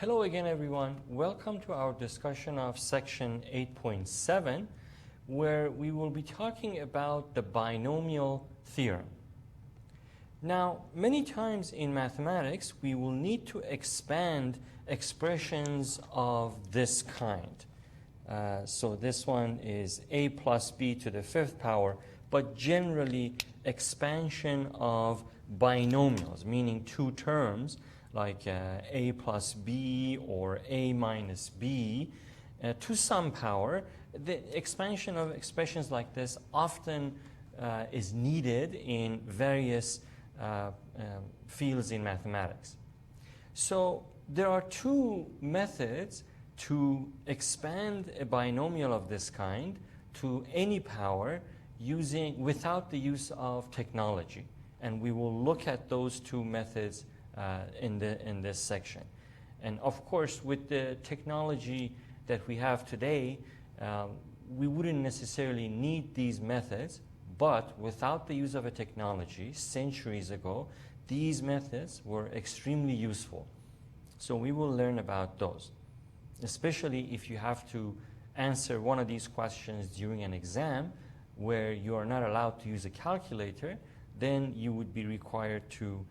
Hello again, everyone. Welcome to our discussion of section 8.7, where we will be talking about the binomial theorem. Now, many times in mathematics, we will need to expand expressions of this kind. So this one is a plus b to the fifth power, but generally expansion of binomials, meaning two terms, like a plus b or a minus b to some power. The expansion of expressions like this often is needed in various fields in mathematics. So there are two methods to expand a binomial of this kind to any power without the use of technology. And we will look at those two methods in this section. And of course, with the technology that we have today, we wouldn't necessarily need these methods, but without the use of a technology centuries ago, these methods were extremely useful. So we will learn about those, especially if you have to answer one of these questions during an exam where you are not allowed to use a calculator, then you would be required to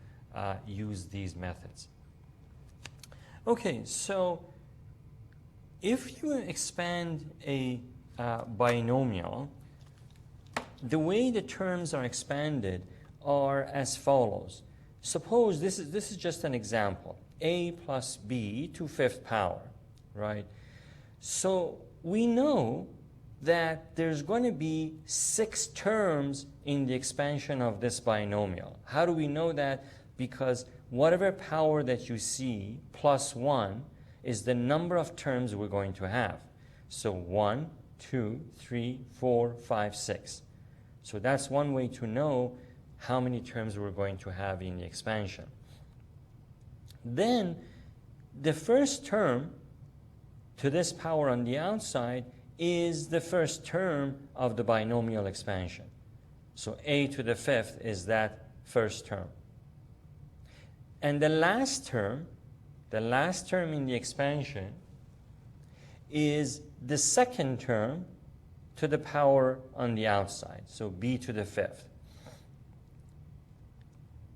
use these methods. Okay, so if you expand a binomial, the way the terms are expanded are as follows. Suppose this is just an example, a plus b to fifth power, right? So we know that there's going to be 6 terms in the expansion of this binomial. How do we know that? Because whatever power that you see plus 1 is the number of terms we're going to have. So 1, 2, 3, 4, 5, 6. So that's one way to know how many terms we're going to have in the expansion. Then the first term to this power on the outside is the first term of the binomial expansion. So a to the fifth is that first term. And the last term in the expansion is the second term to the power on the outside, so b to the fifth.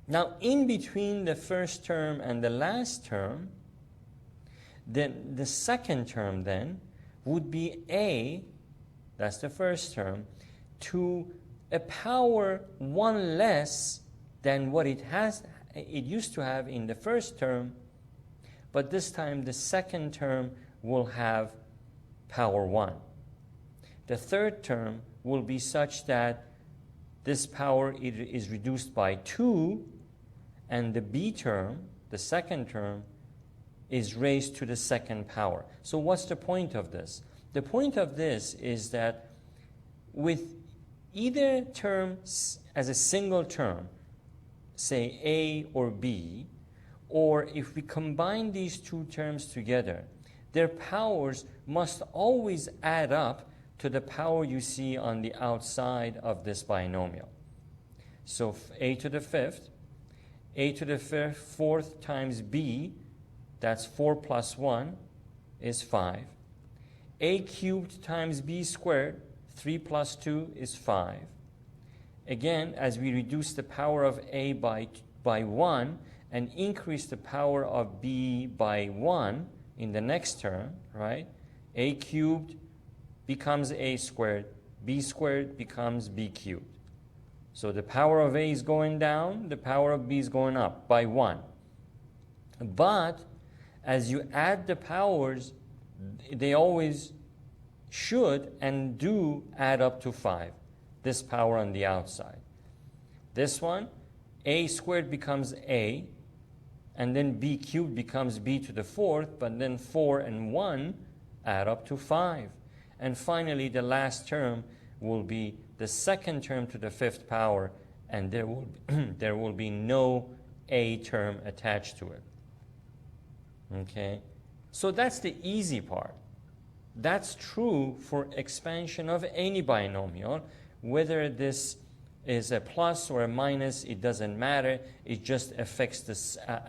Now, in between the first term and the last term, then the second term then would be a, that's the first term, to a power 1 less than what it used to have in the first term, but this time the second term will have power 1. The third term will be such that this power is reduced by 2, and the b term, the second term, is raised to the second power. So what's the point of this? The point of this is that with either term as a single term, say a or b, or if we combine these two terms together, their powers must always add up to the power you see on the outside of this binomial. So a to the fifth, a to the fourth times b, that's 4 plus 1 is 5. A cubed times b squared, 3 plus 2 is 5. Again, as we reduce the power of a by 1 and increase the power of b by 1 in the next term, right? A cubed becomes a squared, b squared becomes b cubed. So the power of a is going down, the power of b is going up by 1. But as you add the powers, they always should and do add up to 5, this power on the outside. This one, a squared becomes a, and then b cubed becomes b to the fourth, but then 4 and 1 add up to 5. And finally, the last term will be the second term to the fifth power, and there will be no a term attached to it. Okay? So that's the easy part. That's true for expansion of any binomial. Whether this is a plus or a minus, it doesn't matter. It just affects the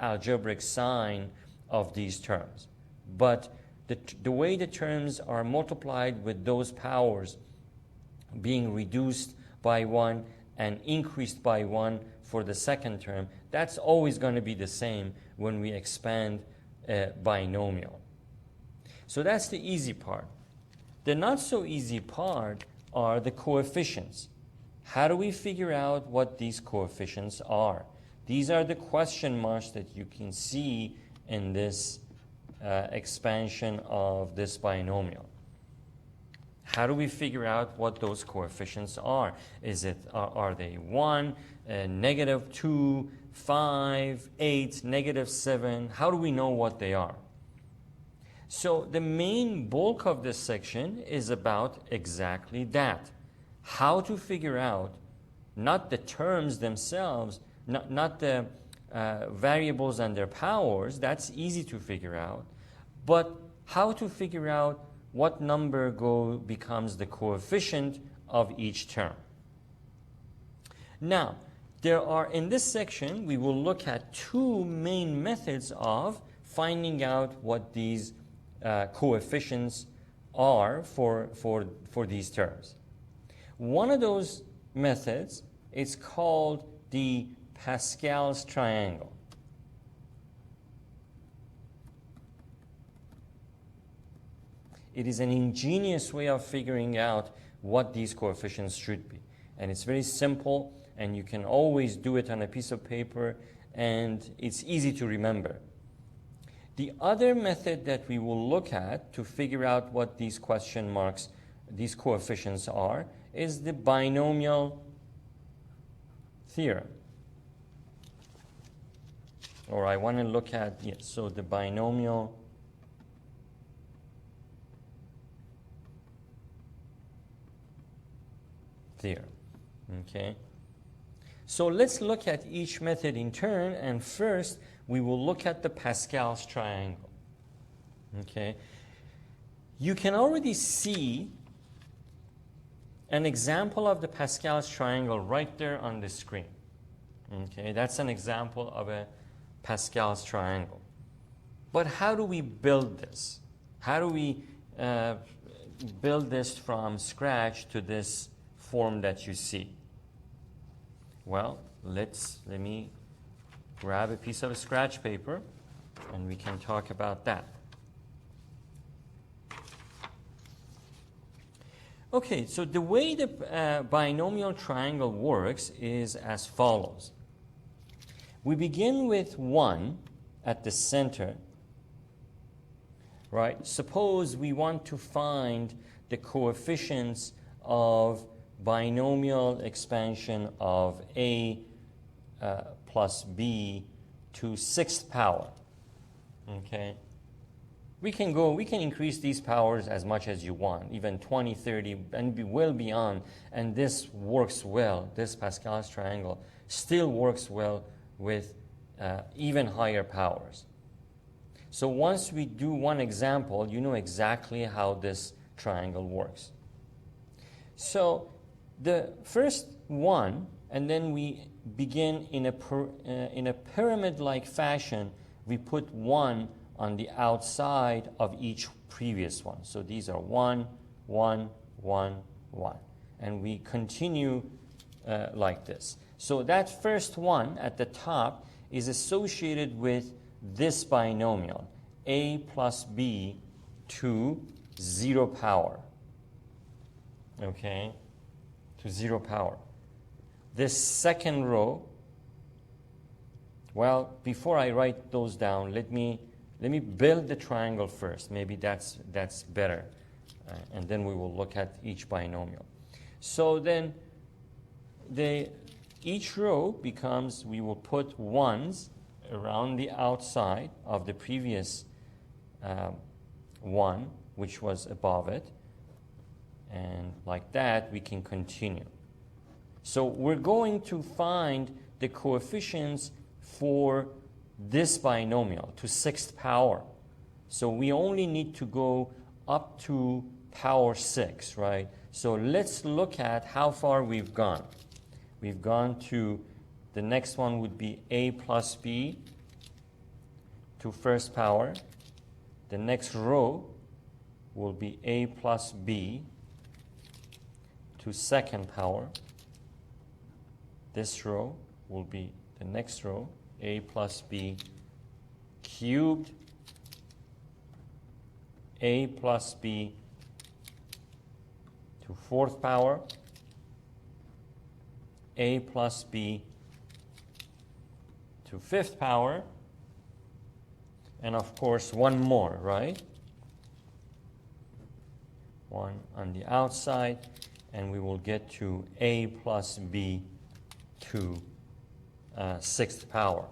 algebraic sign of these terms. but the way the terms are multiplied with those powers being reduced by 1 and increased by 1 for the second term, that's always going to be the same when we expand a binomial. So that's the easy part. The not so easy part are the coefficients. How do we figure out what these coefficients are? These are the question marks that you can see in this expansion of this binomial. How do we figure out what those coefficients are? Are they 1, -2, 5, 8, -7? How do we know what they are? So the main bulk of this section is about exactly that. How to figure out not the terms themselves, not the variables and their powers, that's easy to figure out, but how to figure out what number becomes the coefficient of each term. Now, in this section, we will look at two main methods of finding out what these coefficients are for these terms. One of those methods is called the Pascal's triangle. It is an ingenious way of figuring out what these coefficients should be. And it's very simple, and you can always do it on a piece of paper, and it's easy to remember. The other method that we will look at to figure out what these question marks, these coefficients are, is the binomial theorem. Or I want to look at, so the binomial theorem. Okay. So let's look at each method in turn, and first we will look at the Pascal's triangle. Okay. You can already see an example of the Pascal's triangle right there on the screen. Okay, that's an example of a Pascal's triangle. But how do we build this? How do we build this from scratch to this form that you see? Well, let me grab a piece of scratch paper and we can talk about that. Okay, so the way the binomial triangle works is as follows. We begin with 1 at the center, right? Suppose we want to find the coefficients of binomial expansion of a plus b to 6th power. Okay? We can increase these powers as much as you want, even 20, 30, and be well beyond, and this works well. This Pascal's triangle still works well with even higher powers. So once we do one example, you know exactly how this triangle works. So the first one, and then we begin in a pyramid-like fashion. We put 1 on the outside of each previous one. So these are 1, 1, 1, 1. And we continue like this. So that first one at the top is associated with this binomial, a plus b to 0 power. Okay? To 0 power. This second row, well, before I write those down, let me build the triangle first. Maybe that's better. And then we will look at each binomial. So then each row becomes, we will put 1s around the outside of the previous 1, which was above it. And like that, we can continue. So we're going to find the coefficients for this binomial to 6th power. So we only need to go up to power 6, right? So let's look at how far we've gone. We've gone to, the next one would be a plus b to 1st power. the next row will be a plus b to second power. This row will be the next row, a plus b cubed, a plus b to fourth power, a plus b to fifth power, and of course one more, right? One on the outside, and we will get to a plus b to sixth power.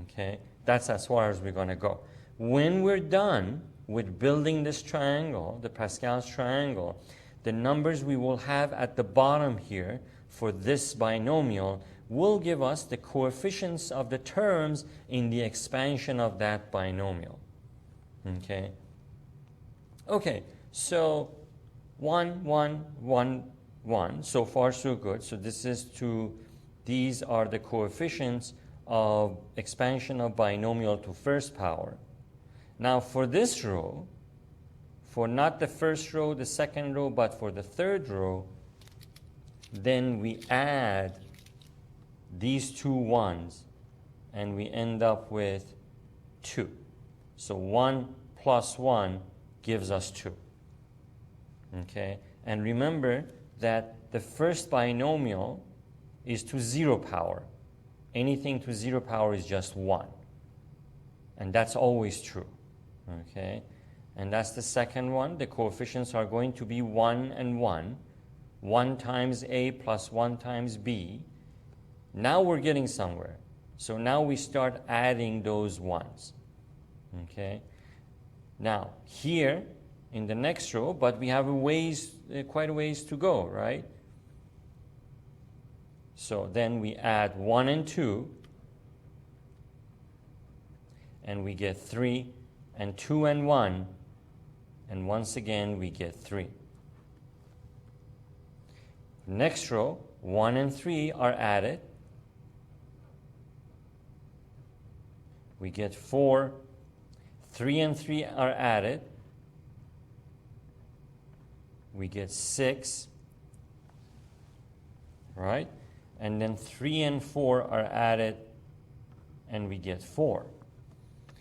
Okay, that's as far as we're going to go. When we're done with building this triangle, the Pascal's triangle, the numbers we will have at the bottom here for this binomial will give us the coefficients of the terms in the expansion of that binomial. Okay. Okay, so 1, 1, 1, 1. So far, so good. So these are the coefficients of expansion of binomial to first power. Now for this row, for not the first row, the second row, but for the third row, then we add these two ones, and we end up with 2. So 1 plus 1 gives us 2. Okay? And remember that the first binomial is to 0 power. Anything to 0 power is just 1. And that's always true. Okay? And that's the second one. The coefficients are going to be 1 and 1. 1 times a plus 1 times b. Now we're getting somewhere. So now we start adding those ones. Okay? Now, here in the next row, but we have quite a ways to go, right? So then we add 1 and 2, and we get 3, and 2 and 1, and once again we get 3. Next row, 1 and 3 are added. We get 4. 3 and 3 are added. We get 6. Right? And then 3 and 4 are added, and we get 4.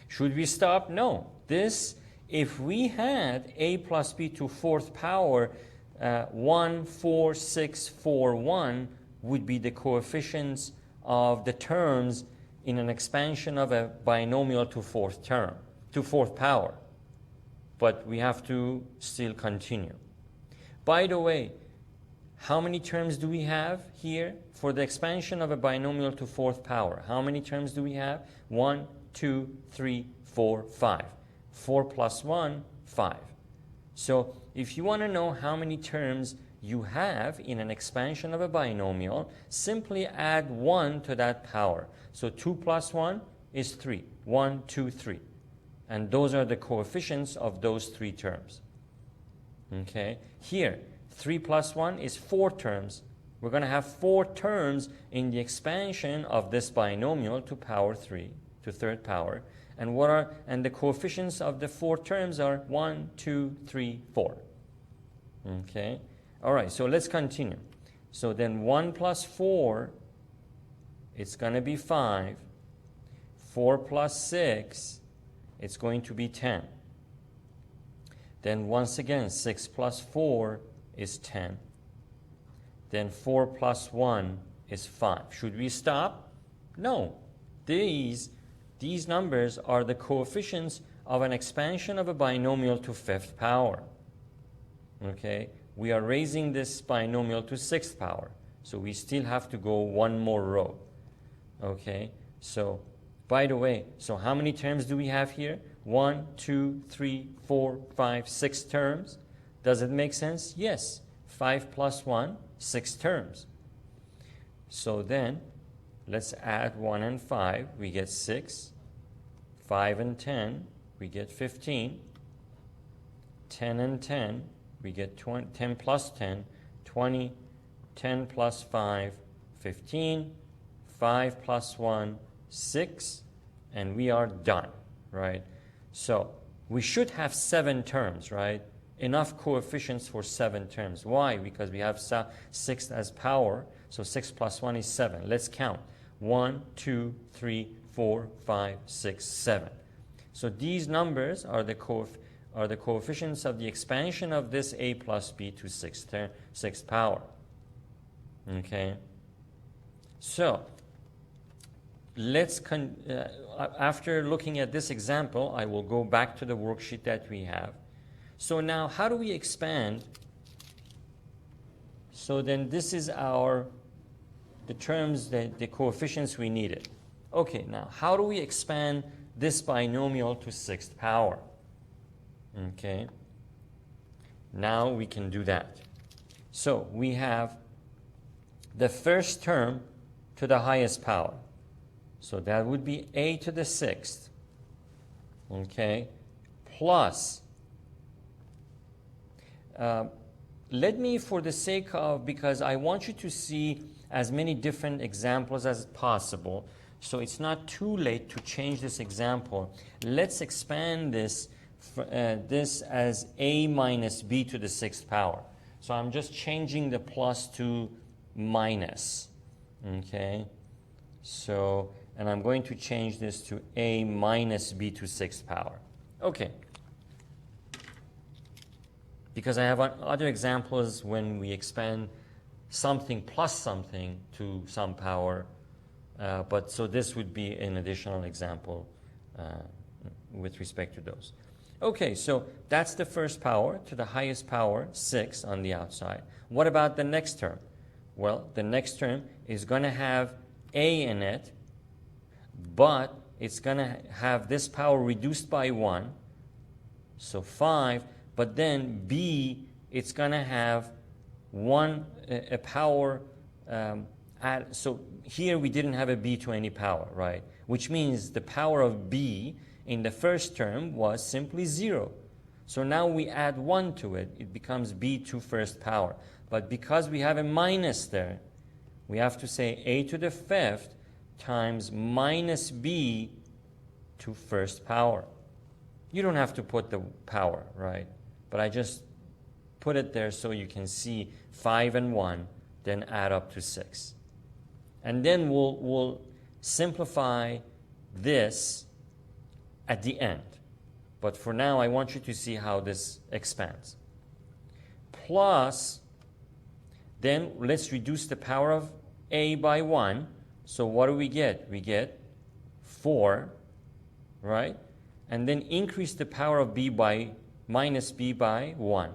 Should we stop? No. If we had a plus b to fourth power, 1, 4, 6, 4, 1 would be the coefficients of the terms in an expansion of a binomial to fourth power. But we have to still continue. By the way, how many terms do we have here for the expansion of a binomial to fourth power? How many terms do we have? 1, 2, 3, 4, 5. 4 plus 1, 5. So if you want to know how many terms you have in an expansion of a binomial, simply add 1 to that power. So 2 plus 1 is 3. 1, 2, 3. And those are the coefficients of those 3 terms. Okay? Here, 3 plus 1 is 4 terms. We're going to have 4 terms in the expansion of this binomial to power 3, to third power. And the coefficients of the 4 terms are 1, 2, 3, 4. Okay? All right, so let's continue. So then 1 plus 4, it's going to be 5. 4 plus 6, it's going to be 10. Then once again, 6 plus 4 is 10. Then 4 plus 1 is 5. Should we stop? No. These numbers are the coefficients of an expansion of a binomial to fifth power. Okay? We are raising this binomial to sixth power. So we still have to go one more row. Okay? So, by the way, so how many terms do we have here? 1, 2, 3, 4, 5, 6 terms. Does it make sense? Yes. 5 plus 1, 6 terms. So then, let's add 1 and 5. We get 6. 5 and 10, we get 15. 10 and 10, we get 20, 10 plus 10, 20. 10 plus 5, 15. 5 plus 1, 6. And we are done, right? So we should have 7 terms, right? Enough coefficients for 7 terms. Why? Because we have 6 as power, so 6 plus 1 is 7. Let's count. 1, 2, 3, 4, 5, 6, 7. So these numbers are the coefficients of the expansion of this a plus b to 6th power. Okay? So let's after looking at this example, I will go back to the worksheet that we have. So now, how do we expand? So then this is the terms, the coefficients we needed. Okay, now how do we expand this binomial to 6th power? Okay, now we can do that. So we have the first term to the highest power. So that would be a to the 6th, okay, plus, let me, for the sake of, because I want you to see as many different examples as possible, so it's not too late to change this example. Let's expand this as a minus b to the 6th power. So I'm just changing the plus to minus, okay? So, and I'm going to change this to a minus b to 6th power. Okay. Because I have other examples when we expand something plus something to some power, but so this would be an additional example with respect to those. Okay, so that's the first power to the highest power, 6 on the outside. What about the next term? Well, the next term is going to have a in it, but it's going to have this power reduced by 1, so 5, but then b, it's going to have a power, so here we didn't have a b to any power, right? Which means the power of b in the first term was simply 0. So now we add 1 to it, it becomes b to first power. But because we have a minus there, we have to say a to the 5th times minus b to first power. You don't have to put the power, right? But I just put it there so you can see 5 and 1, then add up to 6. And then we'll simplify this at the end. But for now, I want you to see how this expands. Plus, then let's reduce the power of a by 1. So what do we get? We get 4, right? And then increase the power of b by minus b by 1.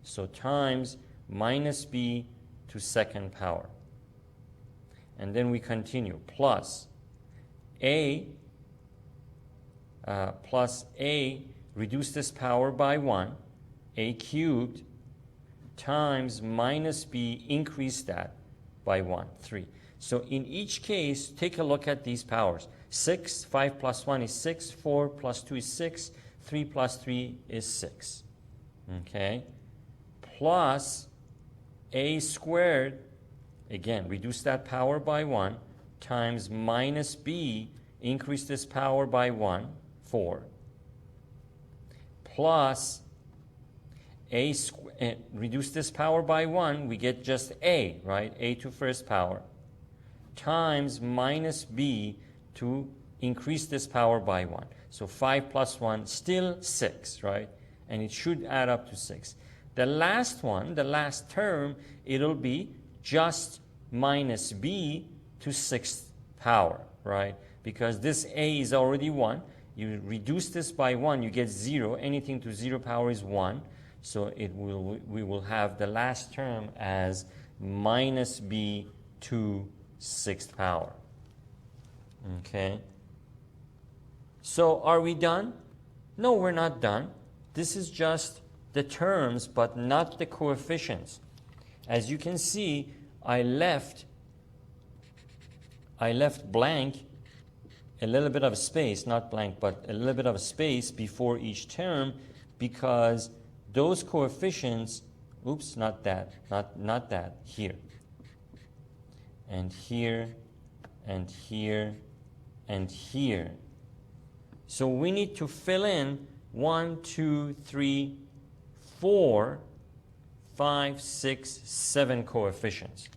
So times minus b to 2nd power. And then we continue. Plus a, reduce this power by 1, a cubed, times minus b, increase that by 1, 3. So in each case, take a look at these powers. 6, 5 plus 1 is 6, 4 plus 2 is 6, 3 plus 3 is 6. Okay? Plus a squared, again, reduce that power by 1, times minus b, increase this power by 1, 4, plus a reduce this power by 1, we get just a, right? A to first power, times minus b to increase this power by 1. So 5 plus 1, still 6, right? And it should add up to 6. The last one, the last term, it'll be just minus b to 6th power, right? Because this a is already 1. You reduce this by 1, you get 0. Anything to 0 power is 1. So we will have the last term as minus b to 6th power. Okay? So are we done? No, we're not done. This is just the terms, but not the coefficients. As you can see, I left blank a little bit of space, not blank, but a little bit of space before each term, because those coefficients, oops, not that, not that, here, and here, and here, and here. So we need to fill in 1, 2, 3, 4, 5, 6, 7 coefficients.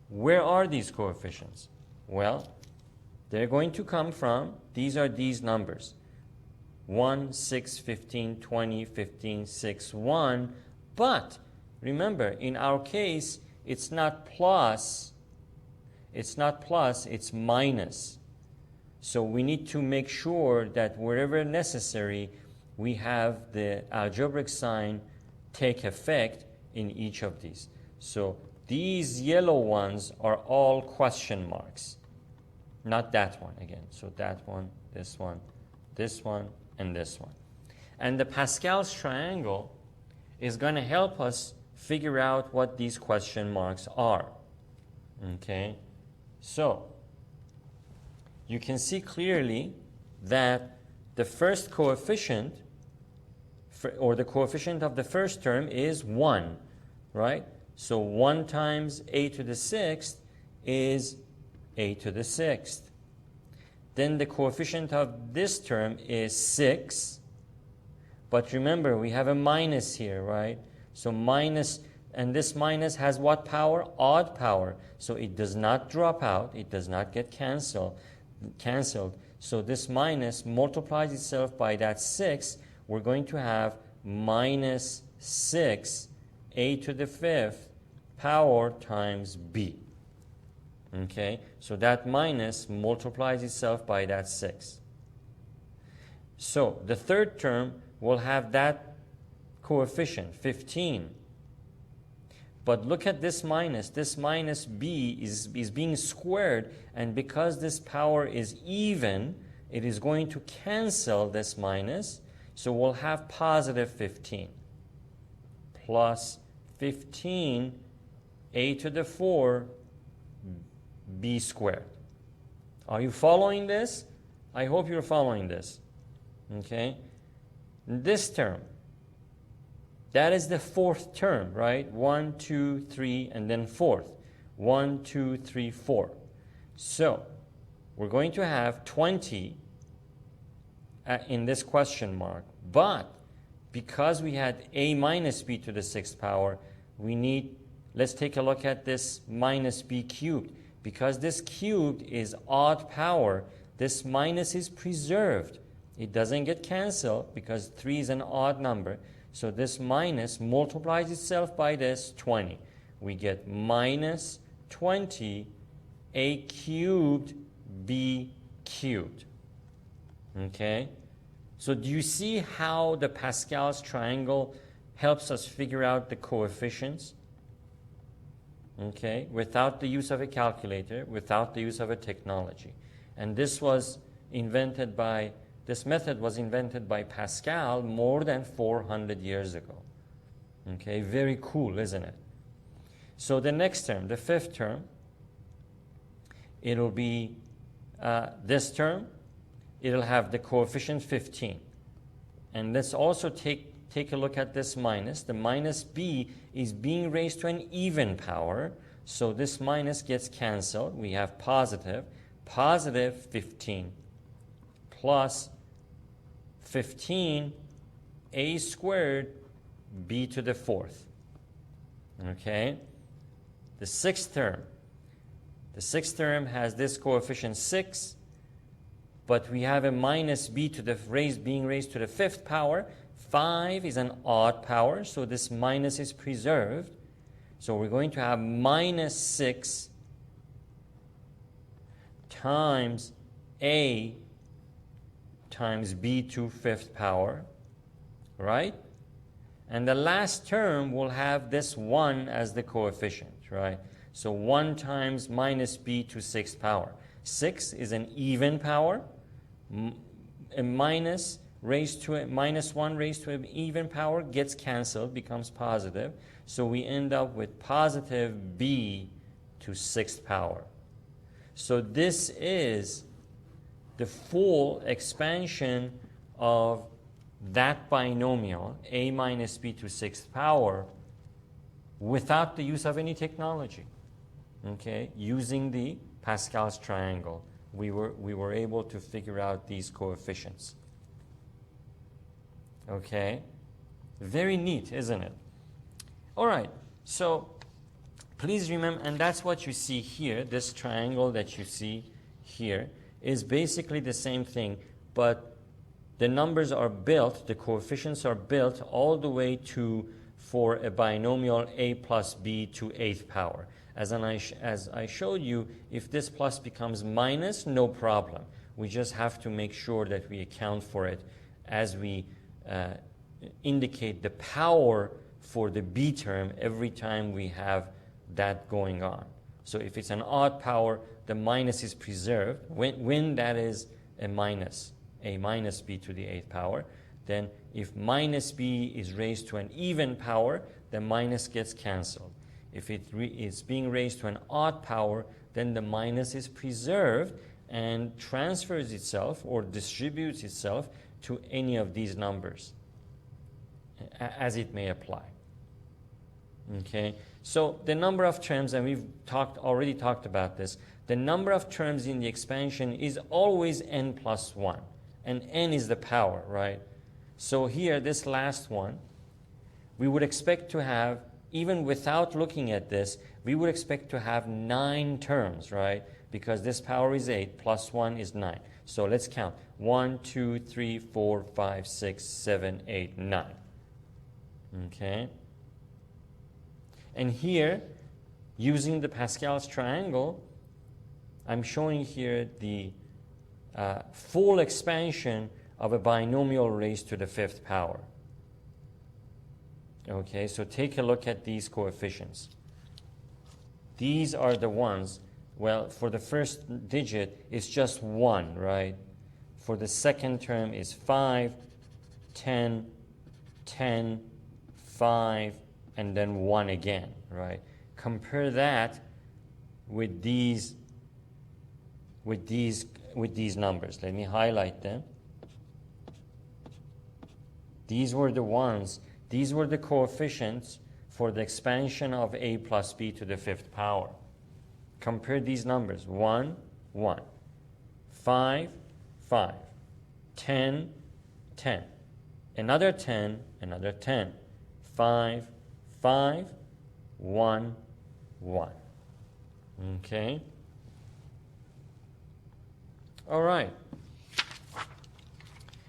Where are these coefficients? Well, they're going to come from, these are these numbers. 1, 6, 15, 20, 15, 6, 1. But remember, in our case, it's not plus, it's minus. So we need to make sure that wherever necessary, we have the algebraic sign take effect in each of these. So these yellow ones are all question marks. Not that one again. So that one, this one, and this one. And the Pascal's triangle is going to help us figure out what these question marks are. Okay? So you can see clearly that the first coefficient, or the coefficient of the first term, is 1, right? So 1 times a to the 6th is a to the 6th. Then the coefficient of this term is 6. But remember, we have a minus here, right? So minus, and this minus has what power? Odd power. So it does not drop out. It does not get canceled. So this minus multiplies itself by that 6. We're going to have minus 6 a to the 5th power times b. Okay, so that minus multiplies itself by that 6. So the third term will have that coefficient, 15. But look at this minus b is being squared, and because this power is even, it is going to cancel this minus, so we'll have positive 15 plus 15 a to the 4 b squared. Are you following this? I hope you're following this. Okay? This term, that is the fourth term, right? 1, 2, 3, and then fourth. 1, 2, 3, 4. So, we're going to have 20 in this question mark. But, because we had a minus b to the 6th power, we need, let's take a look at this minus b cubed. Because this cubed is odd power, this minus is preserved. It doesn't get canceled because 3 is an odd number. So this minus multiplies itself by this 20. We get minus 20 a cubed b cubed. Okay? So do you see how the Pascal's triangle helps us figure out the coefficients? Okay, without the use of a calculator, without the use of a technology. And this method was invented by Pascal more than 400 years ago. Okay, very cool, isn't it? So the next term, the fifth term, it'll be this term. It'll have the coefficient 15. And let's also take a look at this minus. The minus b is being raised to an even power, so this minus gets canceled. We have positive 15 plus 15 a squared b to the 4th. Okay? The sixth term has this coefficient 6, but we have a minus b to the being raised to the 5th power. 5 is an odd power, so this minus is preserved. So we're going to have minus 6 times a times b to 5th power, right? And the last term will have this 1 as the coefficient, right? So 1 times minus b to 6th power. 6 is an even power. A minus 1 raised to an even power gets canceled, becomes positive. So we end up with positive b to 6th power. So this is the full expansion of that binomial, a minus b to 6th power, without the use of any technology. Okay, using the Pascal's triangle. we were able to figure out these coefficients. Okay? Very neat, isn't it? All right, so please remember, and that's what you see here, this triangle that you see here is basically the same thing, but the numbers are built, the coefficients are built all the way to, for a binomial a plus b to 8th power. As I showed you, if this plus becomes minus, no problem. We just have to make sure that we account for it as we indicate the power for the b term every time we have that going on. So if it's an odd power, the minus is preserved. When that is a minus b to the 8th power, then if minus b is raised to an even power, the minus gets cancelled. If it's being raised to an odd power, then the minus is preserved and transfers itself or distributes itself to any of these numbers as it may apply. Okay, so the number of terms, and we've already talked about this, the number of terms in the expansion is always n plus 1, and n is the power, right? So here, this last one, we would expect to have, even without looking at this, we would expect to have 9 terms, right? Because this power is 8, plus 1 is 9. So let's count. 1, 2, 3, 4, 5, 6, 7, 8, 9. Okay? And here, using the Pascal's triangle, I'm showing here the full expansion of a binomial raised to the 5th power. Okay, so take a look at these coefficients. These are the ones, well, for the first digit, it's just 1, right? For the second term is 5, 10, 10, 5, and then 1 again, right? Compare that with these numbers. Let me highlight them. These were the ones, these were the coefficients for the expansion of a plus b to the 5th power. Compare these numbers. 1, 1, 5, 5, 10, 10, another 10, another 10, 5, 5, 1, 1. Okay? All right.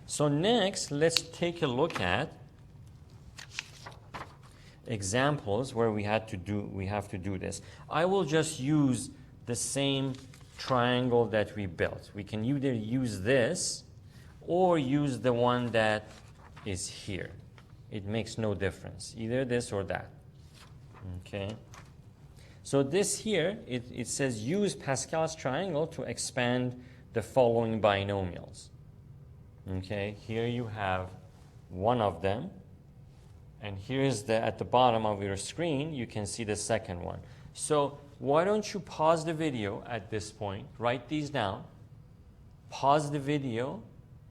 So next, let's take a look at examples where we have to do this. I will just use the same triangle that we built. We can either use this or use the one that is here. It makes no difference, either this or that. Okay. So this here, it says use Pascal's triangle to expand the following binomials. Okay, here you have one of them, and here's at the bottom of your screen, you can see the second one. So why don't you pause the video at this point, write these down, pause the video,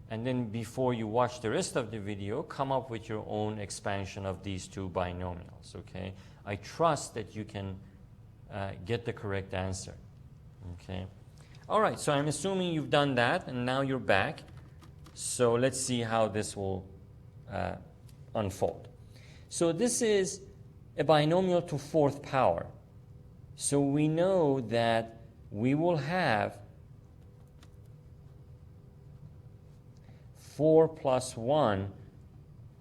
and then before you watch the rest of the video, come up with your own expansion of these two binomials, okay? I trust that you can get the correct answer, okay? All right, so I'm assuming you've done that, and now you're back. So let's see how this will unfold. So this is a binomial to 4th power. So we know that we will have 4 plus 1,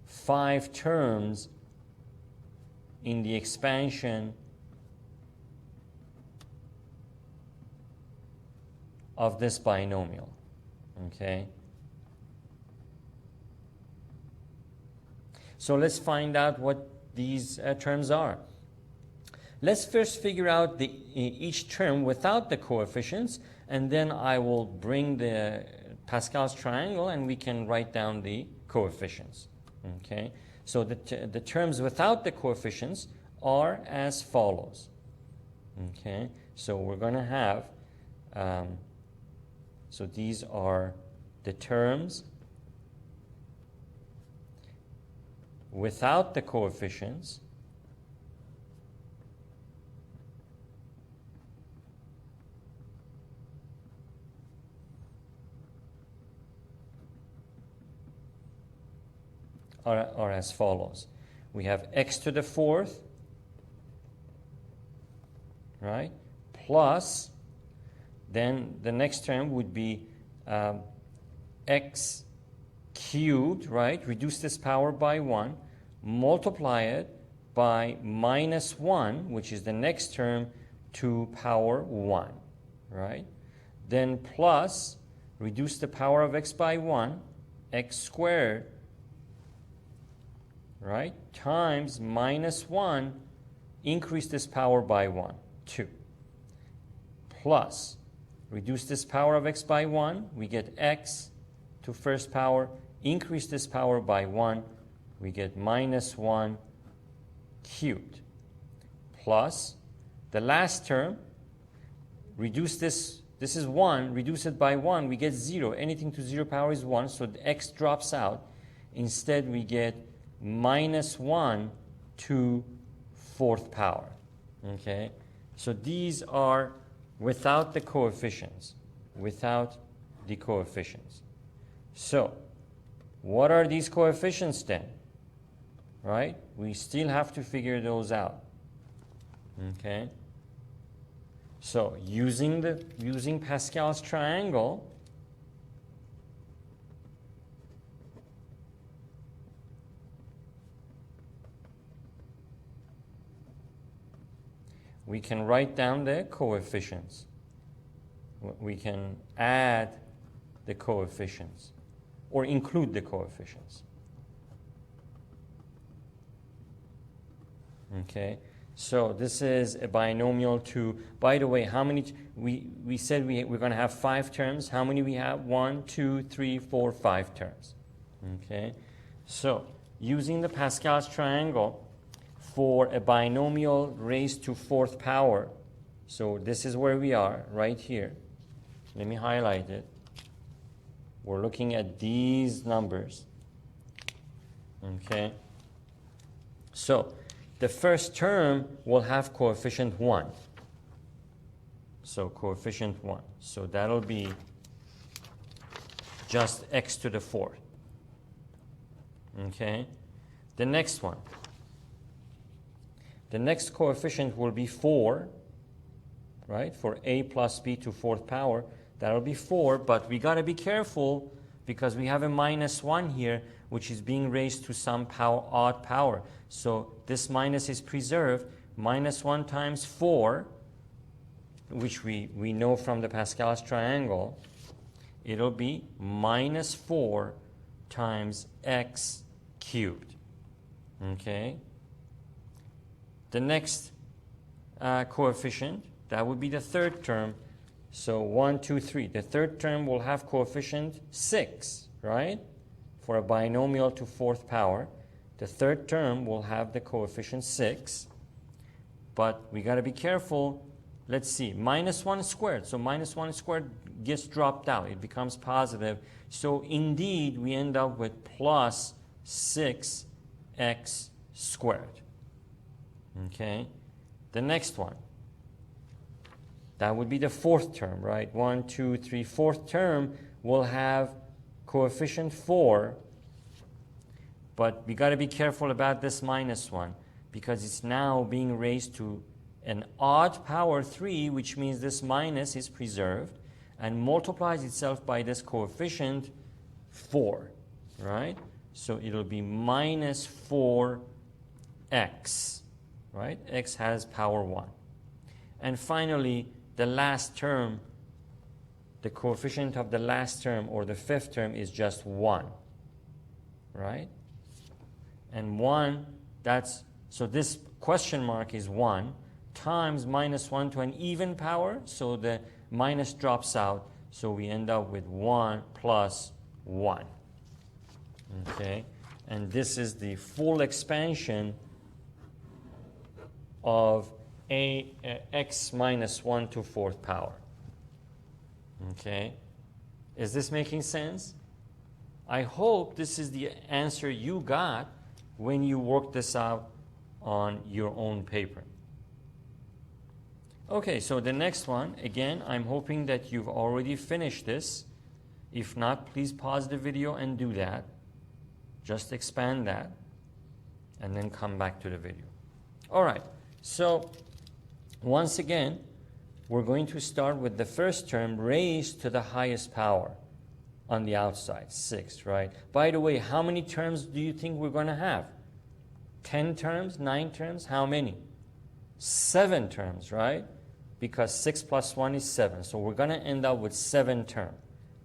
5 terms in the expansion of this binomial, okay? So let's find out what these terms are. Let's first figure out each term without the coefficients, and then I will bring the Pascal's triangle and we can write down the coefficients. Okay? So the terms without the coefficients are as follows. Okay? So we're going to have, so these are the terms without the coefficients, are as follows. We have x to the fourth, right, plus, then the next term would be x cubed, right, reduce this power by 1, multiply it by minus 1, which is the next term, to power 1, right? Then plus, reduce the power of x by 1, x squared, right, times minus 1, increase this power by 1, 2. Plus, reduce this power of x by 1, we get x to first power, increase this power by 1, we get minus 1 cubed. Plus, the last term, reduce this is 1, reduce it by 1, we get 0. Anything to 0 power is 1, so the x drops out. Instead, we get minus 1 to fourth power. Okay? So these are without the coefficients. Without the coefficients. So, what are these coefficients then? Right? We still have to figure those out. Okay? So, using Pascal's triangle, we can write down the coefficients. We can add the coefficients or include the coefficients. Okay? So this is a binomial to, by the way, how many, we said we're going to have 5 terms. How many we have? 1, 2, 3, 4, 5 terms. Okay? So, using the Pascal's triangle for a binomial raised to fourth power, so this is where we are, right here. Let me highlight it. We're looking at these numbers. Okay? So, the first term will have coefficient 1. So coefficient 1. So that'll be just x to the fourth. Okay? The next one. The next coefficient will be 4, right? For a plus b to fourth power, that'll be 4, but we got to be careful because we have a minus 1 here, which is being raised to some odd power. So this minus is preserved. Minus 1 times 4, which we know from the Pascal's triangle, it'll be minus 4 times x cubed. Okay? The next coefficient, that would be the third term. So 1, 2, 3. The third term will have coefficient 6, right? For a binomial to fourth power. The third term will have the coefficient 6. But we got to be careful. Let's see. Minus 1 squared. So minus 1 squared gets dropped out. It becomes positive. So indeed, we end up with plus 6x squared. Okay? The next one. That would be the fourth term, right? 1, 2, 3. Fourth term will have coefficient 4. But we got to be careful about this minus 1 because it's now being raised to an odd power 3, which means this minus is preserved and multiplies itself by this coefficient 4, right? So it'll be minus 4x, right? X has power 1. And finally, the last term, the coefficient of the last term or the fifth term is just 1, right? And 1, so this question mark is 1 times minus 1 to an even power, so the minus drops out, so we end up with 1 plus 1. Okay? And this is the full expansion of x minus 1 to fourth power. Okay? Is this making sense? I hope this is the answer you got when you work this out on your own paper. Okay, so the next one, again, I'm hoping that you've already finished this. If not, please pause the video and do that. Just expand that and then come back to the video. All right, so once again, we're going to start with the first term raised to the highest power on the outside, 6, right? By the way, how many terms do you think we're going to have? 10 terms, 9 terms, how many? 7 terms, right? Because 6 plus 1 is 7, so we're going to end up with 7 terms.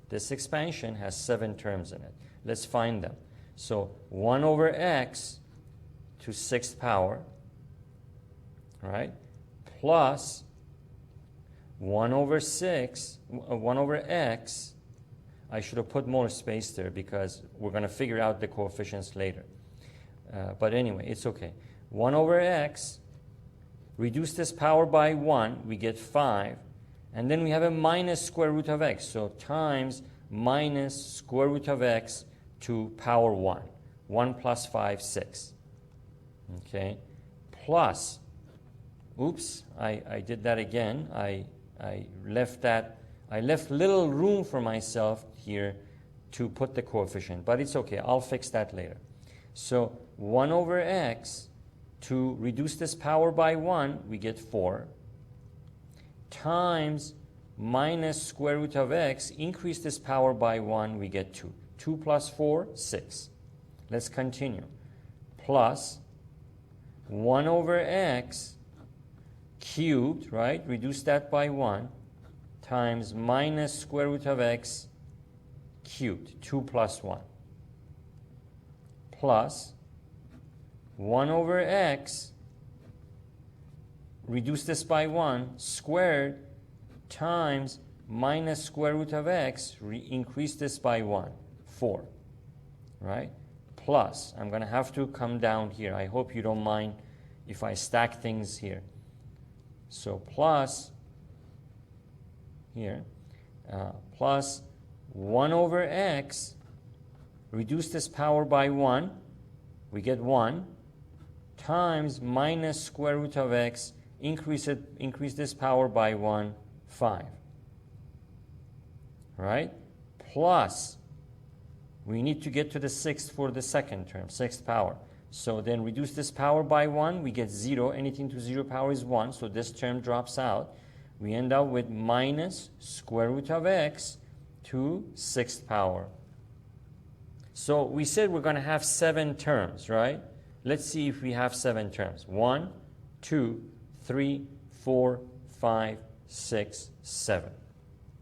This expansion has 7 terms in it. Let's find them. So 1 over x to 6th power, right? Plus 1 over x. I should have put more space there because we're going to figure out the coefficients later. But anyway, it's okay. 1 over x, reduce this power by 1, we get 5. And then we have a minus square root of x. So times minus square root of x to power 1. 1 plus 5, 6. Okay. Plus, oops, I did that again. I left little room for myself here to put the coefficient, but it's okay. I'll fix that later. So 1 over x, to reduce this power by 1, we get 4, times minus square root of x, increase this power by 1, we get 2. 2 plus 4, 6. Let's continue. Plus 1 over x cubed, right? Reduce that by 1, times minus square root of x cubed, 2 plus 1, plus 1 over x, reduce this by 1, squared, times minus square root of x, increase this by 1, 4, right? Plus, I'm going to have to come down here. I hope you don't mind if I stack things here. So plus, here, plus 1 over x, reduce this power by 1, we get 1, times minus square root of x, increase this power by 1, 5. Right? Plus, we need to get to the 6th for the second term, 6th power. So then reduce this power by 1, we get 0. Anything to 0 power is 1, so this term drops out. We end up with minus square root of x to 6th power. So we said we're going to have 7 terms, right? Let's see if we have 7 terms. 1, 2, 3, 4, 5, 6, 7.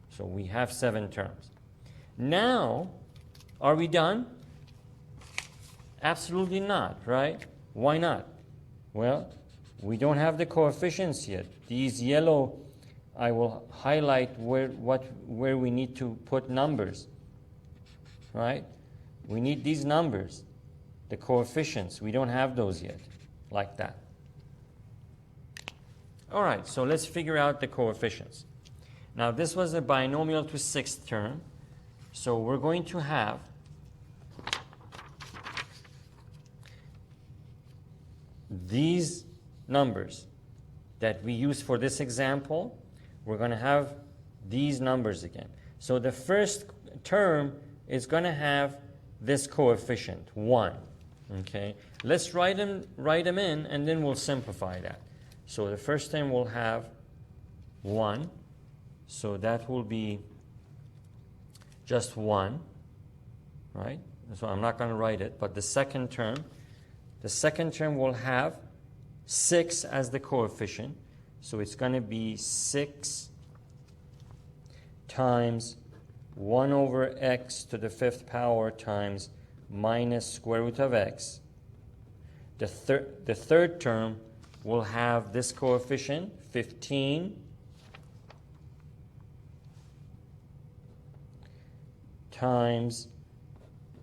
So we have 7 terms. Now, are we done? Absolutely not, right? Why not? Well, we don't have the coefficients yet. These yellow, I will highlight where we need to put numbers, right? We need these numbers, the coefficients. We don't have those yet, like that. All right, so let's figure out the coefficients. Now, this was a binomial to 6th term, so we're going to have these numbers that we use for this example. We're going to have these numbers again. So the first term is going to have this coefficient, 1. Okay, let's write them in, and then we'll simplify that. So the first term will have 1. So that will be just 1, right? So I'm not going to write it, but the second term will have 6 as the coefficient. So it's going to be 6 times 1 over x to the 5th power times minus square root of x. The third term will have this coefficient, 15 times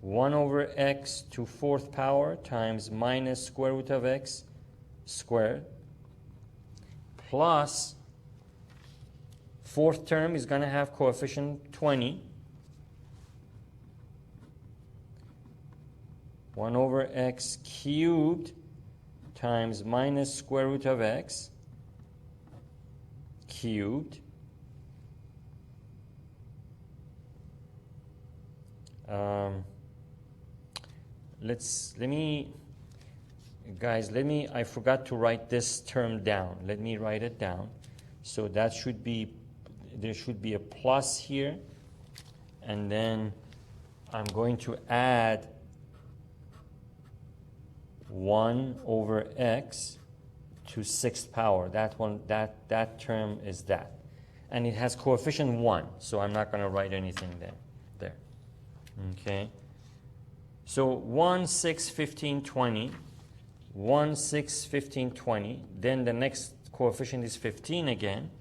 1 over x to 4th power times minus square root of x squared, plus 4th term is going to have coefficient 20, 1 over x cubed times minus square root of x cubed, I forgot to write this term down. Let me write it down. So that should be, there should be a plus here, and then I'm going to add 1 over x to 6th power. That term is that. And it has coefficient 1, so I'm not going to write anything there. Okay. So 1, 6, 15, 20. 1, 6, 15, 20. Then the next coefficient is 15 again.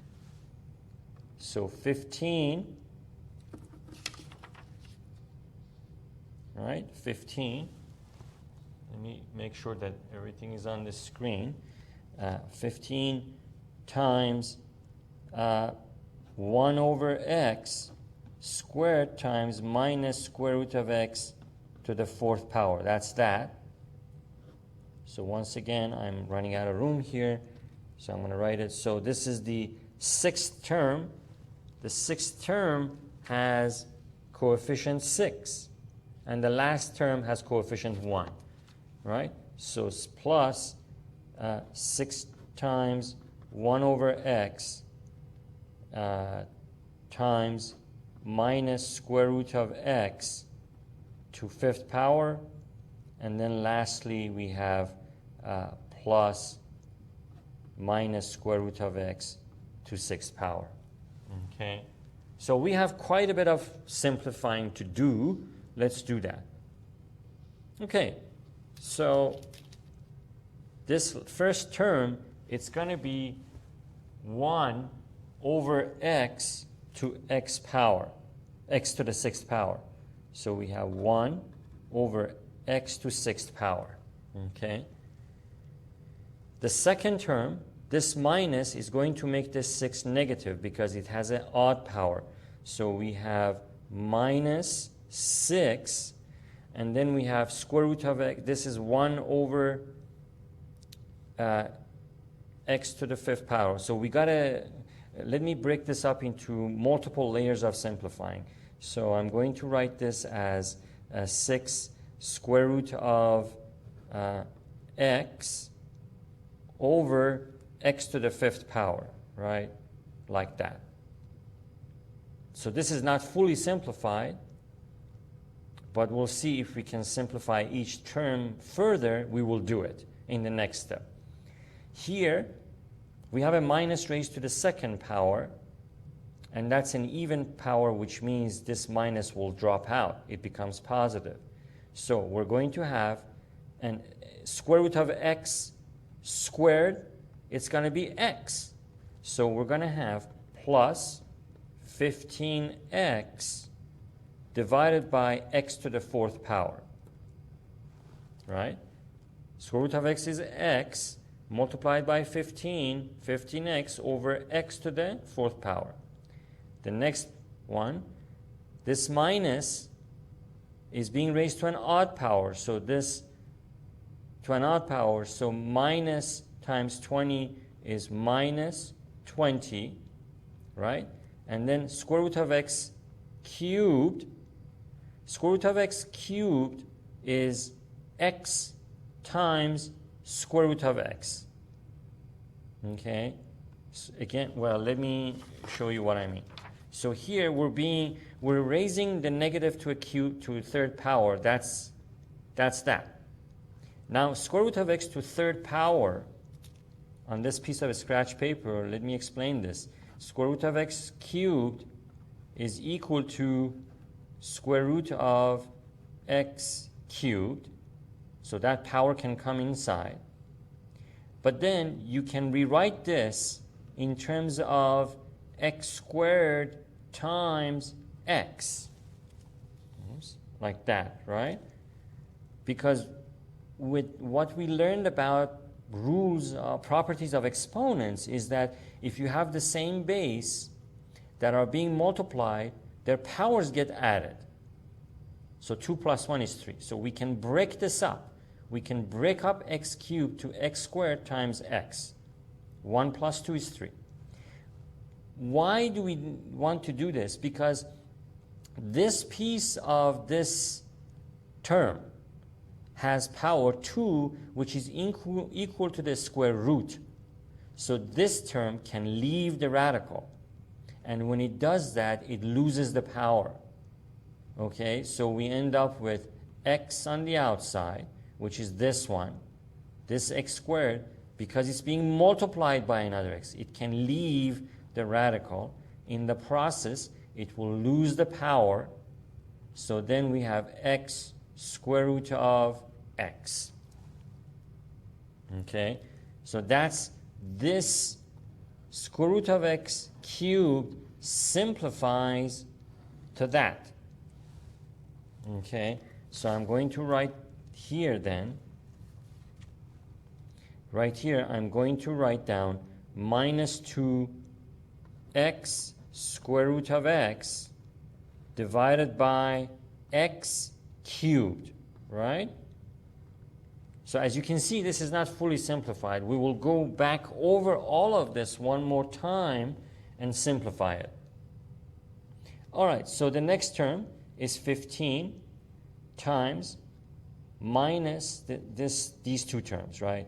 So 15, right? 15. Let me make sure that everything is on the screen. 15 times 1 over x squared times minus square root of x to the 4th power. That's that. So once again, I'm running out of room here, so I'm going to write it. So this is the 6th term. The 6th term has coefficient 6, and the last term has coefficient 1, right? So it's plus 6 times 1 over x times minus square root of x to 5th power, and then lastly we have plus minus square root of x to 6th power. Okay, so we have quite a bit of simplifying to do. Let's do that. Okay, so this first term, it's going to be 1 over x to x power, x to the 6th power. So we have 1 over x to 6th power. Okay. The second term, this minus is going to make this 6 negative because it has an odd power. So we have minus 6, and then we have square root of x. This is 1 over x to the 5th power. So we gotta, let me break this up into multiple layers of simplifying. So I'm going to write this as 6 square root of x over x to the 5th power, right? Like that. So this is not fully simplified, but we'll see if we can simplify each term further. We will do it in the next step. Here, we have a minus raised to the 2nd power, and that's an even power, which means this minus will drop out. It becomes positive. So we're going to have an square root of x squared. It's going to be x. So we're going to have plus 15x divided by x to the 4th power. Right? Square root of x is x multiplied by 15, 15x over x to the 4th power. The next one, this minus is being raised to an odd power. So this to an odd power, so minus times 20 is minus 20, right? And then square root of x cubed. Square root of x cubed is x times square root of x. Okay? So again, well, let me show you what I mean. So here we're raising the negative to a cube to a 3rd power. That's that. Now square root of x to 3rd power on this piece of scratch paper, let me explain this. Square root of x cubed is equal to square root of x cubed. So that power can come inside. But then you can rewrite this in terms of x squared times x. Oops, like that, right? Because with what we learned about rules, properties of exponents, is that if you have the same base that are being multiplied, their powers get added. So 2 plus 1 is 3. So we can break this up. We can break up x cubed to x squared times x. 1 plus 2 is 3. Why do we want to do this? Because this piece of this term has power 2, which is equal to the square root. So this term can leave the radical. And when it does that, it loses the power. Okay, so we end up with x on the outside, which is this one, this x squared, because it's being multiplied by another x. It can leave the radical. In the process, it will lose the power. So then we have x square root of x. Okay, so that's this square root of x cubed simplifies to that. Okay, so I'm going to write here then. Right here, I'm going to write down minus 2x square root of x divided by x cubed, right? So as you can see, this is not fully simplified. We will go back over all of this one more time and simplify it. All right, so the next term is 15 times minus these two terms, right?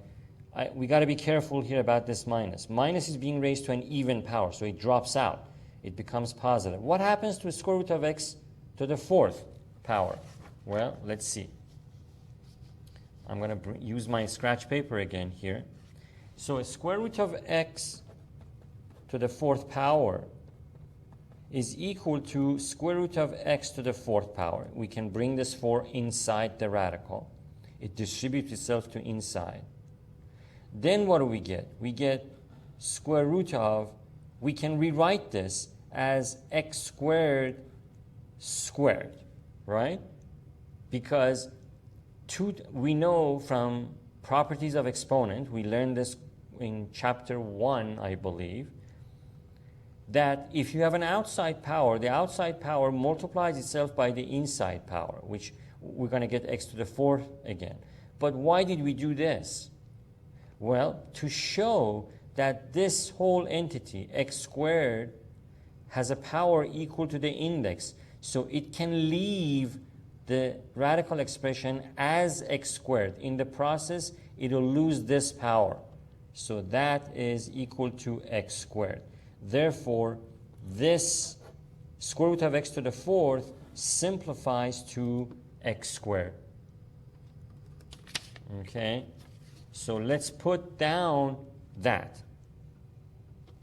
We got to be careful here about this minus. Minus is being raised to an even power, so it drops out. It becomes positive. What happens to a square root of x to the fourth power? Well, let's see. I'm going to use my scratch paper again here. So a square root of x to the fourth power is equal to square root of x to the fourth power. We can bring this 4 inside the radical. It distributes itself to inside. Then what do we get? We get square root of, we can rewrite this as x squared squared, right? Because we know from properties of exponent, we learned this in chapter 1, I believe, that if you have an outside power, the outside power multiplies itself by the inside power, which we're going to get x to the fourth again. But why did we do this? Well, to show that this whole entity, x squared, has a power equal to the index, so it can leave the radical expression as x squared. In the process, it will lose this power. So that is equal to x squared. Therefore, this square root of x to the fourth simplifies to x squared. Okay, so let's put down that.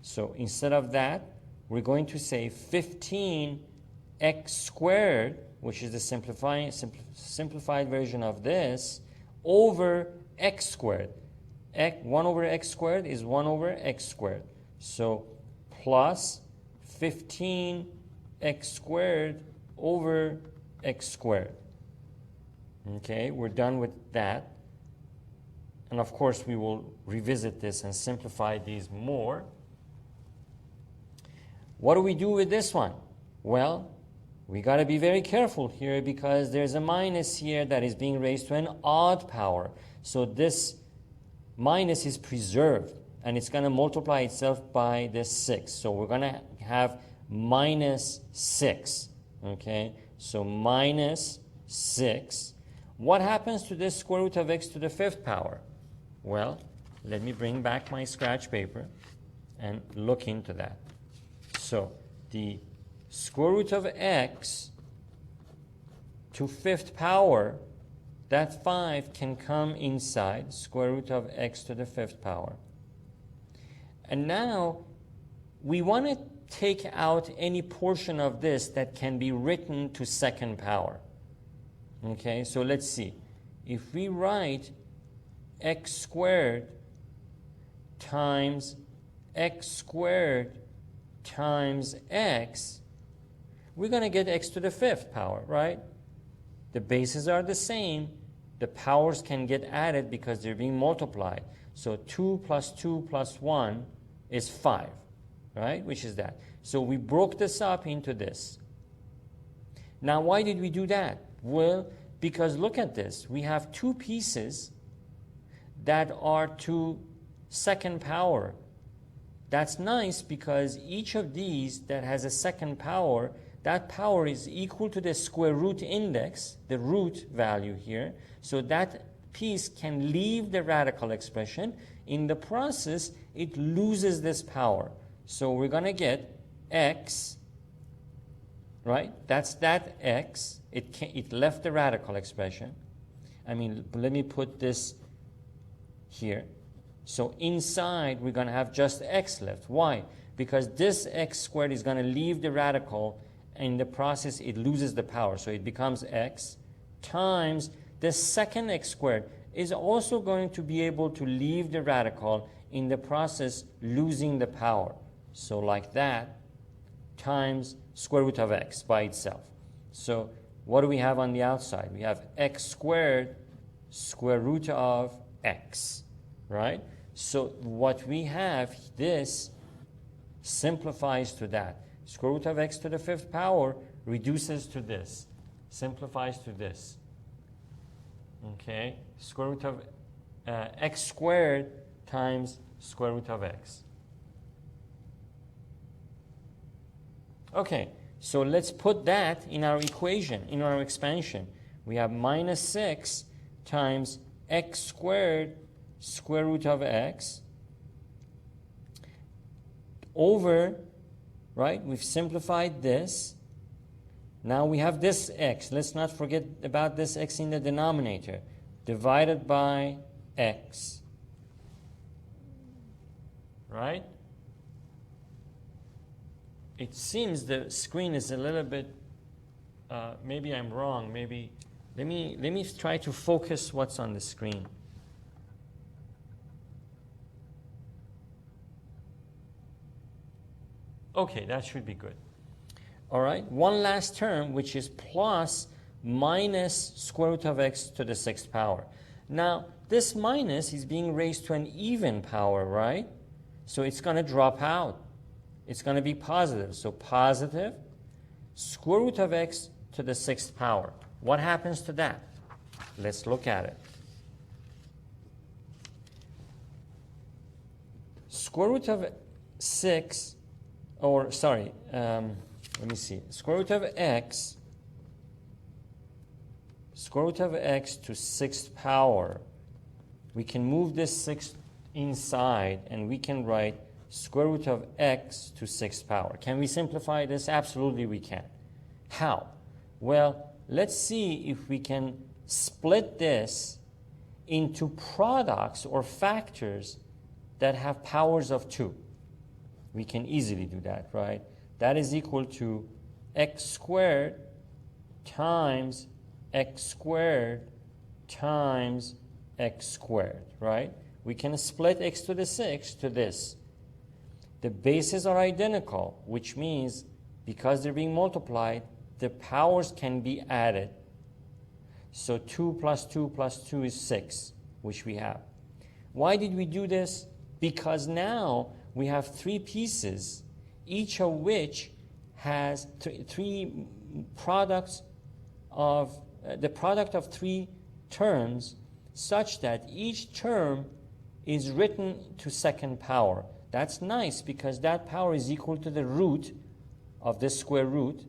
So instead of that, we're going to say 15x squared, which is the simplified version of this, over x squared. 1 over x squared is 1 over x squared. So plus 15x squared over x squared. Okay, we're done with that. And of course, we will revisit this and simplify these more. What do we do with this one? Well, we got to be very careful here because there's a minus here that is being raised to an odd power. So this minus is preserved, and it's going to multiply itself by this 6. So we're going to have minus 6. Okay, so minus 6. What happens to this square root of x to the fifth power? Well, let me bring back my scratch paper and look into that. So the square root of x to fifth power, that 5 can come inside square root of x to the fifth power. And now we want to take out any portion of this that can be written to second power. Okay, so let's see. If we write x squared times x squared times x, we're going to get x to the fifth power, right? The bases are the same. The powers can get added because they're being multiplied. So 2 plus 2 plus 1 is 5, right? Which is that. So we broke this up into this. Now, why did we do that? Well, because look at this. We have two pieces that are to second power. That's nice because each of these that has a second power, that power is equal to the square root index, the root value here. So that piece can leave the radical expression. In the process, it loses this power. So we're going to get x, right? That's that x. It left the radical expression. Let me put this here. So inside, we're going to have just x left. Why? Because this x squared is going to leave the radical. In the process, it loses the power. So it becomes x times the second x squared is also going to be able to leave the radical, in the process losing the power. So like that, times square root of x by itself. So what do we have on the outside? We have x squared square root of x, right? So what we have, this simplifies to that. Square root of x to the fifth power reduces to this, simplifies to this. Okay, square root of x squared times square root of x. Okay, so let's put that in our equation, in our expansion. We have minus 6 times x squared square root of x over, right? We've simplified this. Now we have this x. Let's not forget about this x in the denominator. Divided by x. Right? It seems the screen is a little bit, maybe I'm wrong. Maybe, let me try to focus what's on the screen. Okay, that should be good. All right, one last term, which is plus minus square root of x to the sixth power. Now, this minus is being raised to an even power, right? So it's going to drop out. It's going to be positive. So positive square root of x to the sixth power. What happens to that? Let's look at it. Square root of 6, or sorry, let me see. Square root of x to sixth power. We can move this 6 inside, and we can write square root of x to sixth power. Can we simplify this? Absolutely we can. How? Well, let's see if we can split this into products or factors that have powers of 2. We can easily do that, right? That is equal to x squared times x squared times x squared, right? We can split x to the 6 to this. The bases are identical, which means because they're being multiplied, the powers can be added. So 2 plus 2 plus 2 is 6, which we have. Why did we do this? Because now we have 3 pieces, each of which has three products of, the product of 3 terms, such that each term is written to second power. That's nice because that power is equal to the root of this square root.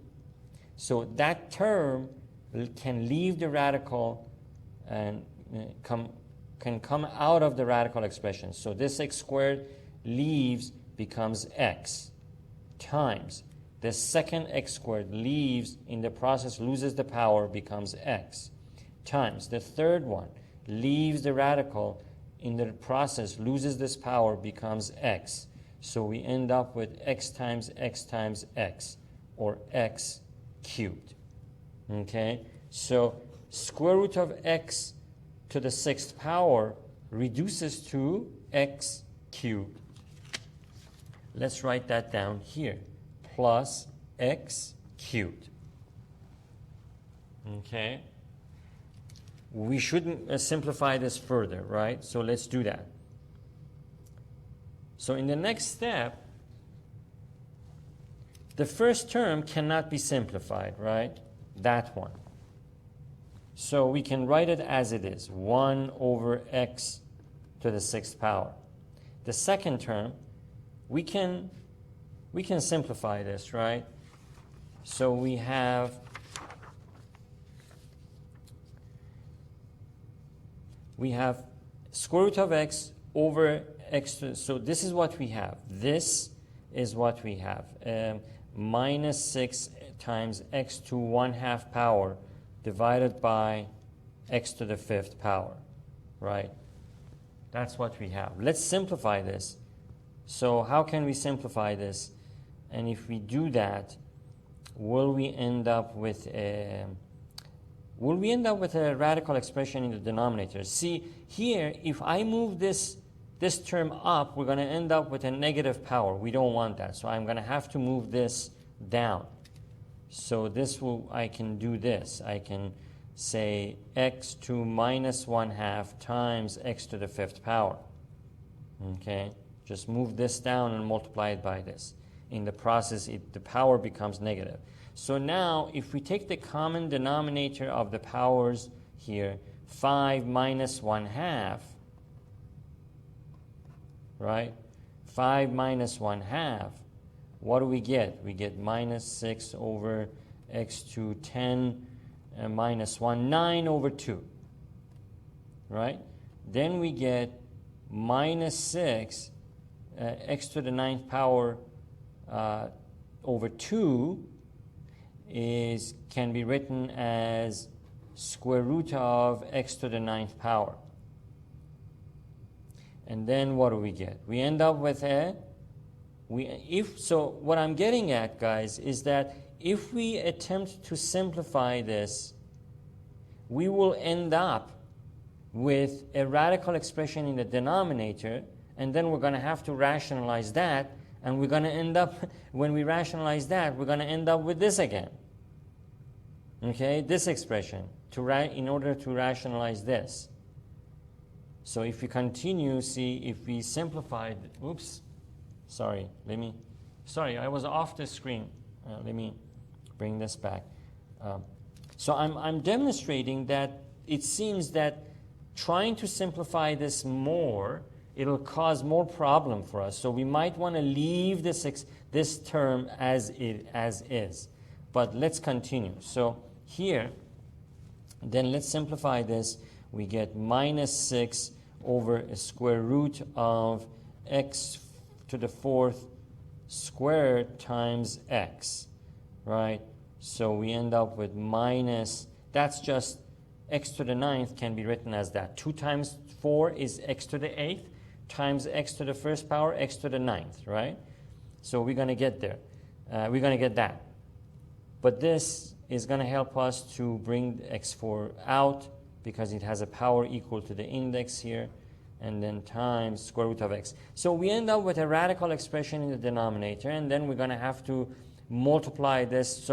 So that term can leave the radical and can come out of the radical expression. So this x squared leaves, becomes x, times the second x squared leaves, in the process loses the power, becomes x, times the third one leaves the radical, in the process loses this power, becomes x. So we end up with x times x, or x cubed. Okay? So square root of x to the sixth power reduces to x cubed. Let's write that down here. Plus x cubed. Okay? We shouldn't simplify this further, right? So let's do that. So in the next step, the first term cannot be simplified, right? That one. So we can write it as it is, 1 over x to the sixth power. The second term, we can simplify this, right? So we have square root of x over x to, so this is what we have. This is what we have. Minus 6 times x to 1/2 power divided by x to the 5th power, right? That's what we have. Let's simplify this. So how can we simplify this? And if we do that, will we end up with a radical expression in the denominator? See, here, if I move this term up, we're going to end up with a negative power. We don't want that. So I'm going to have to move this down. So I can do this. I can say x to minus 1/2 times x to the 5th power. Okay? Just move this down and multiply it by this. In the process, the power becomes negative. So now, if we take the common denominator of the powers here, 5 minus 1/2, right? 5 minus 1/2, what do we get? We get minus 6 over x to 10 minus 1, 9 over 2, right? Then we get minus 6, x to the 9th power over 2 can be written as square root of x to the 9th power. And then what do we get? We end up with what I'm getting at, guys, is that if we attempt to simplify this, we will end up with a radical expression in the denominator, and then we're going to have to rationalize that, and we're going to end up, when we rationalize that, we're going to end up with this again. Okay, this expression, in order to rationalize this. So if we continue, see, if we simplified, I was off the screen. Let me bring this back. So I'm demonstrating that it seems that trying to simplify this more, it'll cause more problem for us. So we might want to leave this term as is. But let's continue. So here, then let's simplify this. We get minus 6 over a square root of x to the 4th squared times x, right? So we end up with minus, that's just x to the 9th can be written as that. 2 times 4 is x to the 8th times x to the 1st power, x to the 9th, right? So we're going to get there. We're going to get that. But this is going to help us to bring x4 out because it has a power equal to the index here, and then times square root of x. So we end up with a radical expression in the denominator, and then we're going to have to multiply this.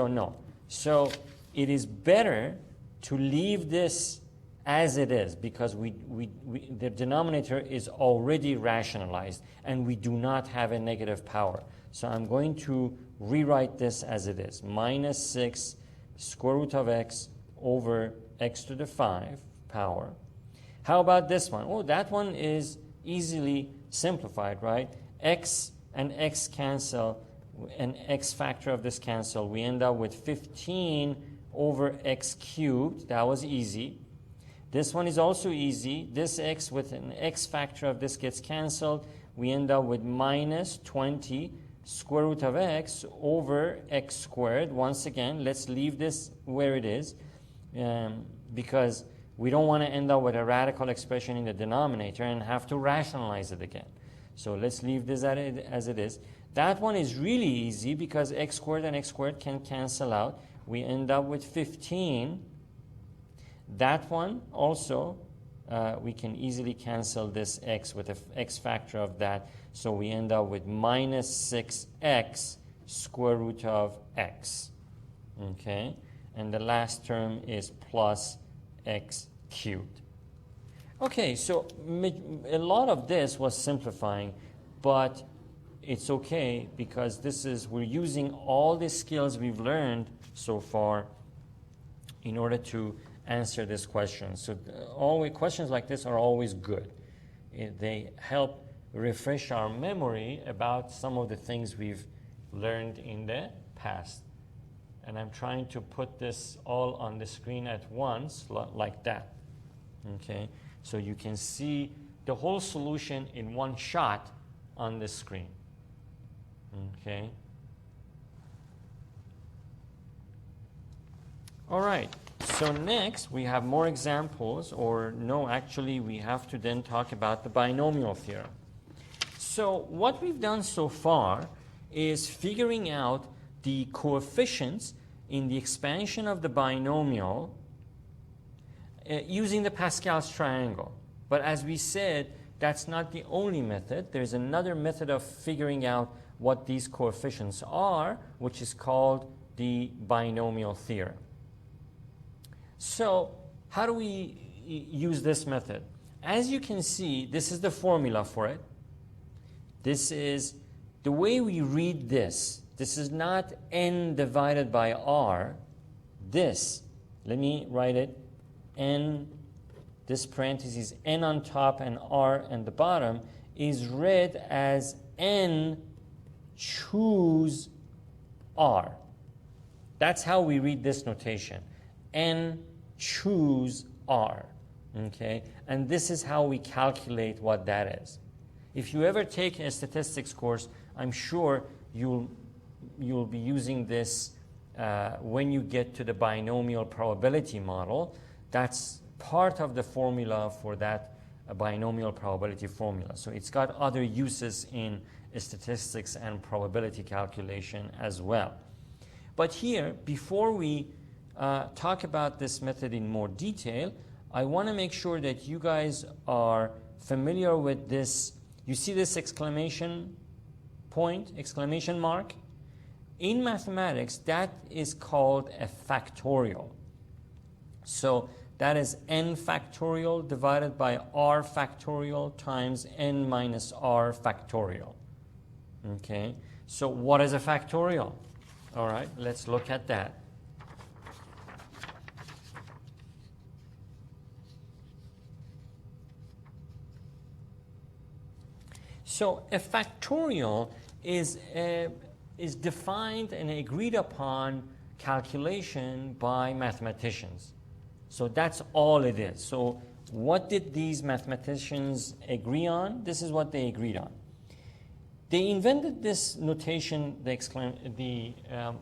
So it is better to leave this as it is because the denominator is already rationalized and we do not have a negative power. So I'm going to rewrite this as it is. Minus 6 square root of x over x to the 5 power. How about this one? Oh, that one is easily simplified, right? X and x cancel, an x factor of this cancel. We end up with 15 over x cubed. That was easy. This one is also easy. This x with an x factor of this gets canceled. We end up with minus 20 square root of x over x squared. Once again, let's leave this where it is because we don't want to end up with a radical expression in the denominator and have to rationalize it again. So let's leave this as it is. That one is really easy because x squared and x squared can cancel out. We end up with 15. That one also, we can easily cancel this x with an x factor of that. So we end up with minus 6x square root of x. Okay? And the last term is plus x cubed. Okay, so a lot of this was simplifying, but it's okay because we're using all the skills we've learned so far in order to answer this question. So questions like this are always good. They help refresh our memory about some of the things we've learned in the past. and I'm trying to put this all on the screen at once, like that. Okay, so you can see the whole solution in one shot on the screen. Okay. All right, so next we have more examples, or no, actually we have to then talk about the binomial theorem. So what we've done so far is figuring out the coefficients in the expansion of the binomial using the Pascal's triangle. But as we said, that's not the only method. There's another method of figuring out what these coefficients are, which is called the binomial theorem. So how do we use this method? As you can see, this is the formula for it. This is the way we read this. This is not n divided by r. This, let me write it, n, this parenthesis, n on top and r on the bottom, is read as n choose r. That's how we read this notation. N choose r. Okay? And this is how we calculate what that is. If you ever take a statistics course, I'm sure you'll be using this when you get to the binomial probability model. That's part of the formula for that binomial probability formula. So it's got other uses in statistics and probability calculation as well. But here, before we talk about this method in more detail, I want to make sure that you guys are familiar with this. You see this exclamation point, exclamation mark? In mathematics, that is called a factorial. So that is n factorial divided by r factorial times n minus r factorial. Okay, so what is a factorial? All right, let's look at that. So a factorial is defined and agreed upon calculation by mathematicians. So that's all it is. So what did these mathematicians agree on? This is what they agreed on. They invented this notation, the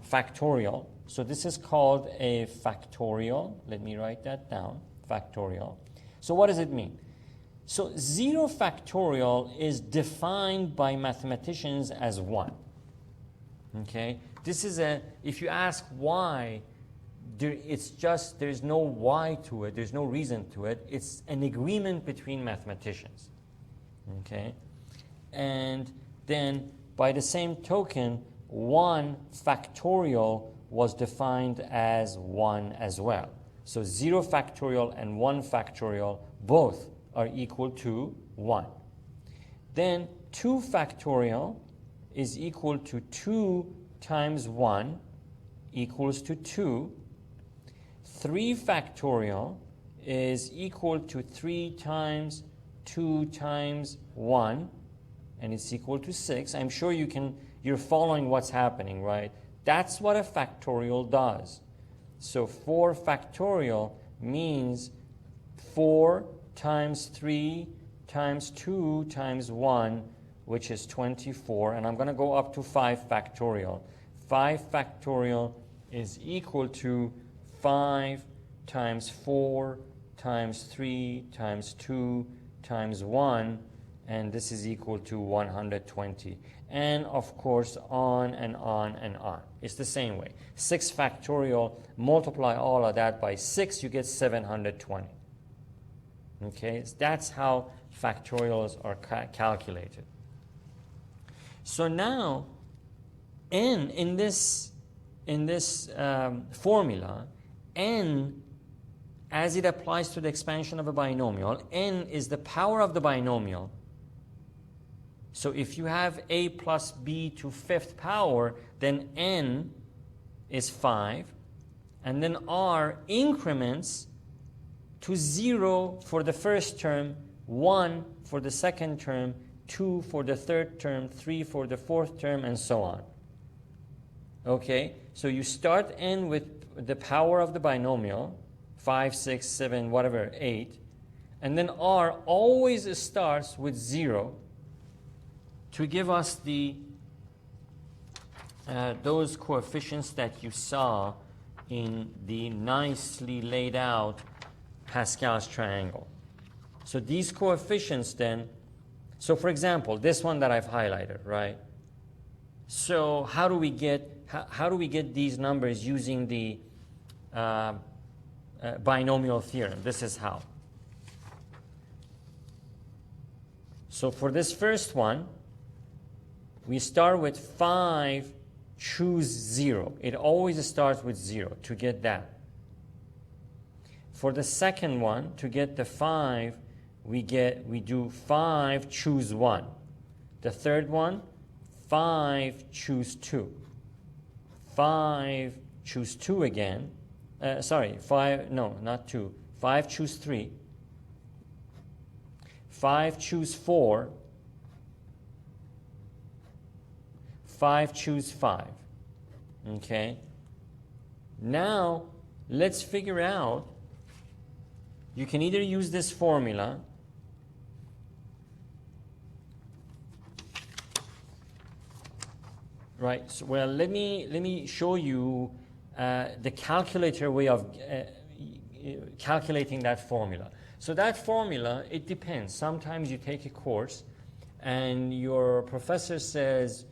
factorial. So this is called a factorial. Let me write that down, factorial. So what does it mean? So 0 factorial is defined by mathematicians as 1. Okay? This is if you ask why, there's no why to it, there's no reason to it. It's an agreement between mathematicians. Okay? And then by the same token, 1 factorial was defined as 1 as well. So 0 factorial and 1 factorial both are equal to 1. Then 2 factorial is equal to 2 times 1 equals to 2. 3 factorial is equal to 3 times 2 times 1, and it's equal to 6. I'm sure you're following what's happening, right? That's what a factorial does. So 4 factorial means 4 times 3 times 2 times 1, which is 24. And I'm going to go up to 5 factorial. 5 factorial is equal to 5 times 4 times 3 times 2 times 1. And this is equal to 120. And of course, on and on and on. It's the same way. 6 factorial, multiply all of that by 6, you get 720. Okay, so that's how factorials are calculated. So now, n in this formula, n, as it applies to the expansion of a binomial, n is the power of the binomial. So if you have a plus b to 5th power, then n is 5, and then r increments to 0 for the first term, 1 for the second term, 2 for the third term, 3 for the fourth term, and so on. Okay, so you start n with the power of the binomial, 5, 6, 7, whatever, 8. And then r always starts with 0 to give us the those coefficients that you saw in the nicely laid out Pascal's triangle. So these coefficients then, so for example, this one that I've highlighted, right? So how do we get these numbers using the binomial theorem? This is how. So for this first one, we start with 5, choose 0. It always starts with 0 to get that. For the second one, to get the 5, we do 5, choose 1. The third one, 5, choose 2. 5, choose 2 again. 5, no, not 2. 5, choose 3. 5, choose 4. 5, choose 5. Okay? Now, let's figure out, you can either use this formula, right? So, well, let me show you the calculator way of calculating that formula. So that formula, it depends. Sometimes you take a course and your professor says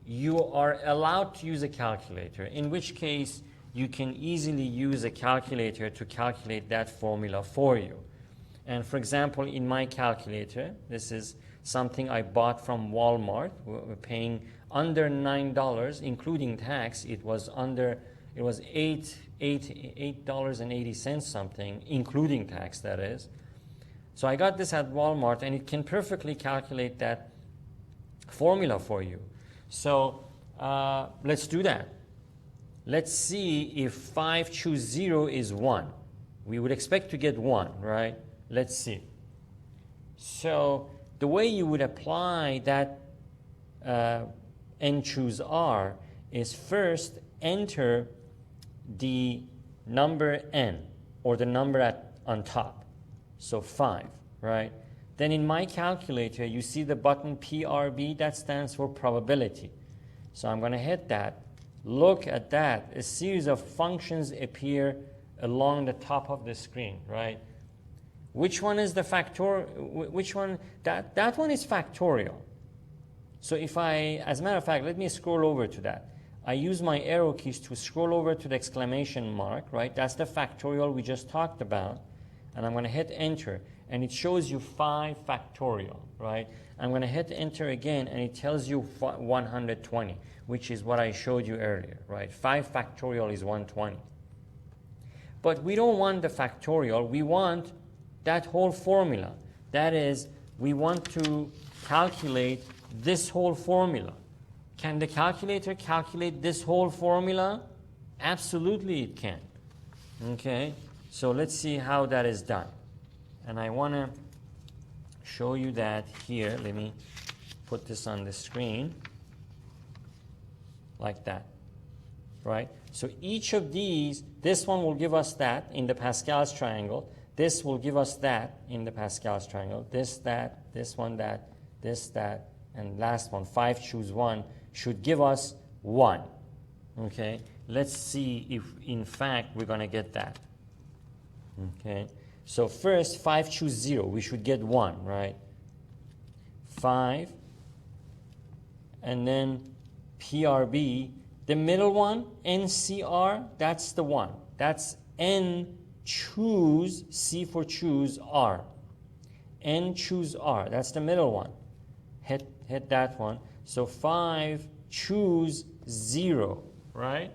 you are allowed to use a calculator, in which case you can easily use a calculator to calculate that formula for you. And for example, in my calculator, this is something I bought from Walmart. We're paying under $9, including tax. It was $8.80 something, including tax, that is. So I got this at Walmart, and it can perfectly calculate that formula for you. So let's do that. Let's see if 5 choose 0 is 1. We would expect to get 1, right? Let's see. So the way you would apply that n choose r is first enter the number n, or the number on top. So 5, right? Then in my calculator, you see the button PRB, that stands for probability. So I'm going to hit that. Look at that. A series of functions appear along the top of the screen, right? Which one is the which one? That one is factorial. So if as a matter of fact, let me scroll over to that. I use my arrow keys to scroll over to the exclamation mark, right? That's the factorial we just talked about. And I'm going to hit enter. And it shows you 5 factorial, right? I'm going to hit enter again, and it tells you 120, which is what I showed you earlier, right? 5 factorial is 120. But we don't want the factorial. We want that whole formula. That is, we want to calculate this whole formula. Can the calculator calculate this whole formula? Absolutely it can. Okay, so let's see how that is done. And I want to show you that here. Let me put this on the screen like that, right? So each of these, this one will give us that in the Pascal's triangle. This will give us that in the Pascal's triangle. This, that, this one, that, this, that, and last one, 5 choose 1, should give us 1. Okay, let's see if in fact we're going to get that. Okay, so first 5 choose 0, we should get 1, right? 5, and then PRB, the middle one, NCR, that's the one. That's N choose, C for choose, R. N choose R, that's the middle one. Hit that one. So 5 choose 0, right?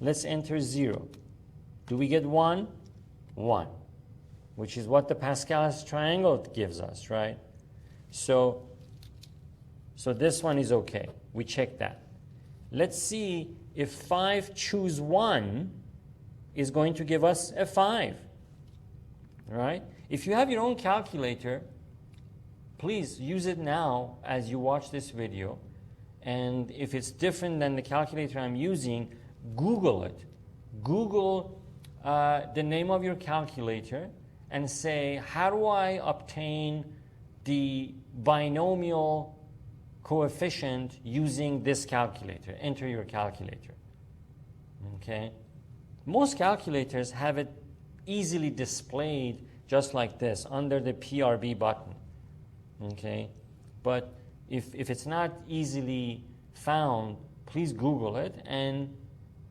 Let's enter 0. Do we get 1? 1, which is what the Pascal's triangle gives us, right? So this one is okay. We check that. Let's see if 5 choose 1 is going to give us a 5, right? If you have your own calculator, please use it now as you watch this video, and if it's different than the calculator I'm using, Google it. Google the name of your calculator and say, how do I obtain the binomial coefficient using this calculator? Enter your calculator. Okay? Most calculators have it easily displayed just like this under the PRB button. Okay? But if it's not easily found, please Google it and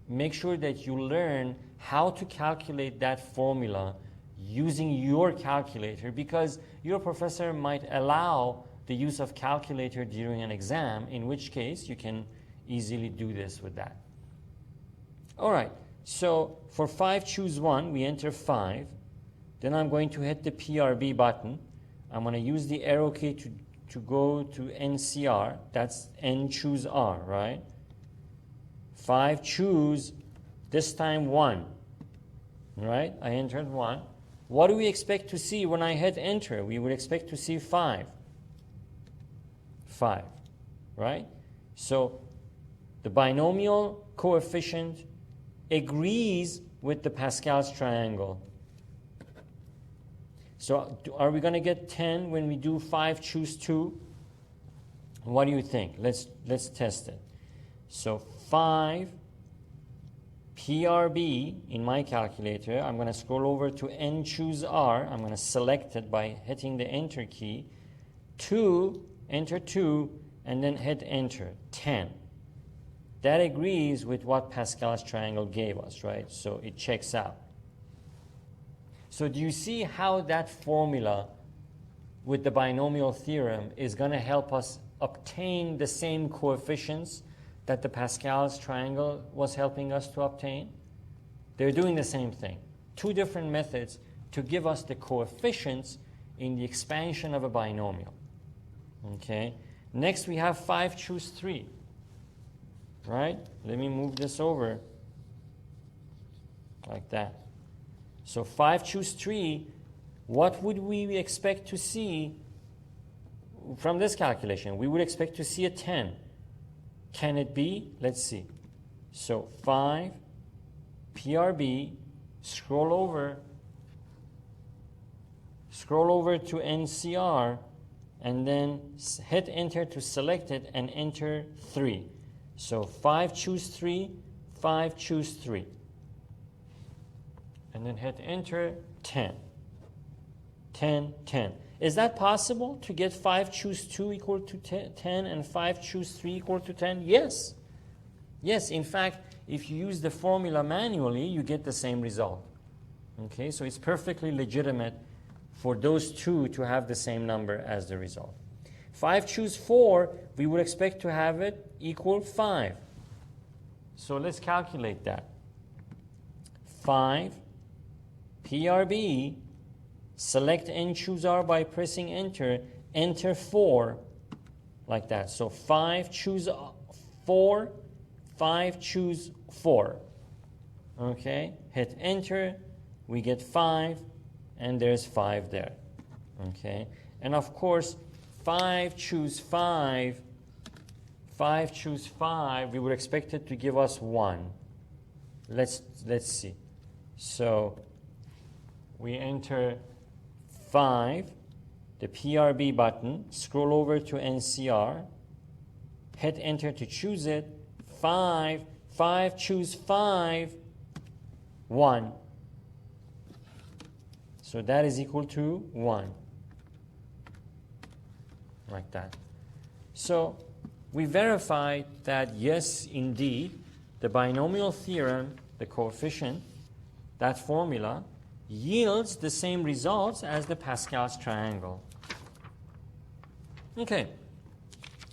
make sure that you learn how to calculate that formula using your calculator, because your professor might allow the use of calculator during an exam, in which case you can easily do this with that. All right, so for 5, choose 1, we enter 5. Then I'm going to hit the PRB button. I'm going to use the arrow key to go to NCR. That's N choose R, right? 5, choose, this time 1. Right? I entered 1. What do we expect to see when I hit enter? We would expect to see 5. 5, right? So the binomial coefficient agrees with the Pascal's triangle. So are we going to get 10 when we do 5, choose 2? What do you think? Let's test it. So 5 PRB in my calculator, I'm going to scroll over to N choose R. I'm going to select it by hitting the enter key. 2, enter 2, and then hit enter, 10. That agrees with what Pascal's triangle gave us, right? So it checks out. So do you see how that formula with the binomial theorem is going to help us obtain the same coefficients that the Pascal's triangle was helping us to obtain? They're doing the same thing. 2 different methods to give us the coefficients in the expansion of a binomial. Okay. Next we have 5, choose 3. Right? Let me move this over like that. So 5, choose 3, what would we expect to see from this calculation? We would expect to see a 10. Can it be? Let's see. So 5, PRB, scroll over to NCR, and then hit enter to select it and enter 3. So 5, choose 3, 5, choose 3. And then hit enter, 10. 10, 10. Is that possible to get 5, choose 2 equal to 10 and 5, choose 3 equal to 10? Yes. Yes, in fact, if you use the formula manually, you get the same result. Okay, so it's perfectly legitimate for those 2 to have the same number as the result. 5, choose 4, we would expect to have it equal 5. So let's calculate that. 5, PRB, select N choose R by pressing enter, enter 4, like that. So 5, choose 4, 5, choose 4. Okay, hit enter, we get 5, and there's 5 there. Okay, and of course, 5, choose 5, 5, choose 5, we would expect it to give us 1. Let's see. So we enter 5, the PRB button, scroll over to NCR, hit enter to choose it, 5, 5, choose 5, 1. So that is equal to 1. Like that. So we verified that yes, indeed, the binomial theorem, the coefficient, that formula, yields the same results as the Pascal's triangle. Okay,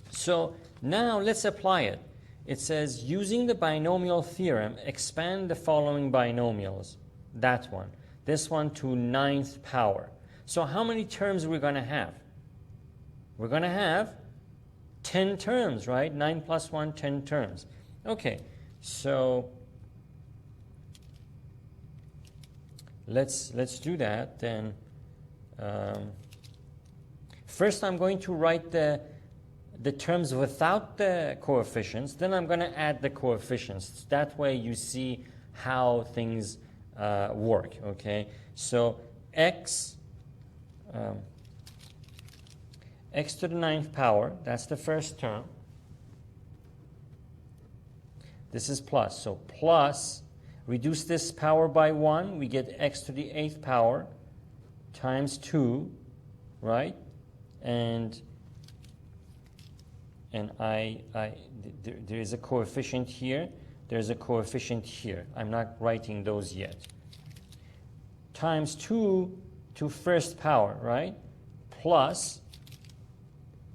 so now let's apply it. It says, using the binomial theorem, expand the following binomials. That one. This one to 9th power. So how many terms are we going to have? We're going to have 10 terms, right? 9 plus 1, 10 terms. Okay, so let's do that. Then first I'm going to write the the terms without the coefficients, then I'm going to add the coefficients. That way you see how things work, okay? So x to the 9th power, that's the first term. This is plus. So plus, reduce this power by 1, we get x to the 8th power times 2, right? And there is a coefficient here. There's a coefficient here. I'm not writing those yet. Times 2 to first power, right? Plus,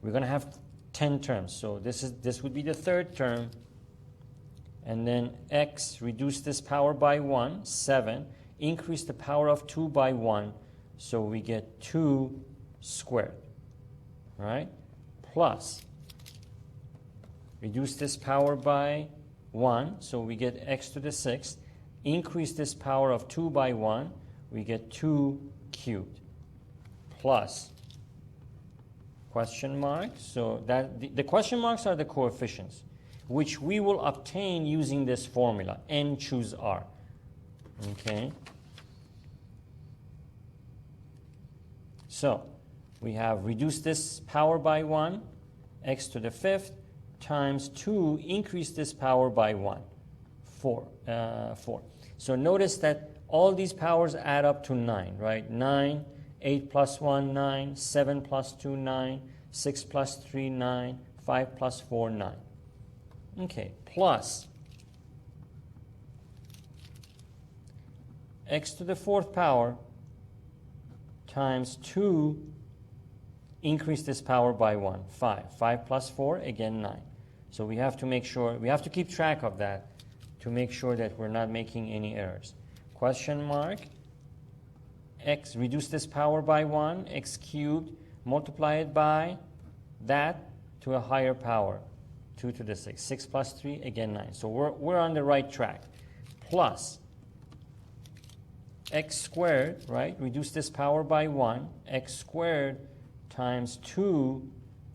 we're going to have 10 terms. So this would be the third term. And then x, reduce this power by 1, 7. Increase the power of 2 by 1. So we get 2 squared, right? Plus, reduce this power by 1. So we get x to the 6th. Increase this power of 2 by 1. We get 2 cubed. Plus, question mark. So that the question marks are the coefficients, which we will obtain using this formula, n choose r. Okay? So, we have reduced this power by 1, x to the 5th, times 2, increase this power by 1, 4. So notice that all these powers add up to 9, right? 9, 8 plus 1, 9, 7 plus 2, 9, 6 plus 3, 9, 5 plus 4, 9. Okay, plus x to the 4th power times 2, increase this power by 1, 5. 5 plus 4, again 9. So we have to make sure, we have to keep track of that to make sure that we're not making any errors. Question mark, x, reduce this power by 1, x cubed, multiply it by that to a higher power. 2 to the 6. 6 plus 3, again 9. So we're on the right track. Plus x squared, right? Reduce this power by 1. X squared times 2,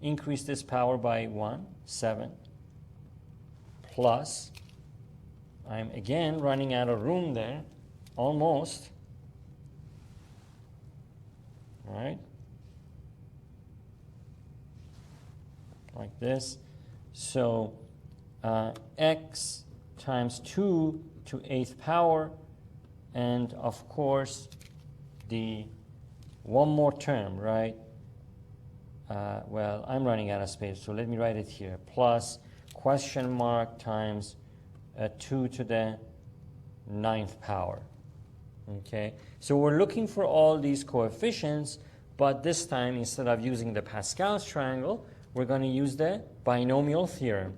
increase this power by 1, 7. Plus, I'm again running out of room there. Almost. All right? Like this. So x times 2 to 8th power, and of course the one more term, right? Well, I'm running out of space, so let me write it here. Plus question mark times 2 to the 9th power. Okay, so we're looking for all these coefficients, but this time instead of using the Pascal's triangle, we're going to use the binomial theorem.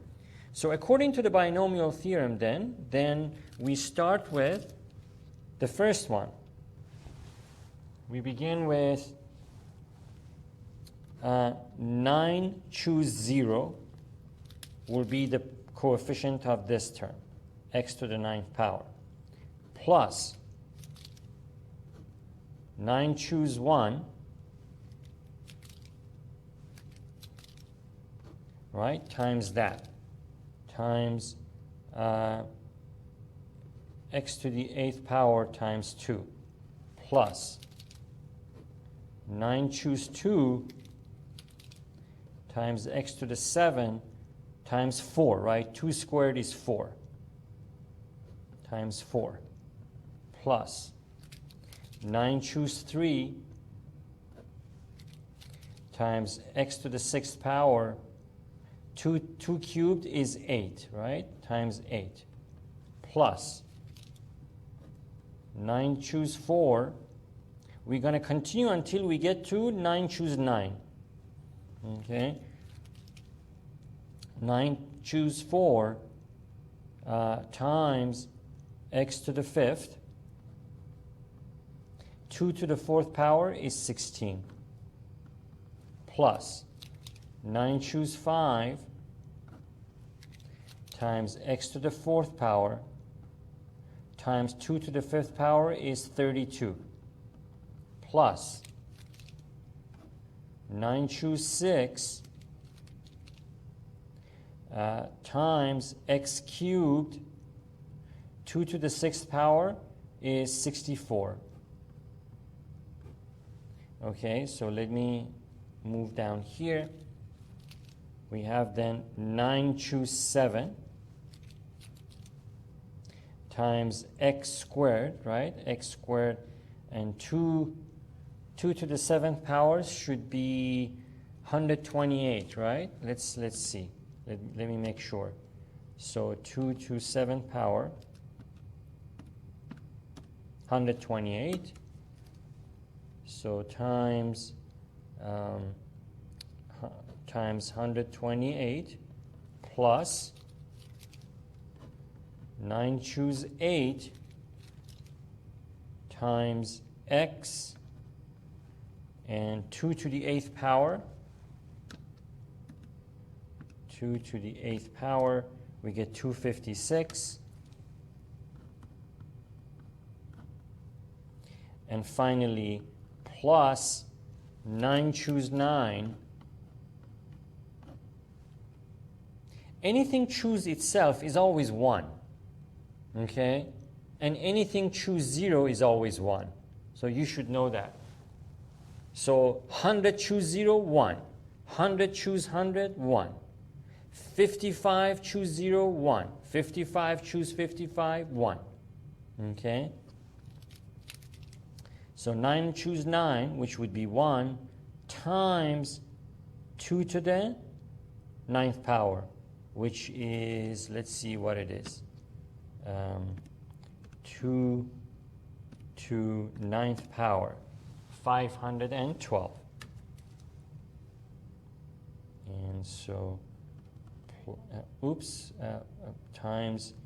So according to the binomial theorem then we start with the first one. We begin with 9 choose 0 will be the coefficient of this term, x to the 9th power, plus 9 choose 1, right, times that, times x to the 8th power times 2, plus 9 choose 2 times x to the 7 times 4, right? 2 squared is 4, times 4, plus 9 choose 3 times x to the 6th power, 2 cubed is 8, right? Times 8, plus 9 choose 4. We're going to continue until we get to 9 choose 9. Okay? 9 choose 4 times x to the 5th. 2 to the 4th power is 16. Plus 9 choose 5 times x to the 4th power times 2 to the 5th power is 32. Plus 9 choose 6 times x cubed 2 to the 6th power is 64. Okay, so let me move down here. We have then 9 choose 7 times x squared, right? X squared, and 2 to the 7th powers should be 128, right? Let's see. Let me make sure. So 2 to 7th power, 128. So times 128 plus 9 choose 8 times x and 2 to the 8th power. 2 to the 8th power, we get 256. And finally, plus 9 choose 9. Anything choose itself is always 1. Okay? And anything choose 0 is always 1. So you should know that. So 100 choose 0, 1. 100 choose 100, 1. 55 choose 0, 1. 55 choose 55, 1. Okay? So 9 choose 9, which would be 1, times 2 to the 9th power, which is, let's see what it is. 2 to 9th power, 512. And so, times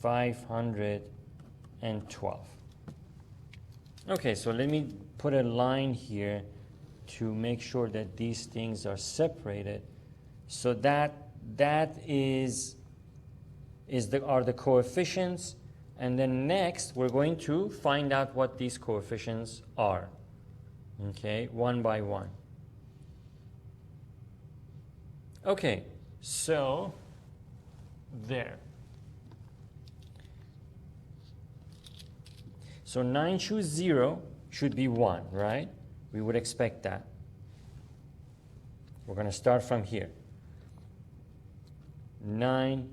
512. Okay, so let me put a line here to make sure that these things are separated. So that are the coefficients, and then next we're going to find out what these coefficients are. Okay, one by one. Okay, so there. So 9 choose 0 should be 1, right? We would expect that. We're going to start from here. 9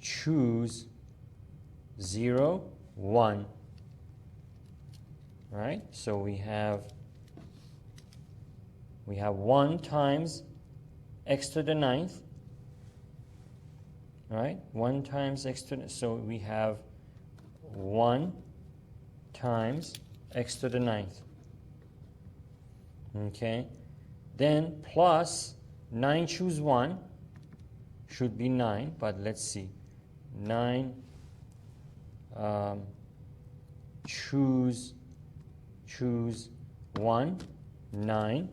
choose 0, 1. Right? So we have 1 times x to the 9th. Right? 1 times x to the, so we have 1 times x to the 9th. Okay? Then plus 9 choose 1 should be 9, but let's see. 9 choose 1, 9.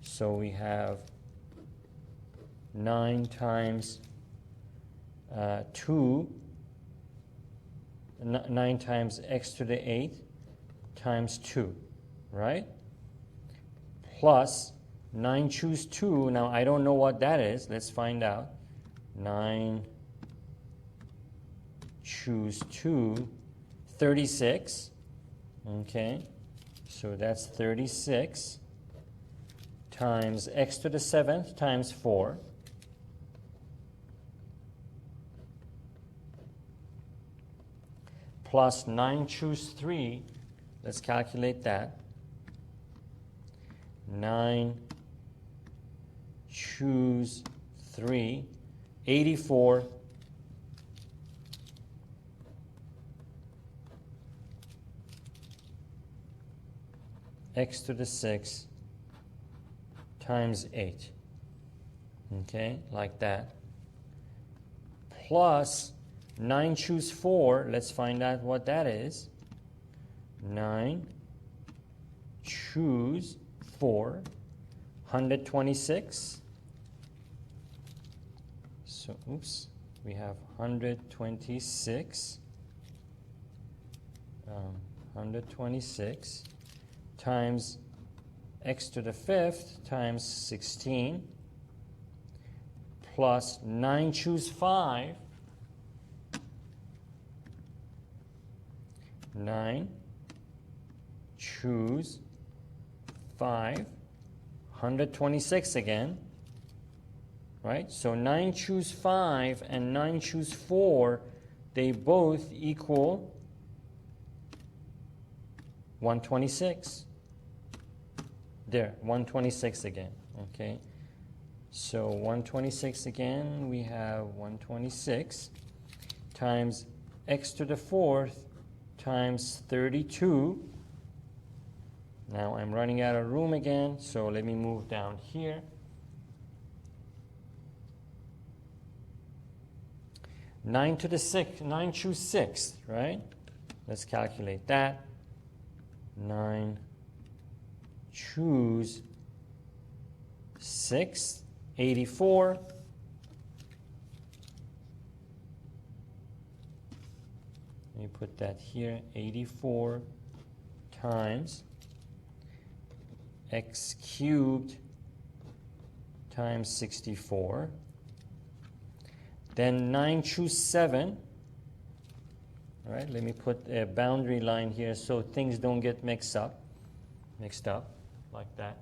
So we have 9 times 2, 9 times x to the 8th times 2, right? Plus 9 choose 2. Now I don't know what that is. Let's find out. 9 choose 2, 36. Okay, so that's 36 times x to the 7th times 4. Plus 9 choose 3. Let's calculate that. 9 choose 3, 84. X to the 6 times 8. Okay, like that. Plus 9 choose 4. Let's find out what that is. 9 choose 4. 126. So, oops, we have 126. 126 times x to the 5th times 16. plus 9 choose 5. 9 choose 5. 126 again. Right? So 9 choose 5 and 9 choose 4, they both equal 126. There, 126 again. Okay. So 126 again, we have 126 times x to the 4th times 32. Now I'm running out of room again, so let me move down here. 9 to the 6, 9 choose 6, right? Let's calculate that. 9 choose 6, 84. Let me put that here, 84 times x cubed times 64. Then 9 choose 7. All right, let me put a boundary line here so things don't get mixed up like that.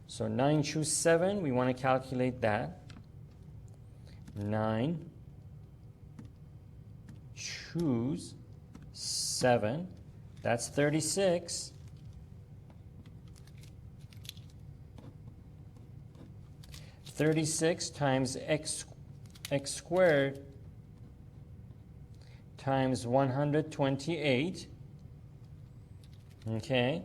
So 9 choose 7, we want to calculate that. 9 choose 7, that's 36. 36 times x squared times 128. Okay.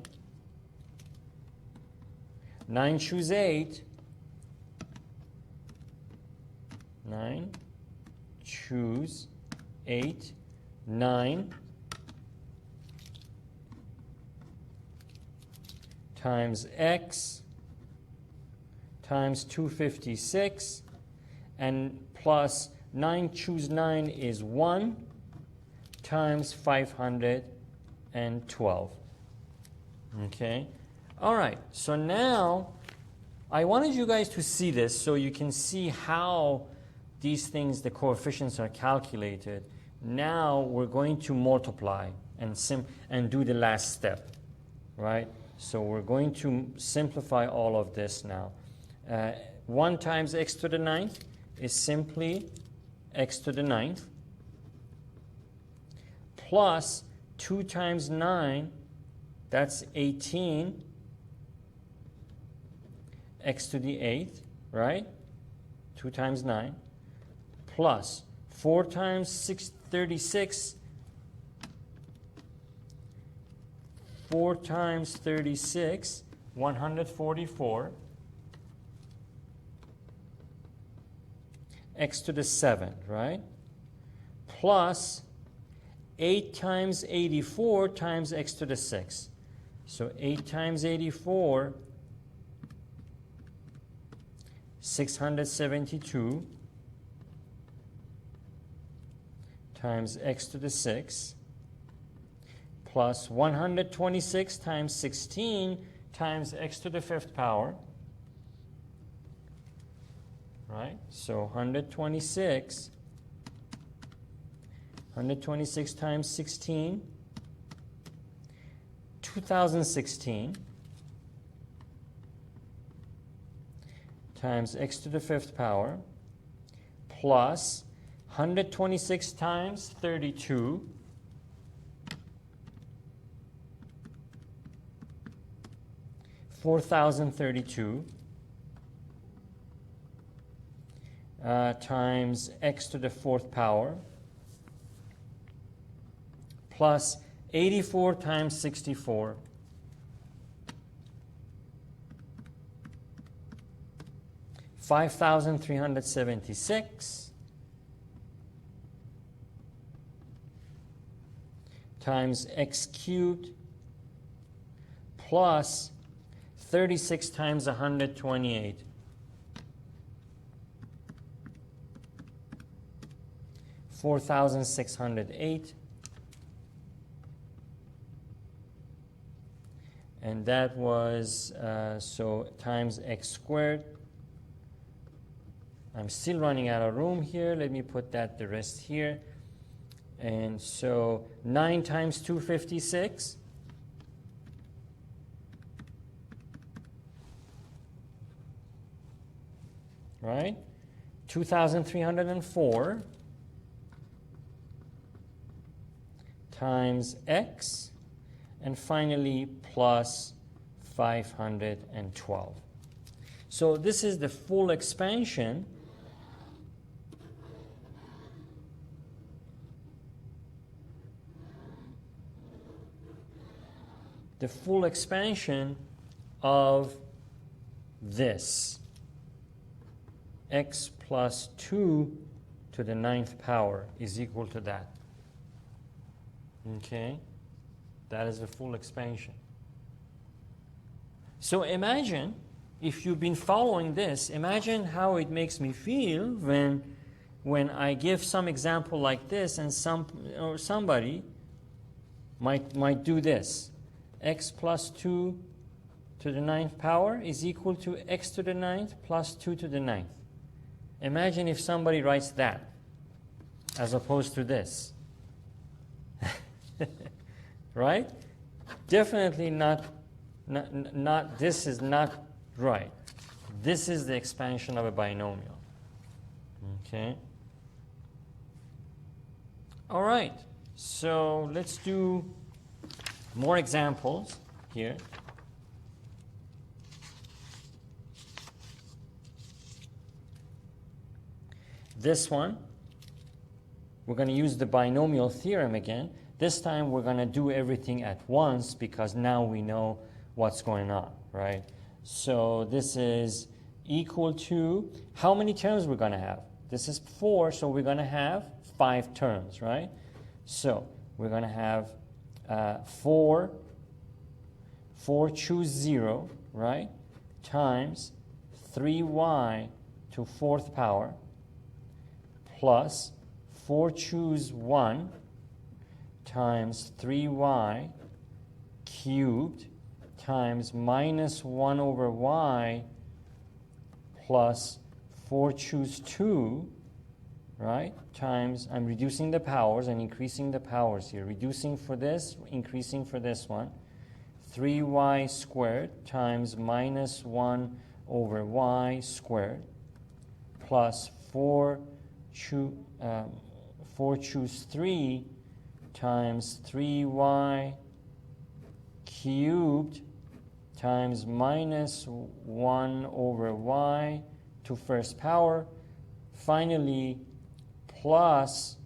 9 choose 8. 9 choose 8. 9 times x times 256, and plus 9 choose 9 is 1 times 512. Okay. All right. So now I wanted you guys to see this so you can see how these things, the coefficients, are calculated. Now we're going to multiply and do the last step, right? So we're going to simplify all of this now. 1 times x to the 9th is simply x to the 9th plus 2 times 9, that's 18 x to the 8th, right? 2 times 9 plus 4 times 36. 4 times 36, 144. X to the 7th, right? Plus 8 times 84 times x to the 6th. So 8 times 84, 672 times x to the 6th plus 126 times 16 times x to the 5th power. Right? So 126 times 16, 2016 times x to the 5th power plus 126 times 32 4,032 times x to the 4th power plus 84 times 64 5,376 times x cubed plus 36 times 128 4,608, and that was so times x squared I'm still running out of room here. Let me put the rest here. And so 9 times 256. Right? 2,304 times x, and finally plus 512. So this is the full expansion of this. X plus 2 to the 9th power is equal to that. Okay? That is the full expansion. So imagine, if you've been following this, imagine how it makes me feel when I give some example like this and somebody might do this. X plus 2 to the 9th power is equal to x to the 9th plus 2 to the 9th. Imagine if somebody writes that as opposed to this. Right? Definitely not, this is not right. This is the expansion of a binomial. Okay? All right. So let's do more examples here. This one, we're going to use the binomial theorem again. This time we're going to do everything at once because now we know what's going on, right? So this is equal to, how many terms we're going to have? This is 4, so we're going to have 5 terms, right? So we're going to have 4 choose 0, right, times 3y to 4th power plus 4 choose 1 times 3y cubed times minus 1 over y plus 4 choose 2, right, times, I'm reducing the powers and increasing the powers here. Reducing for this, increasing for this one. 3y squared times minus 1 over y squared plus 4 choose 3 times 3y cubed times minus 1 over y to 1st power. Finally, plus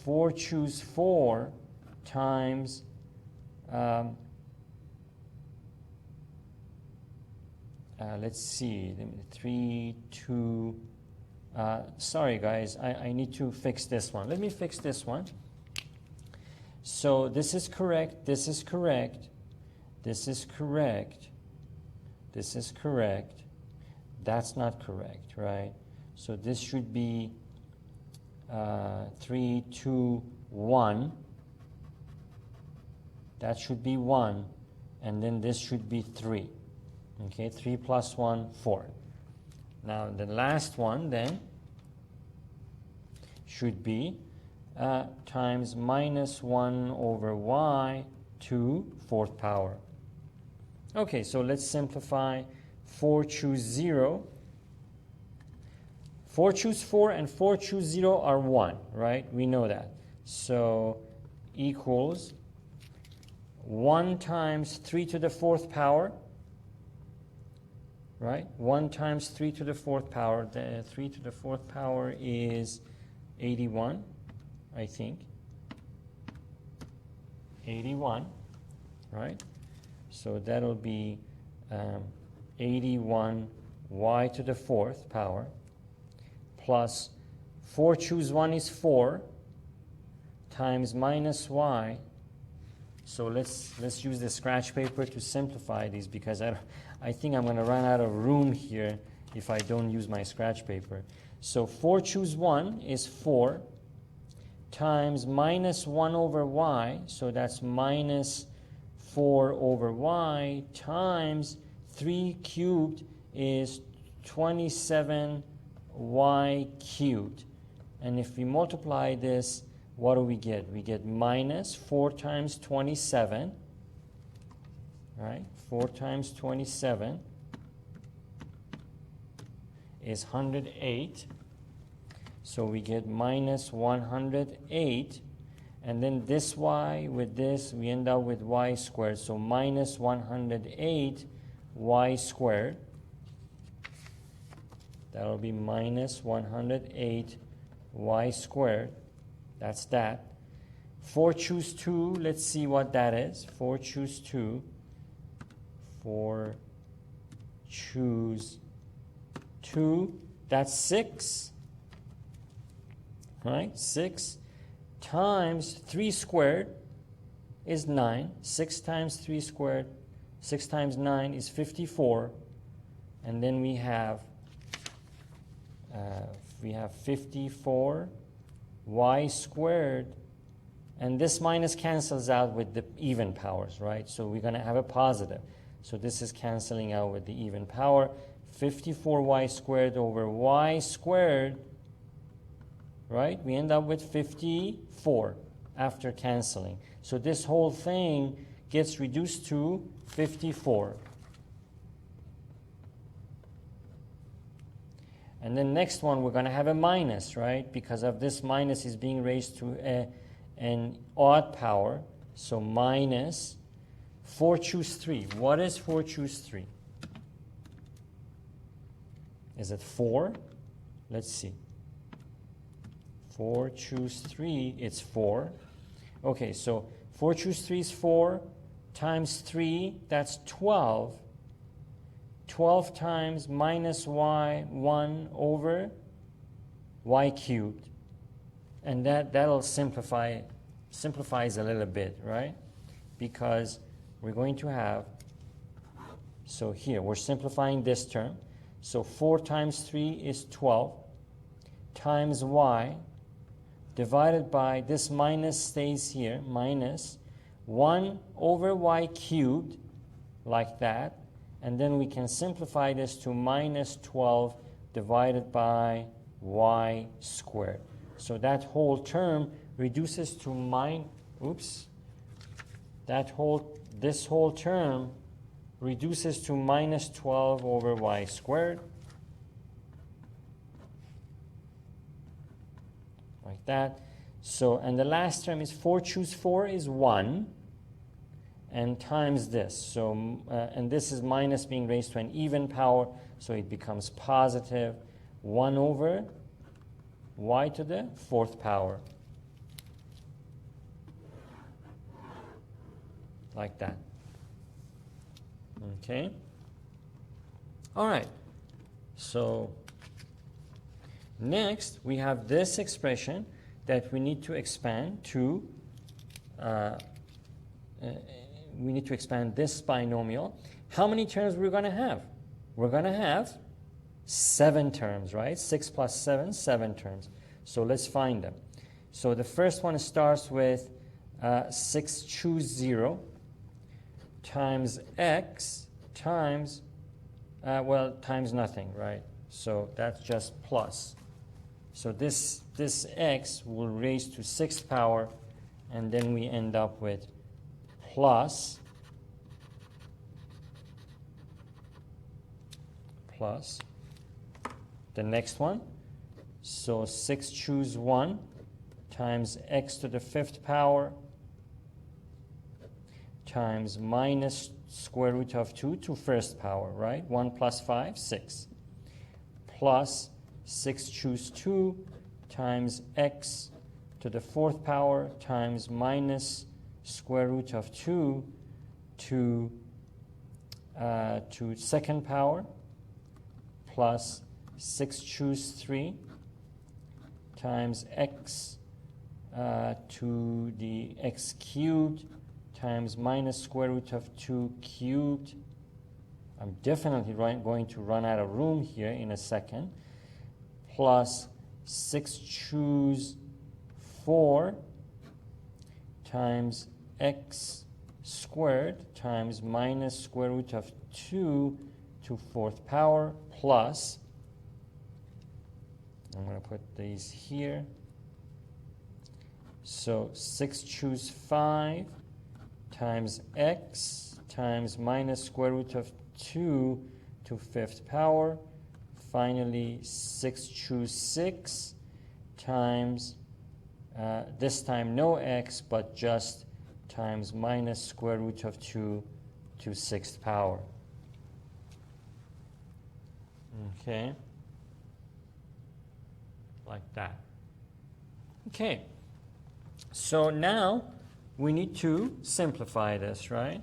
4 choose 4 times let's see, 3, 2, sorry guys, I need to fix this one. Let me fix this one. So this is correct, this is correct, this is correct, this is correct, that's not correct, right? So this should be 3, 2, 1. That should be 1. And then this should be 3. Okay, 3 plus 1, 4. Now the last one then should be times minus 1 over y to 4th power. Okay, so let's simplify. 4 choose 0. 4 choose 4 and 4 choose 0 are 1, right? We know that. So equals 1 times 3 to the 4th power, right? 1 times 3 to the 4th power. The 3 to the 4th power is 81, I think. 81, right? So that'll be 81 y to the 4th power plus 4 choose 1 is 4 times minus y. So let's use the scratch paper to simplify these because I think I'm going to run out of room here if I don't use my scratch paper. So 4 choose 1 is 4 times minus 1 over y, so that's minus 4 over y times 3 cubed is 27y cubed. And if we multiply this, what do we get? We get minus 4 times 27, right? 4 times 27 is 108. So we get minus 108. And then this y with this, we end up with y squared. So minus 108 y squared. That'll be minus 108 y squared. That's that. 4 choose 2. Let's see what that is. 4 choose 2. 4 choose 2. That's 6. Right? 6 times 3 squared is 9. 6 times 3 squared, 6 times 9 is 54. And then we have 54 y squared, and this minus cancels out with the even powers, right? So we're going to have a positive. So this is canceling out with the even power. 54y squared over y squared, right? We end up with 54 after canceling. So this whole thing gets reduced to 54. And then next one, we're going to have a minus, right? Because of this minus is being raised to an odd power. So minus 4 choose 3. What is 4 choose 3? Is it 4? Let's see. 4 choose 3, it's 4. Okay, so 4 choose 3 is 4 times 3, that's 12. 12 times minus y, 1 over y cubed. And that'll simplifies a little bit, right? Because we're going to have, so here, we're simplifying this term. So 4 times 3 is 12 times y divided by, this minus stays here, minus 1 over y cubed, like that. And then we can simplify this to minus 12 divided by y squared. So that whole term reduces to this whole term reduces to minus 12 over y squared. Like that. So, and the last term is 4 choose 4 is 1. And times this. So, and this is minus being raised to an even power, so it becomes positive 1 over y to the 4th power. Like that. Okay? All right. So, next we have this expression that we need to expand to we need to expand this binomial. How many terms we're going to have? We're going to have 7 terms, right? 6 plus 7, 7 terms. So let's find them. So the first one starts with 6 choose 0 times x times, times nothing, right? So that's just plus. So this x will raise to 6th power, and then we end up with plus the next one. So 6 choose 1 times x to the 5th power times minus square root of 2 to 1st power, right? 1 plus 5, 6. Plus 6 choose 2 times x to the 4th power times minus square root of 2 to 2nd power plus 6 choose 3 times x to the x cubed times minus square root of 2 cubed. I'm definitely going to run out of room here in a second. Plus 6 choose 4 times x squared times minus square root of 2 to 4th power plus, I'm going to put these here. So 6 choose 5 times x times minus square root of 2 to 5th power. Finally, 6 choose 6 times, this time no x, but just times minus square root of 2 to 6th power. Okay, like that. Okay, so now we need to simplify this, right?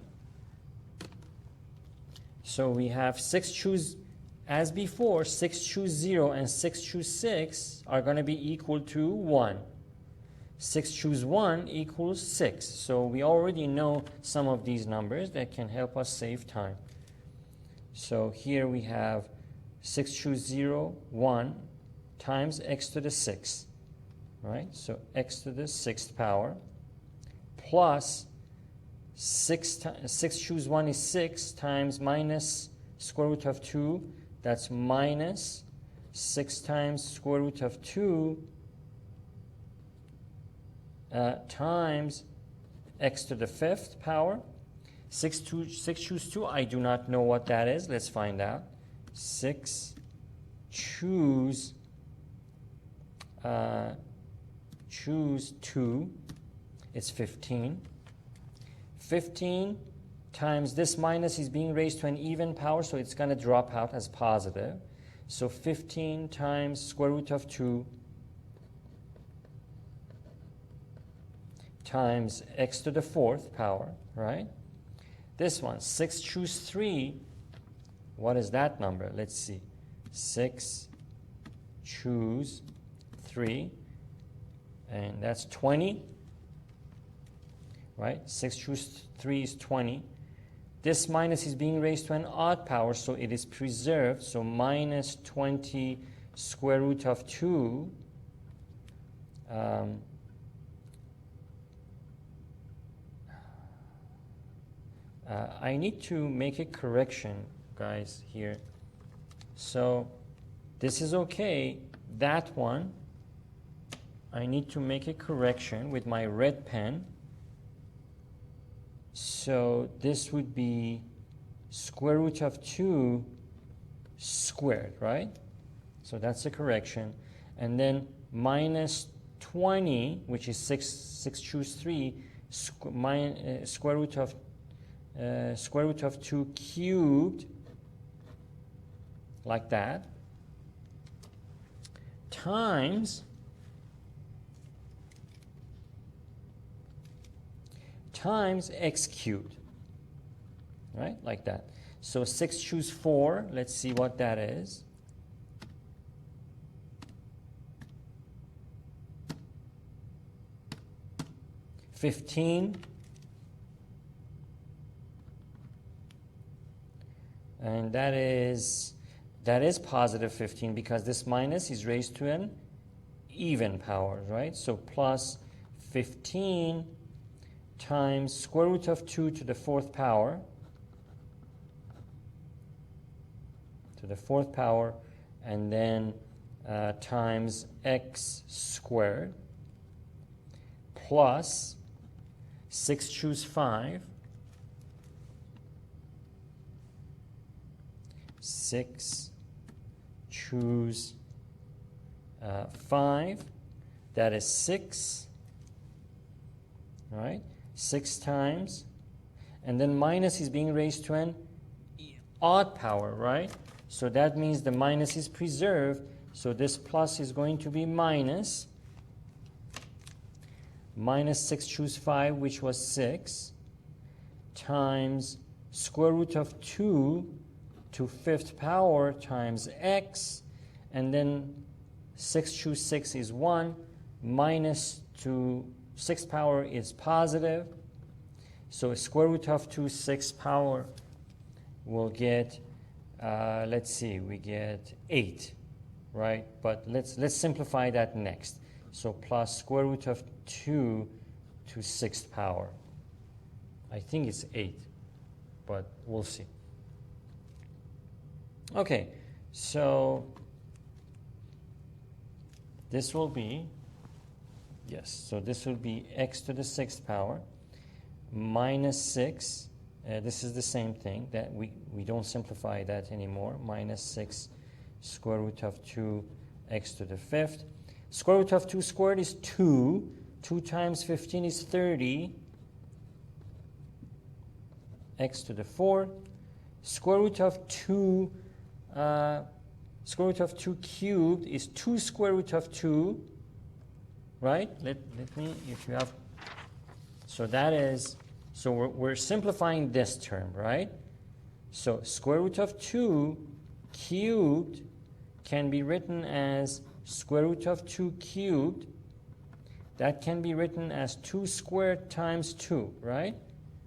So we have 6 choose, as before, 6 choose 0 and 6 choose 6 are going to be equal to 1. 6 choose 1 equals 6. So we already know some of these numbers that can help us save time. So here we have 6 choose 0, 1 times x to the 6, right? So x to the 6th power plus 6 choose 1 is 6 times minus square root of 2, that's minus 6 times square root of 2 times x to the 5th power. 6 choose 2, I do not know what that is. Let's find out. 6 choose 2, it's 15. 15 times this minus is being raised to an even power, so it's going to drop out as positive. So 15 times square root of 2 times x to the 4th power, right? This one, 6 choose 3, what is that number? Let's see. 6 choose 3, and that's 20, right? 6 choose 3 is 20. This minus is being raised to an odd power, so it is preserved. So minus 20 square root of 2 I need to make a correction, guys, here. So this is okay. That one, I need to make a correction with my red pen. So this would be square root of 2 squared, right? So that's the correction. And then minus 20, which is 6 choose 3, square root of 2 cubed, like that, times x cubed, right? Like that. So 6 choose 4, let's see what that is. $15. And that is positive 15 because this minus is raised to an even power, right? So plus 15 times square root of 2 to the 4th power, and then times x squared plus 6 choose 5, 6 choose 5, that is 6, right? 6 times, and then minus is being raised to an odd power, right? So that means the minus is preserved, so this plus is going to be minus 6 choose 5, which was 6, times square root of 2 to 5th power times x, and then 6 choose 6 is 1, minus to 6th power is positive, so square root of 2 6th power will get, let's see, we get 8, right? But let's simplify that next. So plus square root of 2 to 6th power. I think it's 8, but we'll see. Okay, so this will be, yes, so this will be x to the 6th power minus 6. This is the same thing, that we don't simplify that anymore. Minus 6 square root of 2 x to the 5th. Square root of 2 squared is 2. 2 times 15 is 30. X to the 4th. Square root of 2 cubed is 2 square root of 2, right? Let me, if you have, so that is, so we're simplifying this term, right? So square root of 2 cubed can be written as square root of 2 cubed. That can be written as 2 squared times 2, right?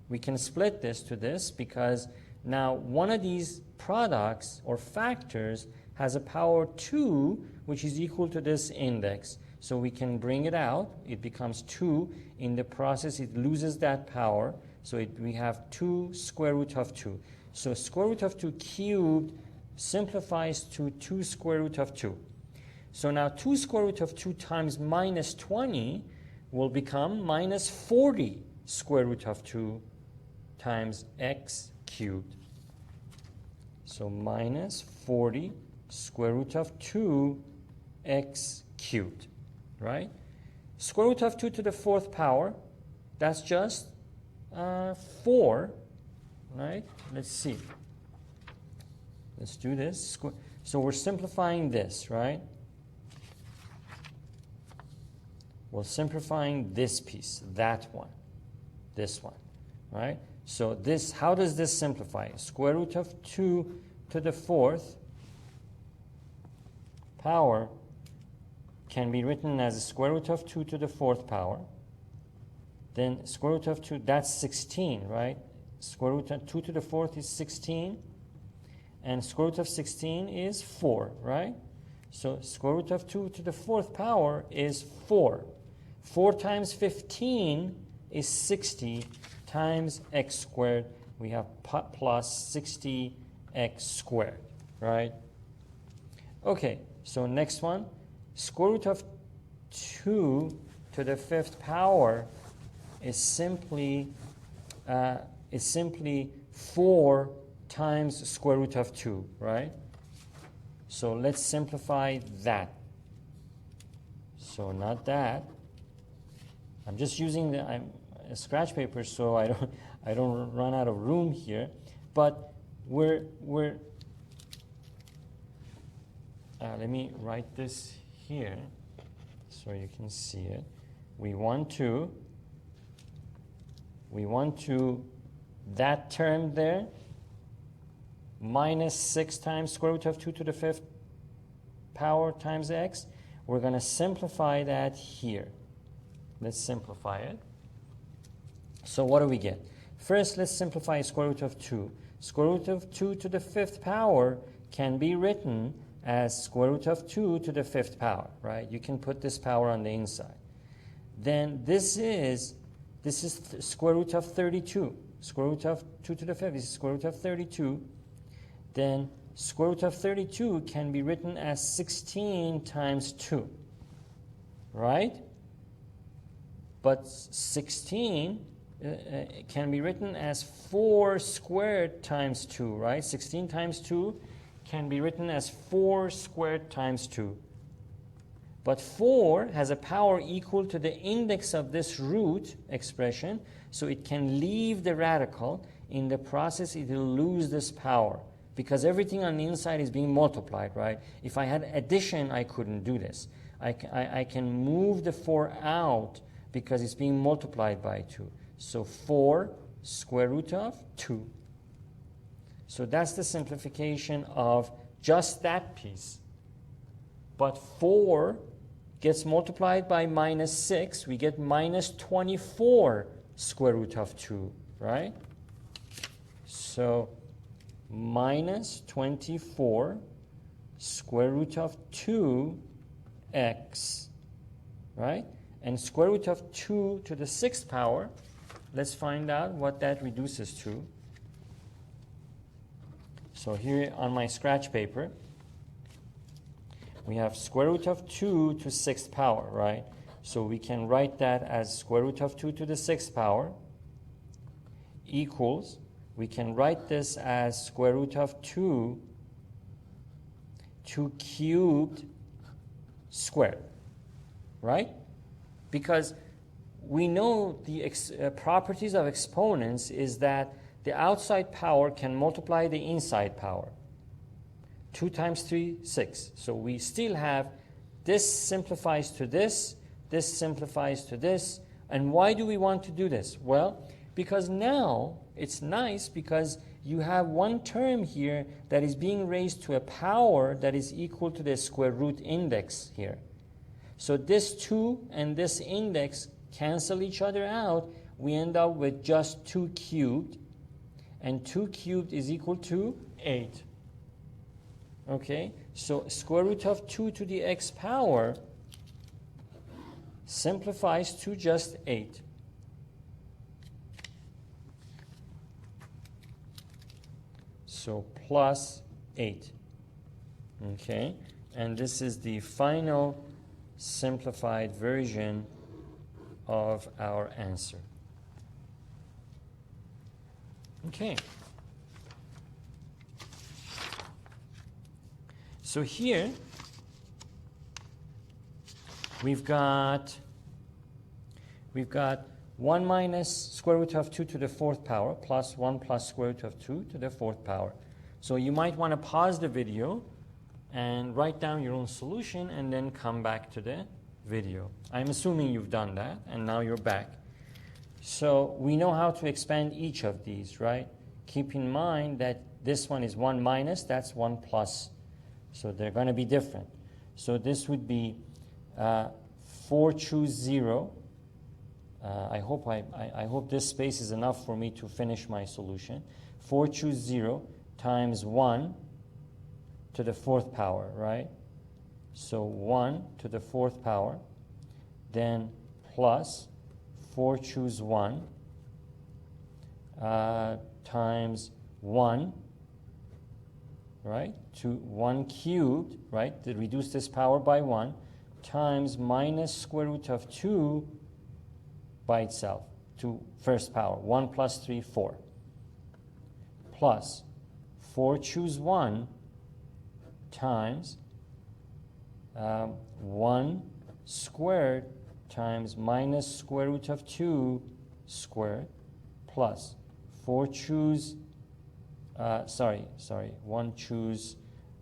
We can split this to this because now one of these products or factors has a power 2, which is equal to this index. So we can bring it out. It becomes 2. In the process, it loses that power. So we have 2 square root of 2. So square root of 2 cubed simplifies to 2 square root of 2. So now 2 square root of 2 times minus 20 will become minus 40 square root of 2 times x cubed. So minus 40 square root of 2 x cubed, right? Square root of 2 to the 4th power, that's just 4, right? Let's see. Let's do this. So we're simplifying this, right? We're simplifying this piece, that one, this one, right? So this, how does this simplify? Square root of 2 to the 4th power can be written as a square root of 2 to the 4th power. Then square root of 2, that's 16, right? Square root of 2 to the 4th is 16. And square root of 16 is 4, right? So square root of 2 to the 4th power is 4. 4 times 15 is 60 times x squared. We have plus 60x squared, right? Okay, so next one. Square root of 2 to the 5th power is simply 4 times square root of 2, right? So let's simplify that. So not that. I'm just using a scratch paper so I don't run out of room here. But let me write this here so you can see it. We want to that term there, minus 6 times square root of 2 to the 5th power times x. We're going to simplify that here. Let's simplify it. So what do we get? First, let's simplify square root of 2. Square root of 2 to the 5th power can be written as square root of 2 to the 5th power, right? You can put this power on the inside. Then this is square root of 32. Square root of 2 to the 5th is square root of 32. Then square root of 32 can be written as 16 times 2, right? But 16 can be written as 4 squared times 2, right? 16 times 2 can be written as 4 squared times 2. But 4 has a power equal to the index of this root expression, so it can leave the radical. In the process, it will lose this power because everything on the inside is being multiplied, right? If I had addition, I couldn't do this. I can move the 4 out because it's being multiplied by 2. So 4 square root of 2. So that's the simplification of just that piece. But 4 gets multiplied by minus 6. We get minus 24 square root of 2, right? So minus 24 square root of 2x, right? And square root of 2 to the 6th power, let's find out what that reduces to. So here on my scratch paper, we have square root of 2 to 6th power, right? So we can write that as square root of 2 to the 6th power equals, we can write this as square root of 2 cubed squared, right? Because we know the properties of exponents is that the outside power can multiply the inside power. 2 times 3, 6. So we still have this simplifies to this simplifies to this. And why do we want to do this? Well, because now it's nice because you have one term here that is being raised to a power that is equal to the square root index here. So this 2 and this index cancel each other out. We end up with just 2 cubed. And 2 cubed is equal to 8. Okay, so square root of 2 to the x power simplifies to just 8. So plus 8. Okay, and this is the final simplified version of our answer. Okay. So here we've got 1 minus square root of 2 to the 4th power plus 1 plus square root of 2 to the 4th power. So you might want to pause the video and write down your own solution and then come back to the video. I'm assuming you've done that and now you're back. So we know how to expand each of these, right? Keep in mind that this one is 1 minus, that's 1 plus. So they're going to be different. So this would be 4 choose 0. I hope this space is enough for me to finish my solution. 4 choose 0 times 1 to the 4th power, right? So 1 to the 4th power, then plus 4 choose 1 times 1, right, to 1 cubed, right, to reduce this power by 1, times minus square root of 2 by itself, to first power, 1 plus 3, 4, plus 4 choose 1 times 1 squared times minus square root of 2 squared, plus 4 choose 1 choose,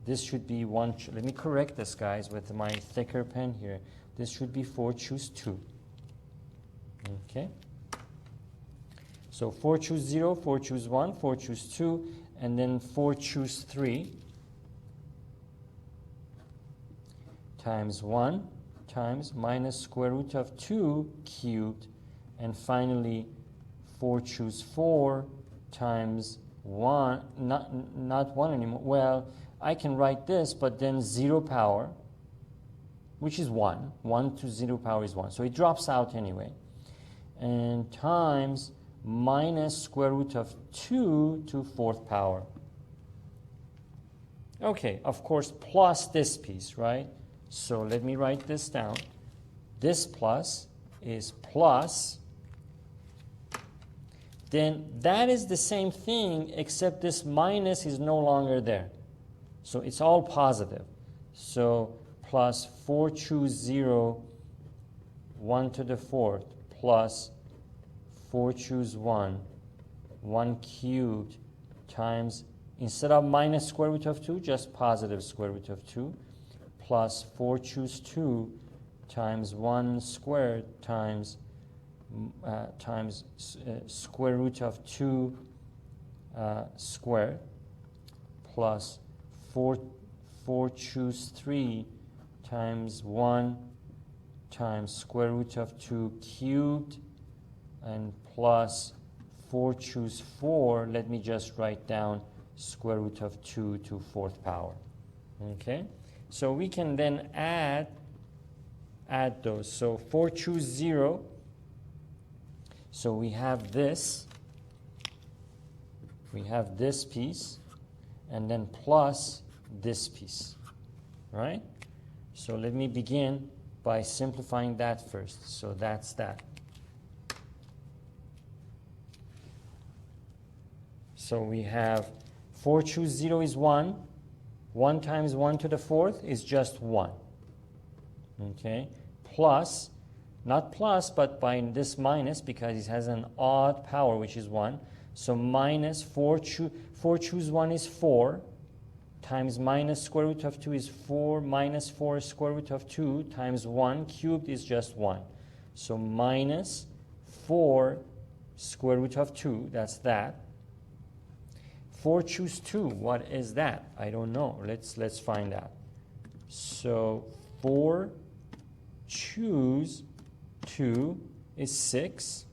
this should be 1, let me correct this, guys, with my thicker pen here. This should be 4 choose 2. Okay? So 4 choose 0, 4 choose 1, 4 choose 2, and then 4 choose 3 times 1 times minus square root of 2 cubed, and finally 4 choose 4 times 1, not 1 anymore. Well, I can write this, but then 0 power, which is 1. 1 to 0 power is 1. So it drops out anyway. And times minus square root of 2 to 4th power. Okay, of course, plus this piece, right? So let me write this down. This plus is plus. Then that is the same thing, except this minus is no longer there. So it's all positive. So plus 4 choose 0, 1 to the 4th, plus 4 choose 1, 1 cubed, times, instead of minus square root of 2, just positive square root of 2, plus 4 choose 2 times 1 squared times square root of 2 squared, plus 4 choose 3 times 1 times square root of 2 cubed, and plus 4 choose 4, let me just write down square root of 2 to 4th power. Okay? So we can then add those. So 4 choose 0. So we have this piece, and then plus this piece, right? So let me begin by simplifying that first. So that's that. So we have 4 choose 0 is 1. 1 times 1 to the 4th is just 1. Okay? Plus, not plus, but by this minus, because it has an odd power, which is 1. So minus 4 choose 1 is 4, times minus square root of 2 is 4, minus 4 square root of 2 times 1 cubed is just 1. So minus 4 square root of 2, that's that. 4 choose 2, what is that? I don't know. Let's find out. So 4 choose 2 is 6.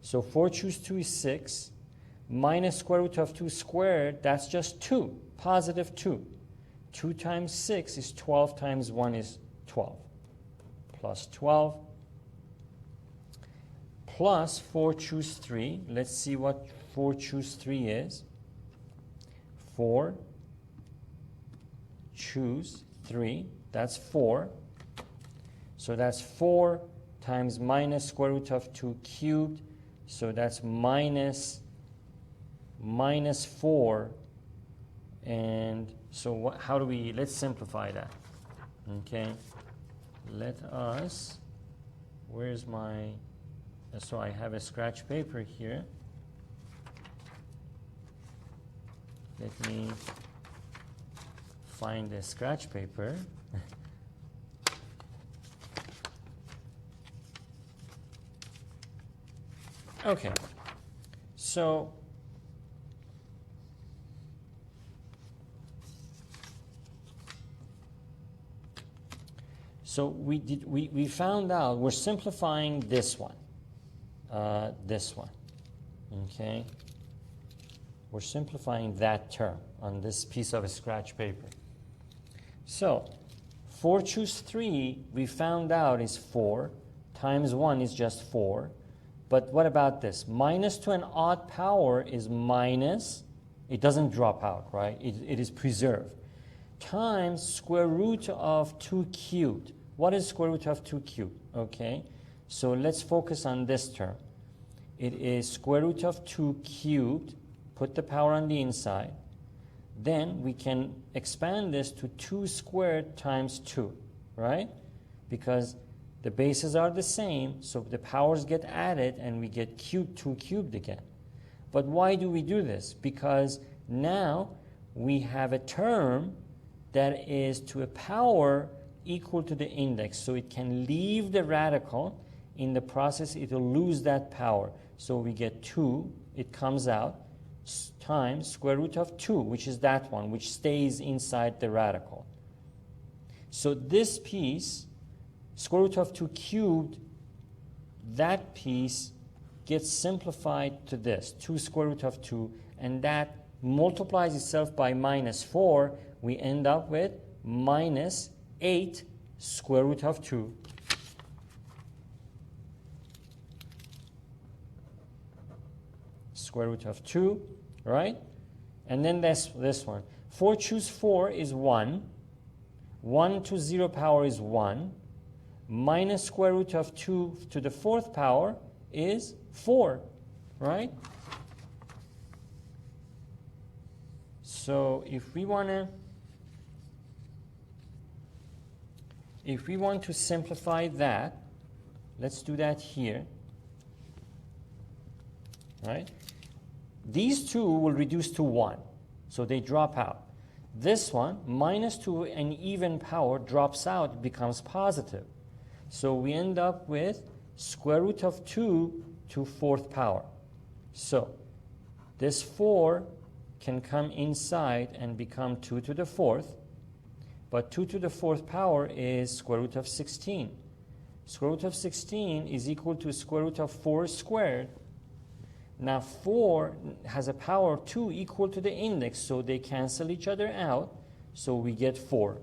So 4 choose 2 is 6. Minus square root of 2 squared, that's just 2, positive 2. 2 times 6 is 12 times 1 is 12. Plus 12. Plus 4 choose 3. Let's see what 4 choose 3 is. 4 choose 3, that's 4. So that's 4 times minus square root of 2 cubed. So that's minus 4. And so how do we, let's simplify that. Okay. Let us, where's my, so I have a scratch paper here. Let me find the scratch paper. Okay, so we found out we're simplifying this one, okay. We're simplifying that term on this piece of scratch paper. So 4 choose 3, we found out is 4, times 1 is just 4. But what about this? Minus to an odd power is minus, it doesn't drop out, right? It is preserved. Times square root of 2 cubed. What is square root of 2 cubed? Okay, so let's focus on this term. It is square root of 2 cubed. Put the power on the inside. Then we can expand this to 2 squared times 2, right? Because the bases are the same, so the powers get added and we get 2 cubed again. But why do we do this? Because now we have a term that is to a power equal to the index, so it can leave the radical. In the process, it will lose that power. So we get 2, it comes out, times square root of 2, which is that one, which stays inside the radical. So this piece, square root of 2 cubed, that piece gets simplified to this, 2 square root of 2, and that multiplies itself by minus 4. We end up with minus 8 square root of 2. Square root of 2, right? And then this one. 4 choose 4 is 1. 1 to 0 power is 1. Minus square root of 2 to the 4th power is 4, right? So if we want to simplify that, let's do that here, right? These two will reduce to 1, so they drop out. This one, minus to an even power, drops out, becomes positive. So we end up with square root of 2 to 4th power. So this 4 can come inside and become 2 to the 4th. But 2 to the 4th power is square root of 16. Square root of 16 is equal to square root of 4 squared. Now 4 has a power 2 equal to the index, so they cancel each other out. So we get 4,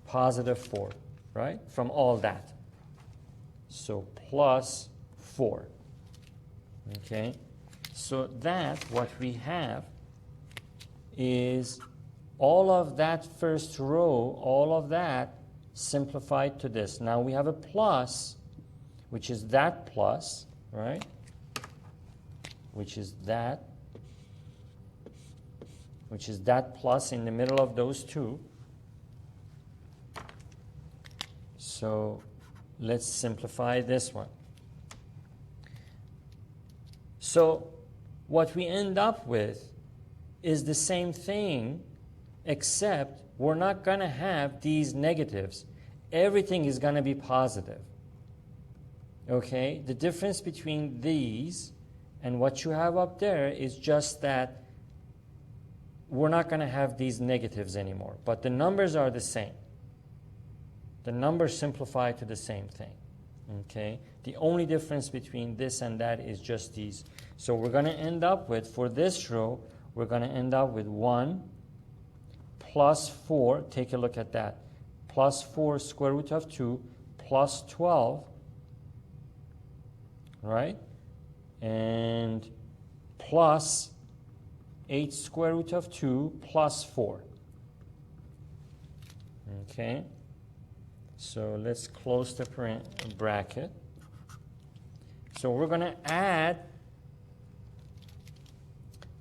positive 4, right, from all that. So plus 4, okay? So that, what we have is all of that first row, all of that simplified to this. Now we have a plus, which is that plus, right? Which is that plus in the middle of those two. So let's simplify this one. So what we end up with is the same thing, except we're not going to have these negatives. Everything is going to be positive. Okay? The difference between these and what you have up there is just that we're not going to have these negatives anymore. But the numbers are the same. The numbers simplify to the same thing. Okay? The only difference between this and that is just these. So we're going to end up with, for this row, we're going to end up with 1 plus 4. Take a look at that. Plus 4 square root of 2 plus 12. Right? And plus 8 square root of 2 plus 4. Okay? So let's close the bracket. So we're going to add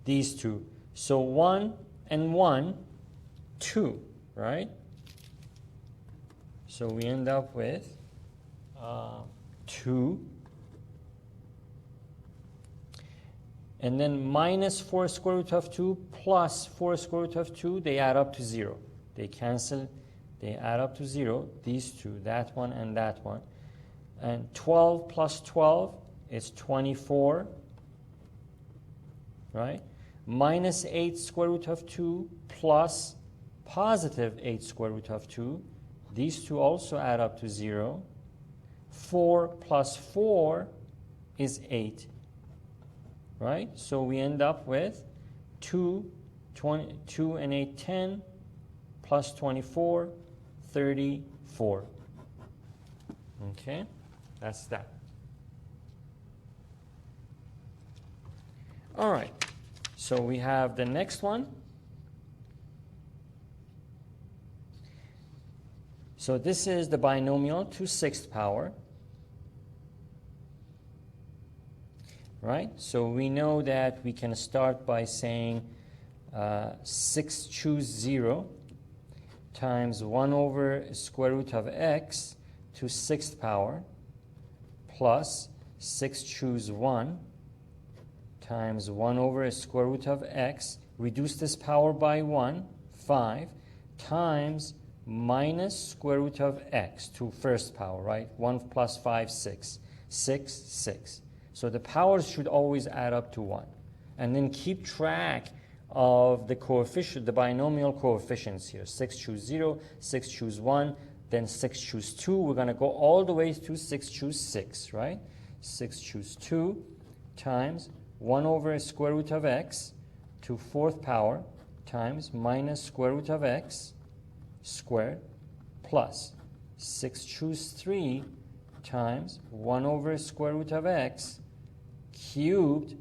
these two. So 1 and 1, 2, right? So we end up with 2. And then minus 4 square root of 2 plus 4 square root of 2, they add up to 0. They cancel, they add up to 0. These two, that one and that one. And 12 plus 12 is 24, right? Minus 8 square root of 2 plus positive 8 square root of 2. These two also add up to 0. 4 plus 4 is 8. Right? So we end up with 2 and 8, 10, plus 24, 34. Okay? That's that. All right. So we have the next one. So this is the binomial to 6th power. Right? So we know that we can start by saying 6 choose 0 times 1 over square root of x to 6th power plus 6 choose 1 times 1 over square root of x, reduce this power by 1, 5, times minus square root of x to 1st power, right? 1 plus 5, 6. 6, 6. So the powers should always add up to 1. And then keep track of the coefficient, the binomial coefficients here. 6 choose 0, 6 choose 1, then 6 choose 2. We're going to go all the way to 6 choose 6, right? 6 choose 2 times 1 over square root of x to 4th power times minus square root of x squared plus 6 choose 3 times 1 over square root of x cubed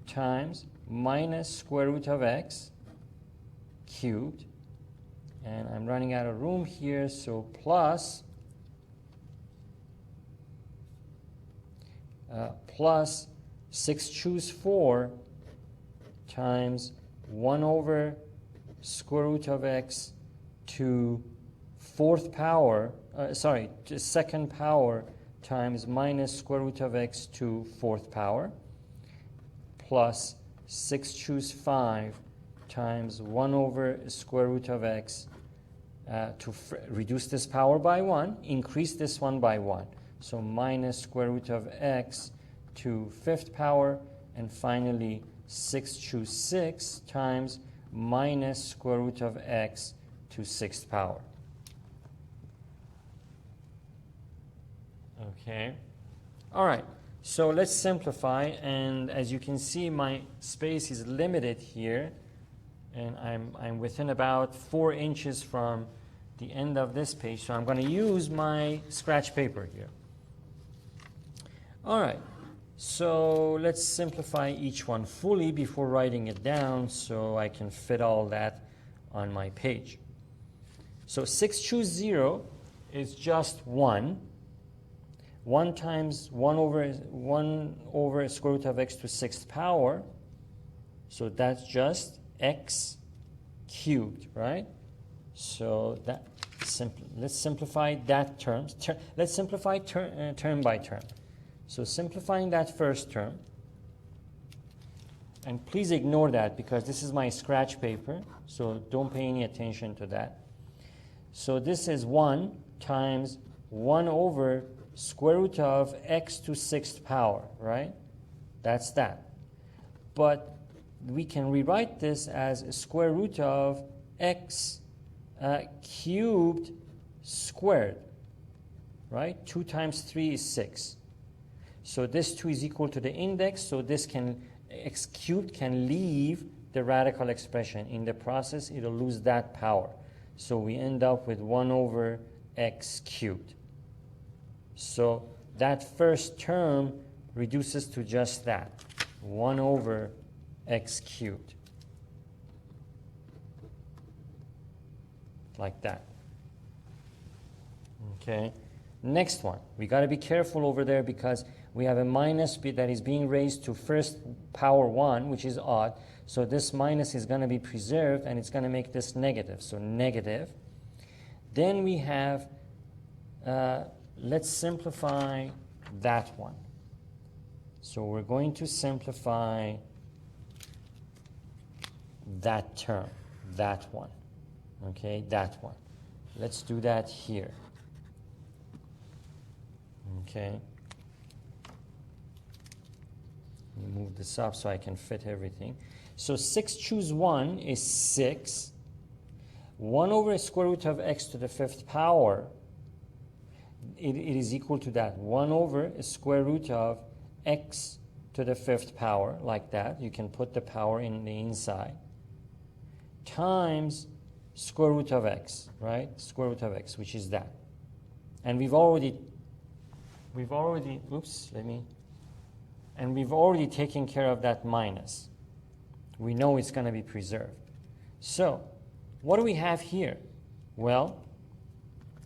times minus square root of x cubed. And I'm running out of room here, so plus 6 choose 4 times 1 over square root of x to 4th power, to 2nd power times minus square root of x to 4th power plus 6 choose 5 times 1 over square root of x to reduce this power by 1, increase this one by 1. So minus square root of x to 5th power, and finally 6 choose 6 times minus square root of x to 6th power. Okay. All right. So let's simplify, and as you can see, my space is limited here, and I'm within about 4 inches from the end of this page, so I'm going to use my scratch paper here. All right. So let's simplify each one fully before writing it down so I can fit all that on my page. So 6 choose 0 is just 1. 1 times 1 over square root of x to 6th power. So that's just x cubed, right? So that let's simplify that term. Let's simplify term by term. So simplifying that first term, and please ignore that because this is my scratch paper, so don't pay any attention to that. So this is 1 times 1 over square root of x to 6th power, right? That's that. But we can rewrite this as square root of x cubed squared, right? 2 times 3 is 6. So this 2 is equal to the index, so this can, x cubed can leave the radical expression. In the process, it'll lose that power. So we end up with 1 over x cubed. So that first term reduces to just that, 1 over x cubed. Like that. Okay. Next one. We got to be careful over there because we have a minus that is being raised to first power 1, which is odd. So this minus is going to be preserved, and it's going to make this negative. So negative. Then we have, let's simplify that one. So we're going to simplify that term, that one. Okay, that one. Let's do that here. Okay. Let me move this up so I can fit everything. So 6 choose 1 is 6. 1 over square root of x to the 5th power, it is equal to that. 1 over square root of x to the 5th power, like that. You can put the power in the inside. Times square root of x, right? Square root of x, which is that. And we've already taken care of that minus. We know it's going to be preserved. So, what do we have here? Well,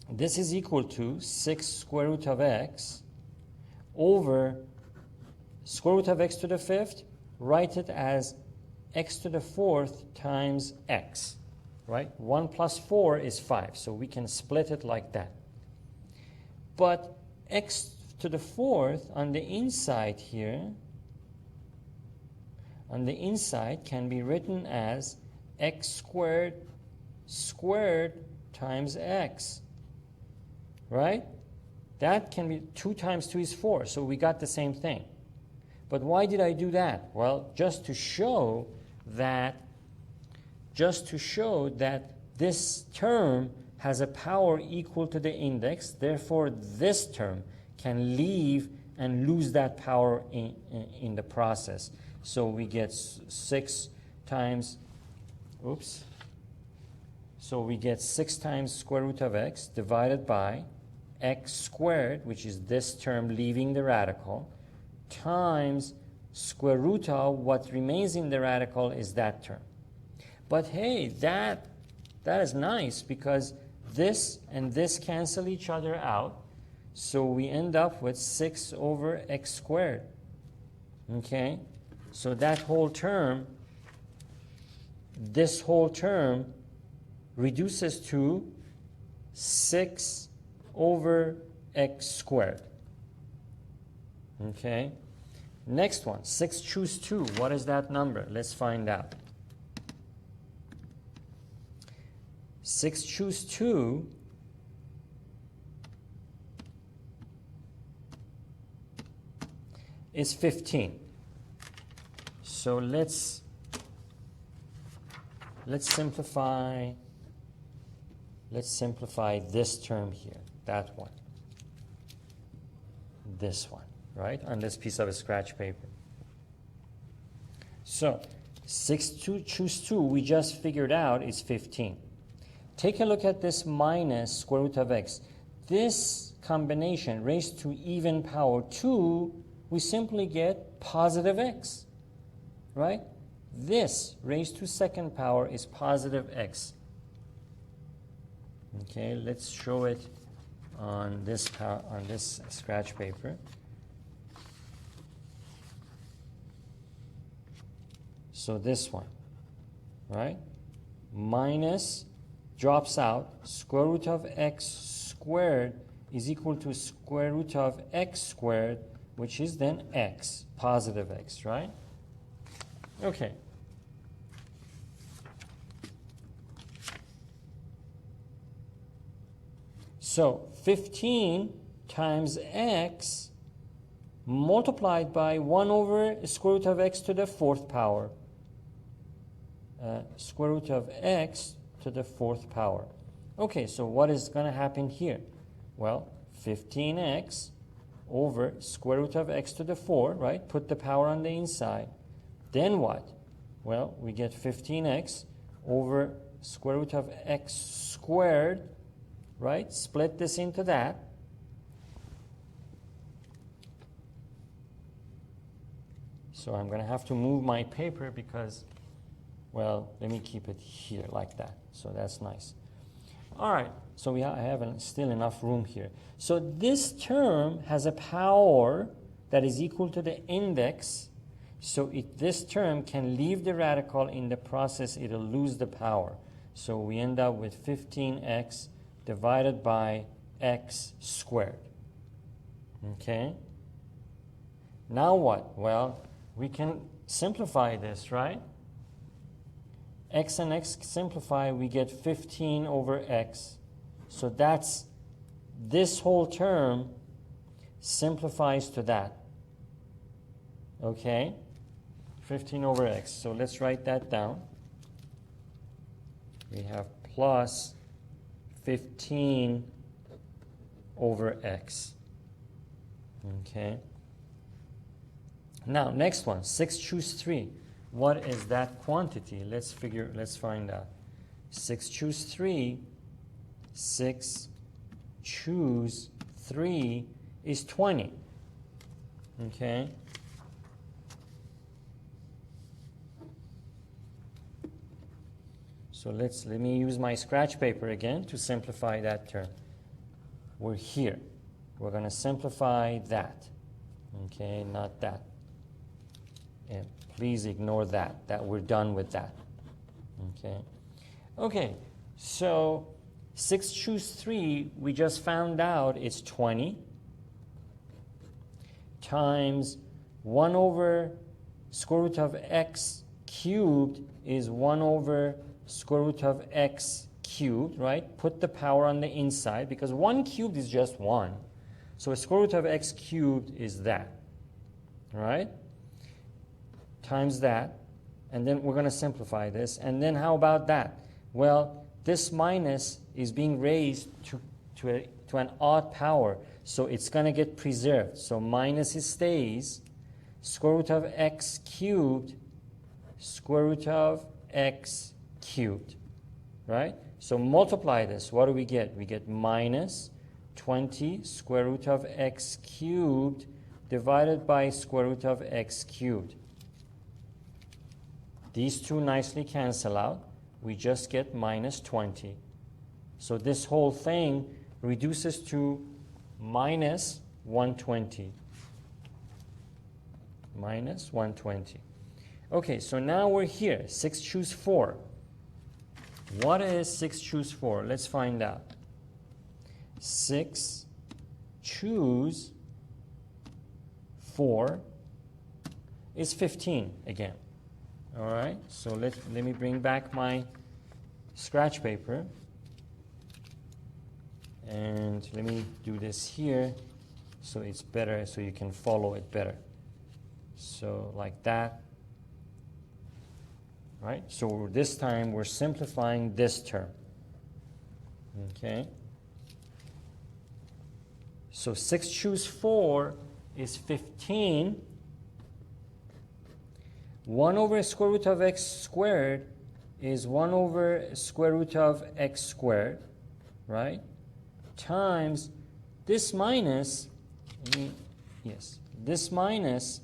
this is equal to 6 square root of x over square root of x to the 5th. Write it as x to the 4th times x, right? 1 plus 4 is 5, so we can split it like that. But x to the 4th on the inside here, on the inside can be written as x squared times x, right? That can be 2 times 2 is 4, so we got the same thing. But why did I do that? Well, just to show that this term has a power equal to the index, therefore this term can leave and lose that power in the process. So we get 6 times, so we get 6 times square root of x divided by x squared, which is this term leaving the radical, times square root of what remains in the radical is that term. But hey, that is nice because this and this cancel each other out. So we end up with 6 over x squared. Okay? So that whole term, this whole term reduces to 6 over x squared. Okay? Next one, 6 choose 2. What is that number? Let's find out. 6 choose 2 is 15. So let's simplify this term here, that one, this one, right, on this piece of scratch paper. So 6 choose 2 we just figured out is 15. Take a look at this minus square root of x. This combination raised to even power 2 we simply get positive x, right? This raised to second power is positive x. Okay, let's show it on this scratch paper. So this one, right? Minus drops out, square root of x squared is equal to square root of x squared, which is then x, positive x, right? Okay. So 15 times x multiplied by 1 over square root of x to the fourth power. Square root of x to the fourth power. Okay, so what is going to happen here? Well, 15x over square root of x to the 4, right? Put the power on the inside. Then what? Well, we get 15x over square root of x squared, right? Split this into that. So I'm going to have to move my paper because, well, let me keep it here like that. So that's nice. All right, so I have still enough room here. So this term has a power that is equal to the index. So this term can leave the radical. In the process, it'll lose the power. So we end up with 15x divided by x squared. Okay? Now what? Well, we can simplify this, right? X and x simplify, we get 15 over x. So that's, this whole term simplifies to that. Okay? 15 over x. So let's write that down. We have plus 15 over x. Okay? Now, next one, 6 choose 3. What is that quantity? Let's find out. 6 choose 3, 6 choose 3 is 20. Okay? So let me use my scratch paper again to simplify that term. We're here. We're going to simplify that. Okay, not that. And please ignore that we're done with that. Okay. Okay, so 6 choose 3, we just found out it's 20 times 1 over square root of x cubed is 1 over square root of x cubed, right? Put the power on the inside because 1 cubed is just 1. So a square root of x cubed is that, right? Times that, and then we're going to simplify this. And then how about that? Well, this minus is being raised to an odd power, so it's going to get preserved. So minus stays, square root of x cubed, square root of x cubed, right? So multiply this. What do we get? We get minus 20 square root of x cubed divided by square root of x cubed. These two nicely cancel out. We just get minus 20. So this whole thing reduces to minus 120. Minus 120. Okay, so now we're here. 6 choose 4. What is 6 choose 4? Let's find out. 6 choose 4 is 15 again. All right, so let me bring back my scratch paper. And let me do this here so it's better, so you can follow it better. So like that. Right, so this time we're simplifying this term. Okay. So 6 choose 4 is 15. 1 over square root of x squared is 1 over square root of x squared, right? Times this minus, let me yes, this minus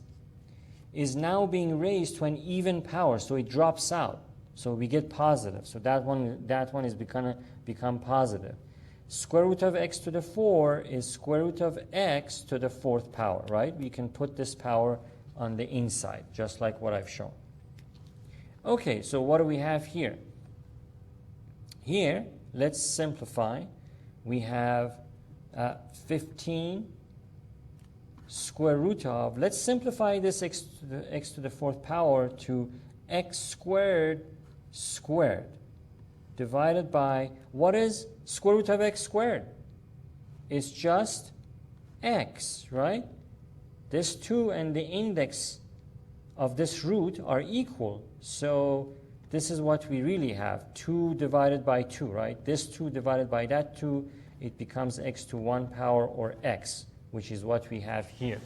is now being raised to an even power, so it drops out. So we get positive. So that one is going to become positive. Square root of x to the 4 is square root of x to the 4th power, right? We can put this power on the inside, just like what I've shown. Okay, so what do we have here? Here, let's simplify. We have 15 square root of, let's simplify this x to the 4th power to x squared squared divided by, what is square root of x squared? It's just x, right? This 2 and the index of this root are equal. So this is what we really have. 2 divided by 2, right? This 2 divided by that 2, it becomes x to 1 power, or x, which is what we have here.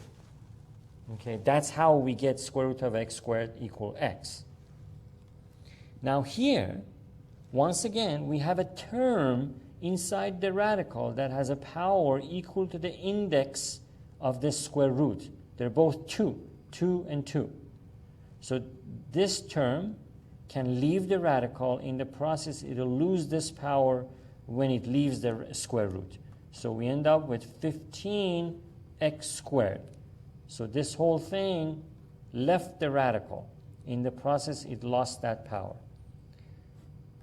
Okay, that's how we get square root of x squared equal x. Now here, once again, we have a term inside the radical that has a power equal to the index of this square root. They're both 2, 2 and 2. So this term can leave the radical. In the process, it'll lose this power when it leaves the square root. So we end up with 15x squared. So this whole thing left the radical. In the process, it lost that power.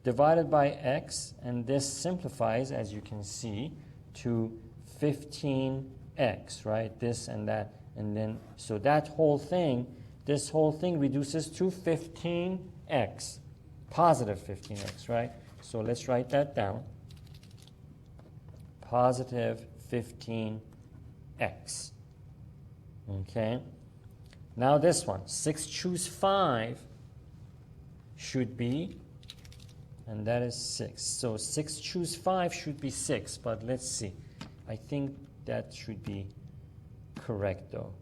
Divided by x, and this simplifies, as you can see, to 15x, right? This and that, and then, so that whole thing, this whole thing reduces to 15x, positive 15x, right? So let's write that down. Positive 15x. Okay? Now this one, 6 choose 5 should be, and that is 6. So 6 choose 5 should be 6, but let's see. I think that should be correct though.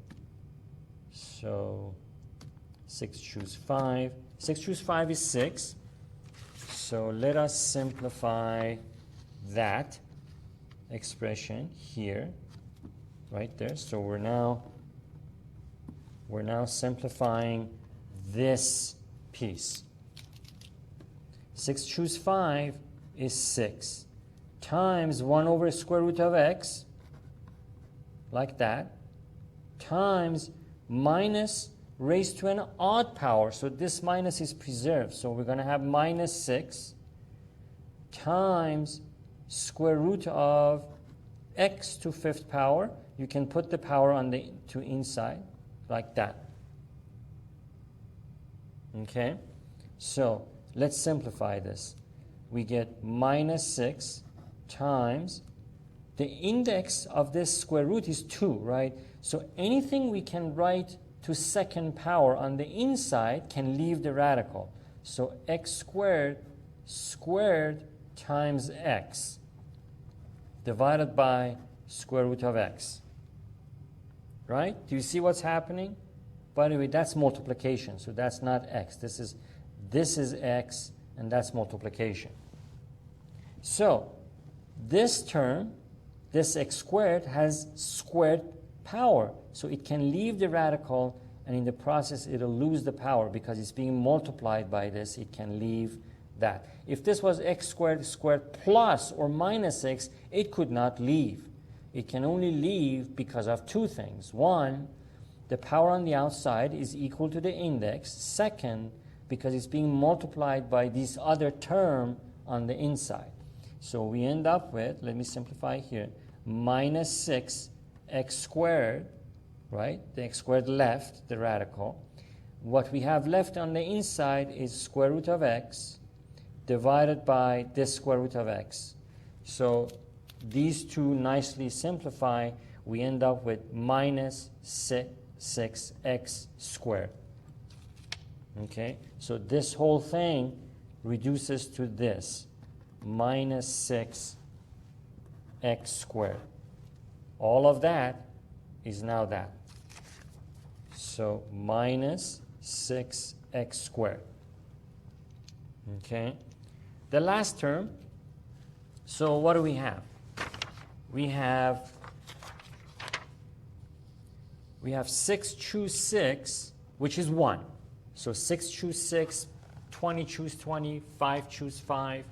So 6 choose 5. 6 choose 5 is 6. So let us simplify that expression here, right there. So we're now simplifying this piece. 6 choose 5 is 6 times 1 over square root of x, like that, times minus raised to an odd power. So this minus is preserved. So we're going to have minus 6 times square root of x to 5th power. You can put the power on the to inside, like that. Okay? So let's simplify this. We get minus 6 times, the index of this square root is 2, right? So anything we can write to 2nd power on the inside can leave the radical. So x squared squared times x divided by square root of x. Right? Do you see what's happening? By the way, that's multiplication, so that's not x. This is x, and that's multiplication. So this term, this x squared, has squared power. So it can leave the radical, and in the process, it'll lose the power because it's being multiplied by this. It can leave that. If this was x squared squared plus or minus x, it could not leave. It can only leave because of two things. One, the power on the outside is equal to the index. Second, because it's being multiplied by this other term on the inside. So we end up with, let me simplify here, minus 6 x squared, right? The x squared left, the radical. What we have left on the inside is square root of x divided by this square root of x. So these two nicely simplify. We end up with minus 6x squared. Okay, so this whole thing reduces to this, minus 6x squared. All of that is now that. So minus 6x squared. Okay, the last term, so what do we have? We have we have 6 choose 6, which is 1. So 6 choose 6, 20 choose 20, 5 choose 5,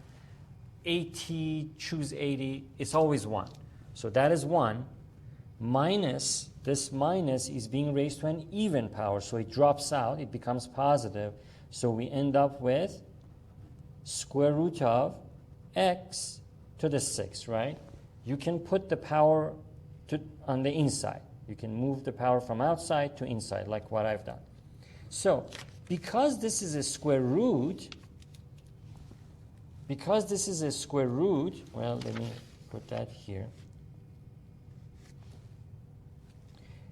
80 choose 80. It's always 1. So that is 1. Minus, this minus is being raised to an even power. So it drops out. It becomes positive. So we end up with square root of x to the 6, right? You can put the power on the inside. You can move the power from outside to inside, like what I've done. So, because this is a square root, well, let me put that here.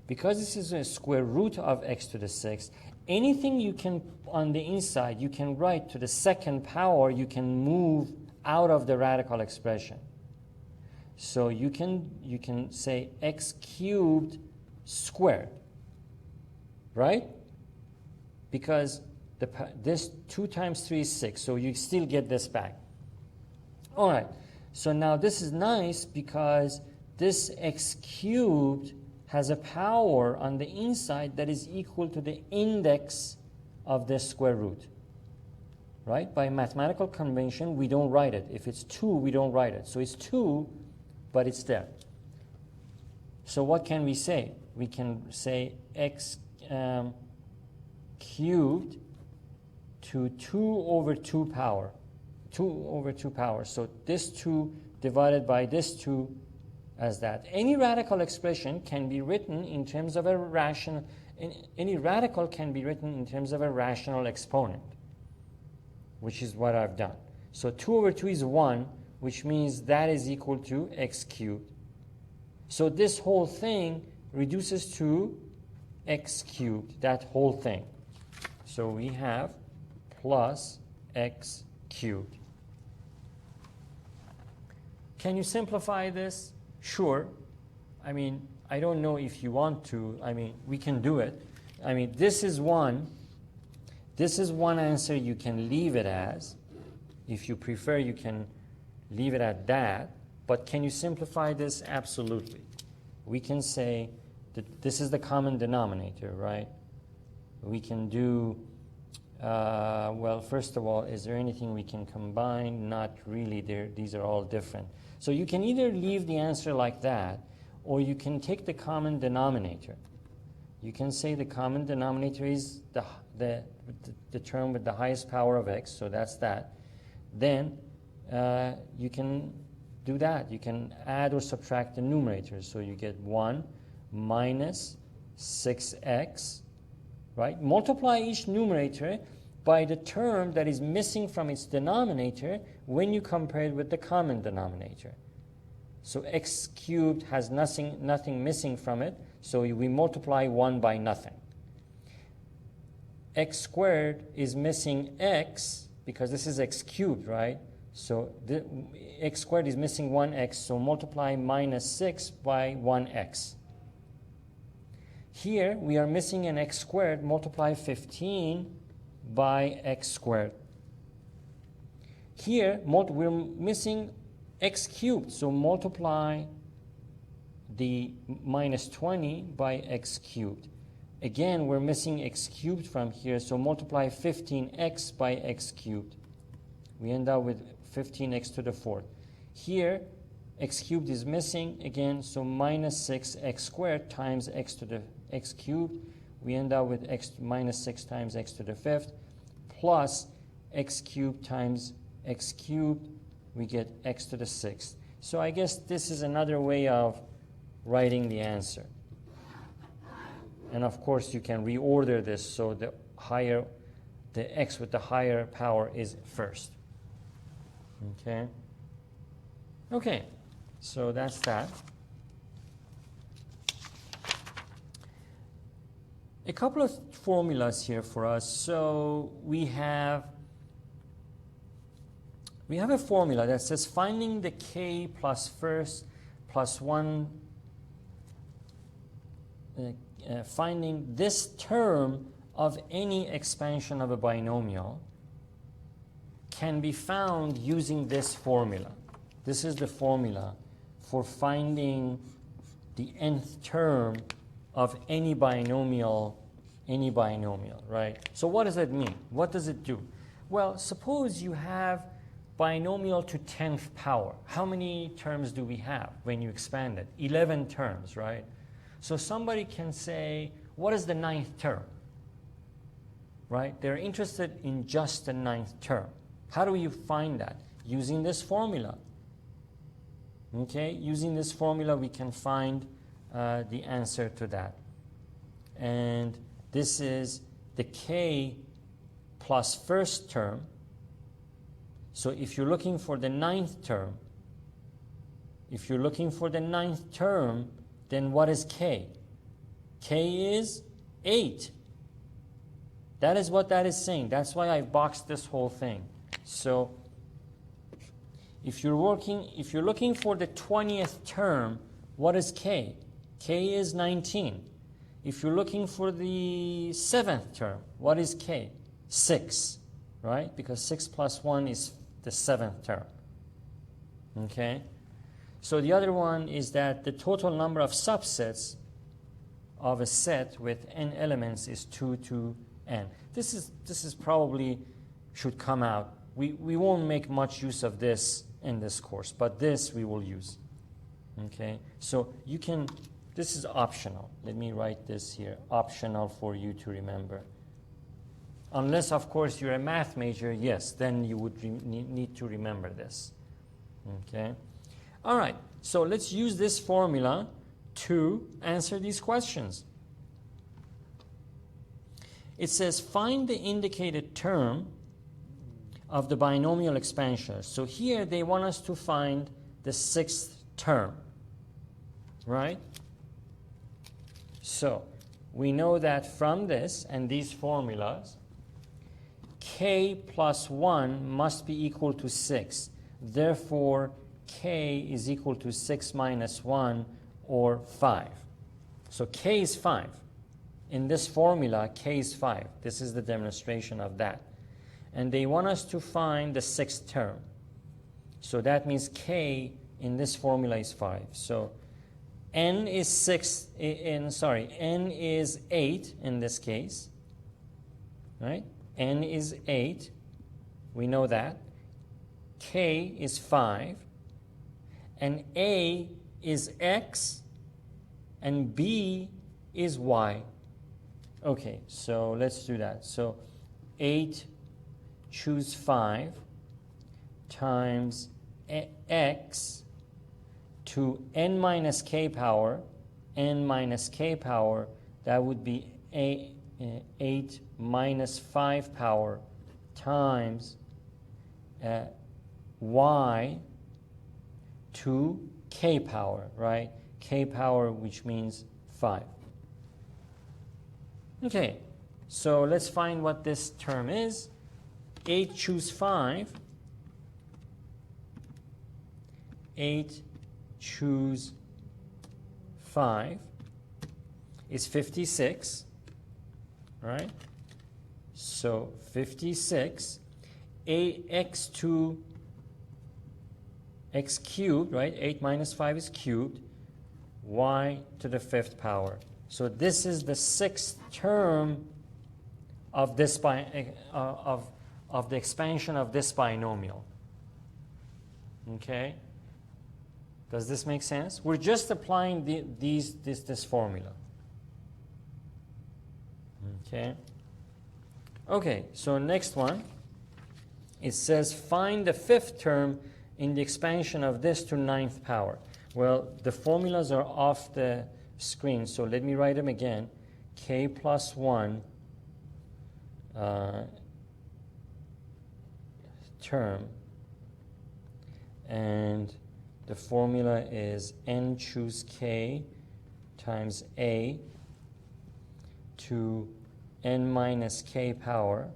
Because this is a square root of x to the 6, anything you can, on the inside, you can write to the second power, you can move out of the radical expression. So you can say x cubed squared, right? Because this 2 times 3 is 6, so you still get this back. All right, so now this is nice because this x cubed has a power on the inside that is equal to the index of the square root, right? By mathematical convention, we don't write it. If it's 2, we don't write it. So it's 2, but it's there. So what can we say? We can say x cubed to 2 over 2 power. 2 over 2 power. So this 2 divided by this 2 as that. Any radical expression can be written in terms of a rational, any radical can be written in terms of a rational exponent, which is what I've done. So 2 over 2 is 1, which means that is equal to x cubed. So this whole thing reduces to x cubed, that whole thing. So we have plus x cubed. Can you simplify this? Sure. I mean, I don't know if you want to. I mean, we can do it. I mean, this is one answer you can leave it as. If you prefer, you can leave it at that. But can you simplify this? Absolutely. We can say that this is the common denominator, right? We can do, well, first of all, is there anything we can combine? Not really. These are all different. So you can either leave the answer like that, or you can take the common denominator. You can say the common denominator is the term with the highest power of x, so that's that. Then you can do that. You can add or subtract the numerators. So you get 1 minus 6x, right? Multiply each numerator by the term that is missing from its denominator when you compare it with the common denominator. So x cubed has nothing missing from it, so we multiply 1 by nothing. X squared is missing x, because this is x cubed, right? So the x squared is missing 1x, so multiply minus 6 by 1x. Here we are missing an x squared, multiply 15 by x squared. Here we're missing x cubed, so multiply the minus 20 by x cubed. Again, we're missing x cubed from here, so multiply 15x by x cubed. We end up with 15x to the 4th. Here, x cubed is missing again, so minus 6x squared times x to the x cubed. We end up with x minus 6 times x to the 5th plus x cubed times x cubed. We get x to the 6th. So I guess this is another way of writing the answer. And of course, you can reorder this so the x with the higher power is first. Okay? Okay, so that's that. A couple of formulas here for us. So we have a formula that says finding the k plus first plus 1, finding this term of any expansion of a binomial can be found using this formula. This is the formula for finding the nth term of any binomial, right? So what does that mean? What does it do? Well, suppose you have binomial to 10th power. How many terms do we have when you expand it? 11 terms, right? So somebody can say, what is the 9th term? Right? They're interested in just the 9th term. How do you find that? Using this formula. Okay, using this formula we can find the answer to that. And this is the k plus first term. So if you're looking for the 9th term, then what is k? K is 8. That is what that is saying. That's why I boxed this whole thing. So if you're looking for the 20th term, what is k? K is 19. If you're looking for the 7th term, what is k? 6, right? Because 6 plus 1 is the 7th term. Okay? So the other one is that the total number of subsets of a set with n elements is 2 to n. This is probably should come out. We won't make much use of this in this course, but this we will use. Okay? So you can, this is optional. Let me write this here. Optional for you to remember. Unless, of course, you're a math major, yes, then you would need to remember this. Okay? All right, so let's use this formula to answer these questions. It says, find the indicated term of the binomial expansion. So here they want us to find the 6th term, right? So we know that from this and these formulas, k plus 1 must be equal to 6. Therefore, k is equal to 6 minus 1, or 5. So k is 5. In this formula, k is 5. This is the demonstration of that. And they want us to find the 6th term. So that means k in this formula is 5. So n is 6, n is 8 in this case, right? N is 8, we know that. K is 5, and A is X, and B is Y. Okay, so let's do that. So 8 choose 5 times X to n minus k power, that would be 8 minus 5 power times y to k power, right? K power, which means 5. Okay, so let's find what this term is. 8 choose 5. 8 choose 5 is 56, right? So 56, x to x cubed, right? 8 minus 5 is cubed, y to the 5th power. So this is the 6th term of this of the expansion of this binomial. Okay? Does this make sense? We're just applying this formula. Okay? Okay, so next one. It says find the 5th term in the expansion of this to 9th power. Well, the formulas are off the screen, so let me write them again. K plus 1 term, and the formula is n choose k times a to n minus k power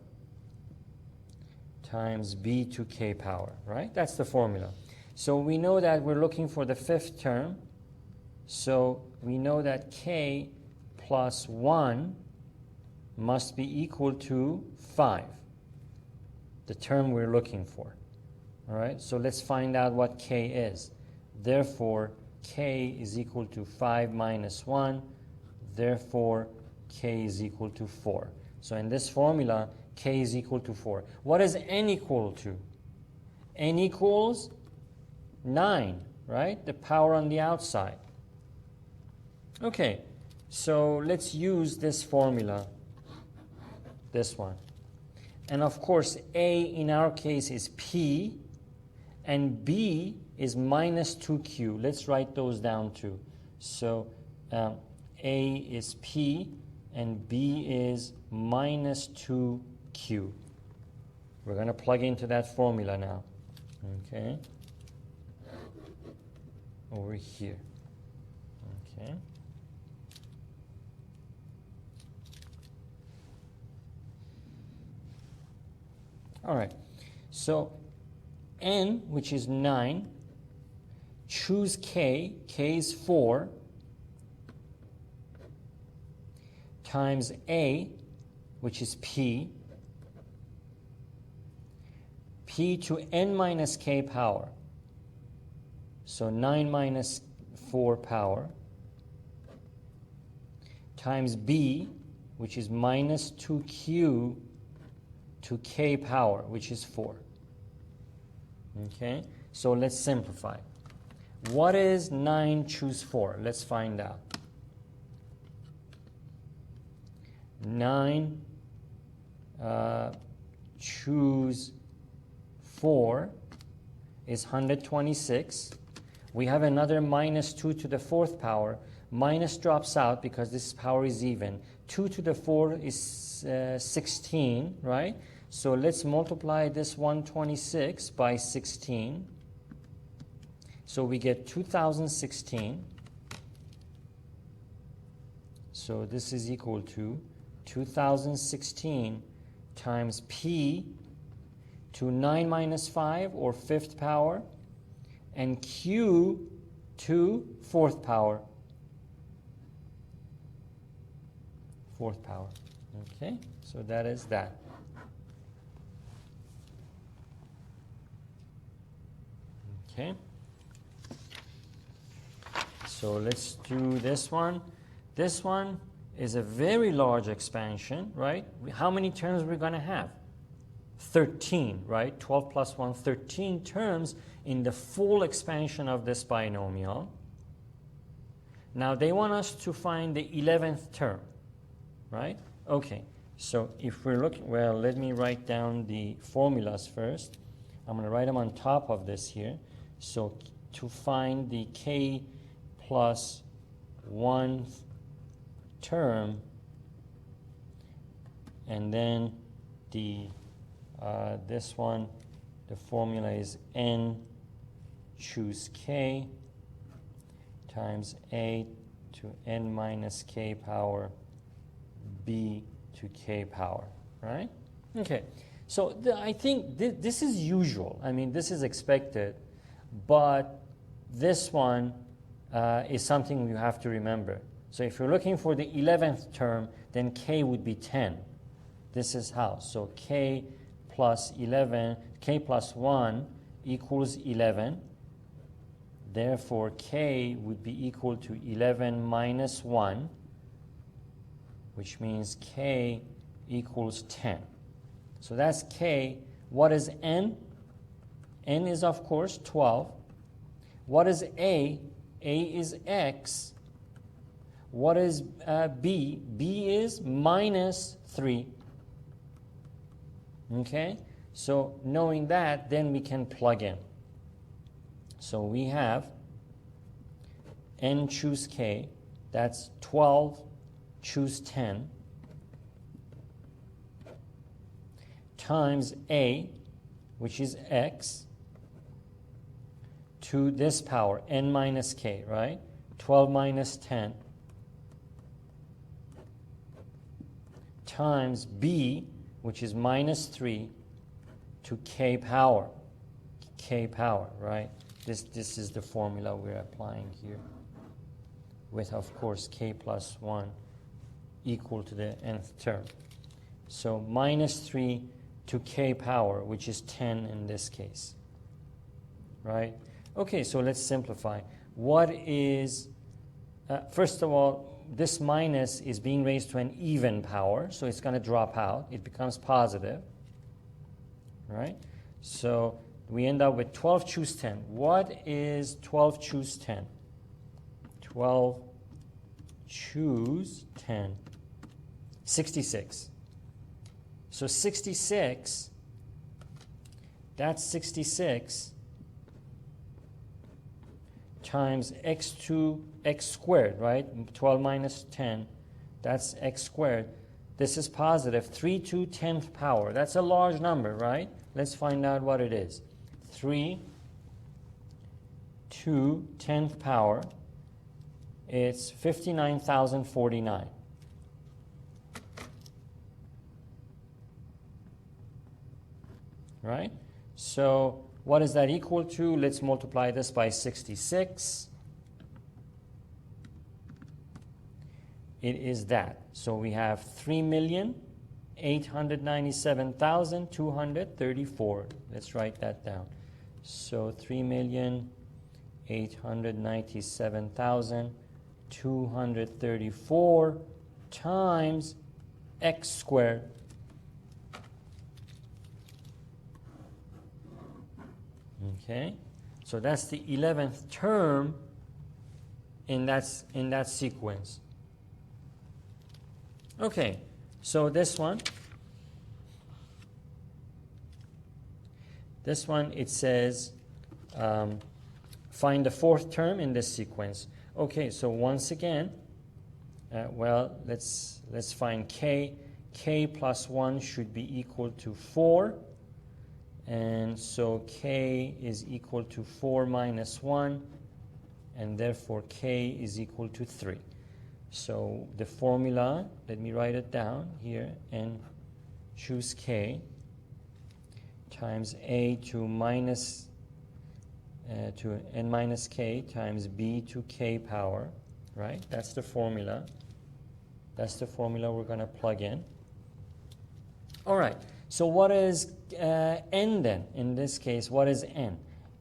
times b to k power, right? That's the formula. So we know that we're looking for the 5th term. So we know that k plus 1 must be equal to 5, the term we're looking for. All right, so let's find out what k is. Therefore, k is equal to 5 minus 1. Therefore, k is equal to 4. So in this formula, k is equal to 4. What is n equal to? N equals 9, right? The power on the outside. Okay, so let's use this formula, this one. And of course, A in our case is P, and B is minus 2Q. Let's write those down too. So A is P, and B is minus 2Q. We're going to plug into that formula now. Okay. Over here. Okay. All right. So n, which is 9, choose k, k is 4, times a, which is p, p to n minus k power. So 9 minus 4 power, times b, which is minus 2q to k power, which is 4. Okay, so let's simplify. What is 9 choose 4? Let's find out. 9 choose 4 is 126. We have another minus 2 to the 4th power. Minus drops out because this power is even. 2 to the 4 is 16, right? So let's multiply this 126 by 16. So we get 2016. So this is equal to 2016 times P to 9 minus 5, or 5th power, and Q to 4th power. 4th power. Okay, so that is that. Okay. So let's do this one. This one is a very large expansion, right? How many terms are we going to have? 13, right? 12 plus 1, 13 terms in the full expansion of this binomial. Now they want us to find the 11th term, right? Okay, so if we're looking, well, let me write down the formulas first. I'm going to write them on top of this here. So to find the k plus 1th term, and then the this one, the formula is n choose k times a to n minus k power b to k power, right? Okay, so I think this is usual. I mean, this is expected, but this one is something you have to remember. So if you're looking for the 11th term, then k would be 10. This is how. So k plus 11, k plus 1 equals 11. Therefore, k would be equal to 11 minus 1, which means k equals 10. So that's k. What is n? N is, of course, 12. What is a? A is x. What is b? B is minus 3. Okay? So knowing that, then we can plug in. So we have n choose k. That's 12 choose 10 times a, which is x, to this power, n minus k, right? 12 minus 10 times b, which is minus 3, to k power, right? This is the formula we're applying here, with, of course, k plus 1 equal to the nth term. So minus 3 to k power, which is 10 in this case, right? Okay, so let's simplify. What is, first of all, this minus is being raised to an even power, so it's going to drop out. It becomes positive, right? So we end up with 12 choose 10. What is 12 choose 10? 12 choose 10. 66. So 66, that's 66 times x squared, right? 12 minus 10, that's x squared. This is positive, 3 to 10th power. That's a large number, right? Let's find out what it is. 3 to 10th power, it's 59,049. Right? So what is that equal to? Let's multiply this by 66. It is that. So we have 3,897,234. Let's write that down. So 3,897,234 times x squared. Okay, so that's the 11th term in that sequence. Okay, so this one it says find the 4th term in this sequence. Okay, so once again, well, let's find k. K plus 1 should be equal to 4. And so k is equal to 4 minus 1, and therefore k is equal to 3. So the formula, let me write it down here, and choose k times a to n minus k times b to k power, right? That's the formula. That's the formula we're going to plug in. All right. So what is n then? In this case, what is n?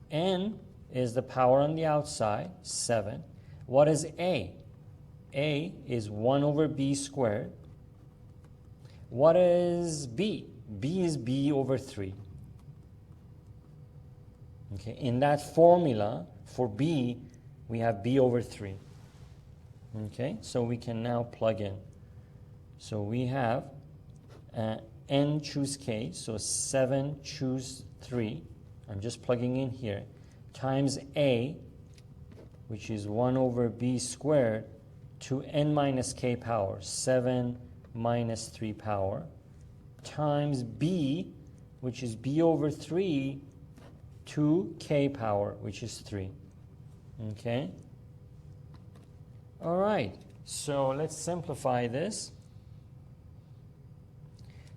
N is the power on the outside, 7. What is a? A is 1 over b squared. What is b? B is b over 3. Okay, in that formula, for b, we have b over 3. Okay, so we can now plug in. So we have n choose k, so 7 choose 3. I'm just plugging in here. Times a, which is 1 over b squared, to n minus k power, 7 minus 3 power, times b, which is b over 3, to k power, which is 3. Okay? All right, so let's simplify this.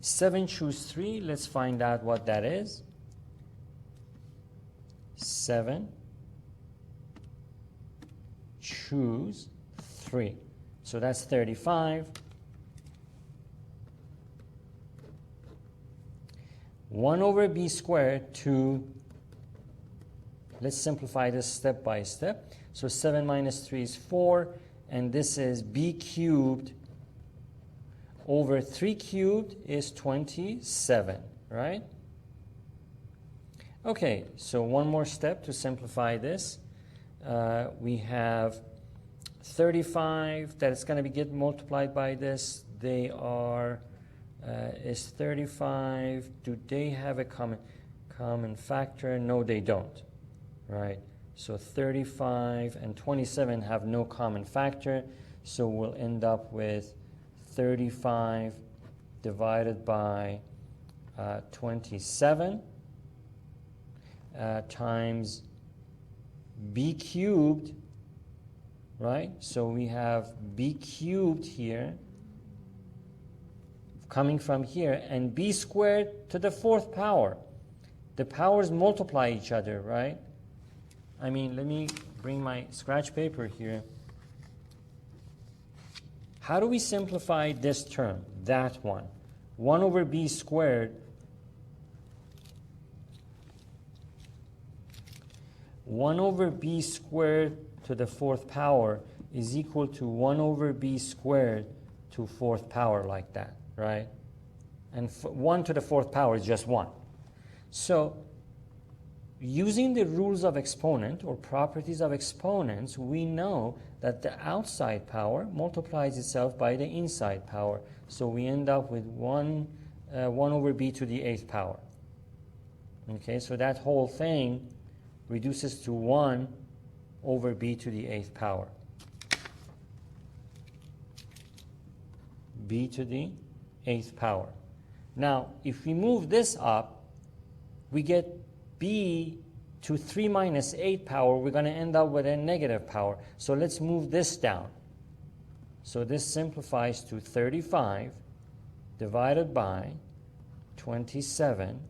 7 choose 3, let's find out what that is. 7 choose 3. So that's 35. 1 over b squared to, let's simplify this step by step. So 7 minus 3 is 4, and this is b cubed over 3 cubed is 27, right? Okay, so one more step to simplify this. We have 35 that is going to get multiplied by this. They are, is 35, do they have a common factor? No, they don't, right? So 35 and 27 have no common factor, so we'll end up with 35 divided by 27 times b cubed, right? So we have b cubed here coming from here, and b squared to the 4th power. The powers multiply each other, right? I mean, let me bring my scratch paper here. How do we simplify this term, that one? 1 over b squared. 1 over b squared to the 4th power. is equal to 1 over b squared to 4th power, like that, right? And 1 to the 4th power is just 1. So using the rules of exponent or properties of exponents, we know that the outside power multiplies itself by the inside power. So we end up with 1 over b to the 8th power. Okay, so that whole thing reduces to 1 over b to the 8th power. B to the 8th power. Now, if we move this up, we get b to 3 minus 8 power. We're going to end up with a negative power. So let's move this down. So this simplifies to 35 divided by 27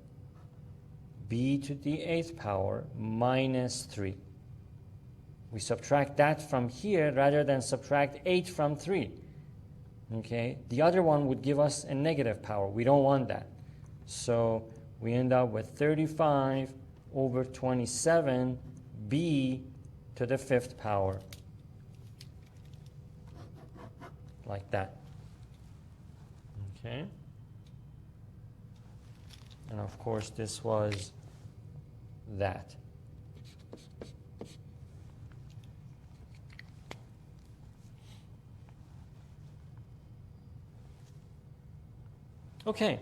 b to the 8th power minus 3. We subtract that from here rather than subtract 8 from 3. Okay, the other one would give us a negative power. We don't want that. So we end up with 35 over 27 b to the 5th power. Like that. Okay. And of course this was that. Okay,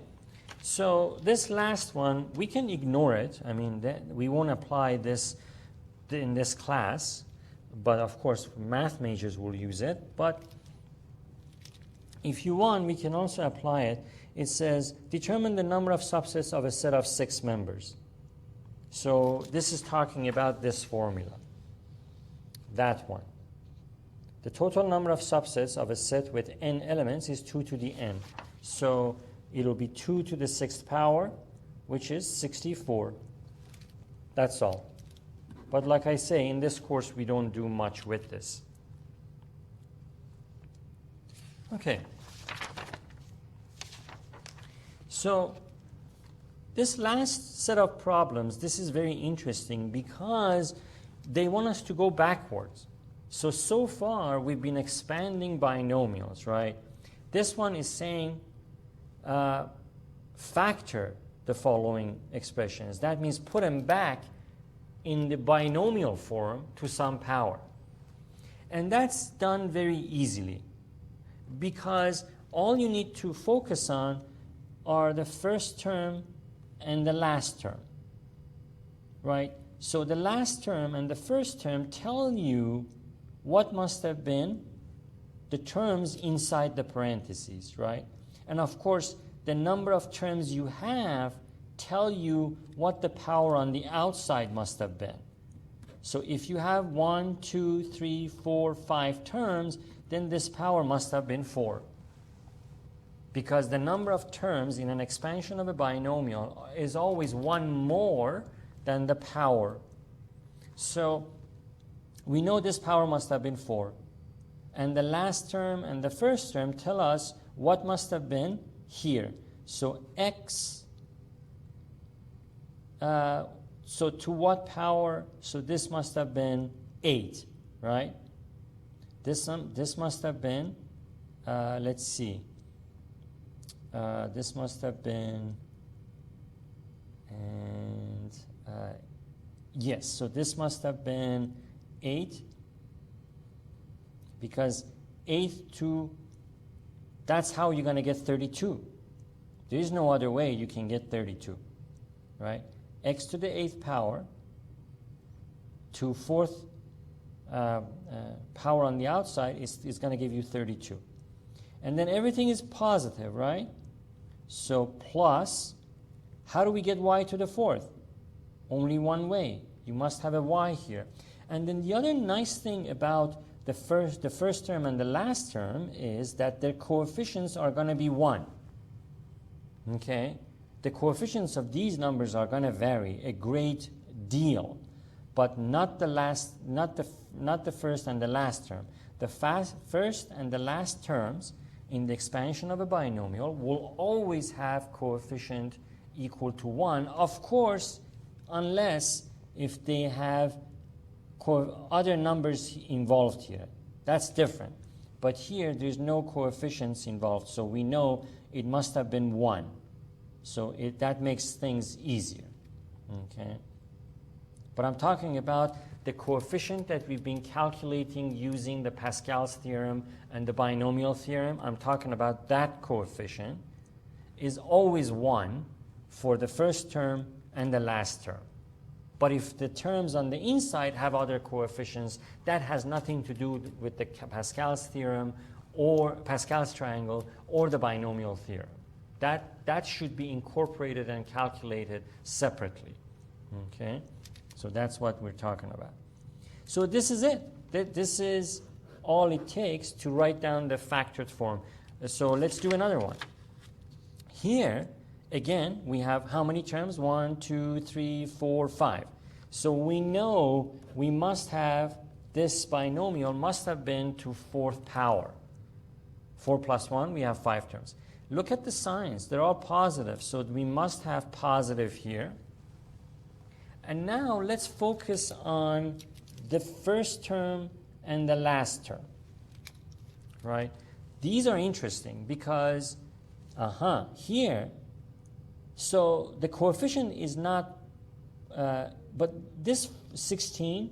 so this last one, we can ignore it. I mean, we won't apply this in this class, but of course math majors will use it. But if you want, we can also apply it. It says, determine the number of subsets of a set of 6 members. So this is talking about this formula, that one. The total number of subsets of a set with n elements is 2 to the n. So it'll be 2 to the 6th power, which is 64. That's all. But like I say, in this course, we don't do much with this. Okay. So this last set of problems, this is very interesting because they want us to go backwards. So far, we've been expanding binomials, right? This one is saying factor the following expressions. That means put them back in the binomial form to some power. And that's done very easily because all you need to focus on are the first term and the last term, right? So the last term and the first term tell you what must have been the terms inside the parentheses, right? And of course, the number of terms you have tell you what the power on the outside must have been. So if you have 1, 2, 3, 4, 5 terms, then this power must have been 4. Because the number of terms in an expansion of a binomial is always one more than the power. So we know this power must have been 4. And the last term and the first term tell us what must have been here. So x, so to what power? So this must have been 8, right? This must have been, let's see. This must have been, and yes, so this must have been 8, because 8 to, that's how you're going to get 32. There is no other way you can get 32, right? X to the 8th power to 4th power on the outside is going to give you 32. And then everything is positive, right? So plus, how do we get y to the 4th? Only one way. You must have a y here. And then the other nice thing about the first term and the last term is that their coefficients are going to be 1. Okay? The coefficients of these numbers are going to vary a great deal, but not the first and the last term. The first and the last terms in the expansion of a binomial will always have coefficient equal to 1, of course, unless if they have other numbers involved here. That's different. But here, there's no coefficients involved, so we know it must have been 1. So that makes things easier. Okay? But I'm talking about the coefficient that we've been calculating using the Pascal's theorem and the binomial theorem. I'm talking about that coefficient is always 1 for the first term and the last term. But if the terms on the inside have other coefficients, that has nothing to do with the Pascal's theorem or Pascal's triangle or the binomial theorem. That should be incorporated and calculated separately. Okay? So that's what we're talking about. So this is it. This is all it takes to write down the factored form. So let's do another one. Here, again, we have how many terms? 1, 2, 3, 4, 5. So we know we must have this binomial must have been to 4th power. 4 plus 1, we have 5 terms. Look at the signs. They're all positive, so we must have positive here. And now let's focus on the first term and the last term. Right? These are interesting because, here, so the coefficient is not, but this 16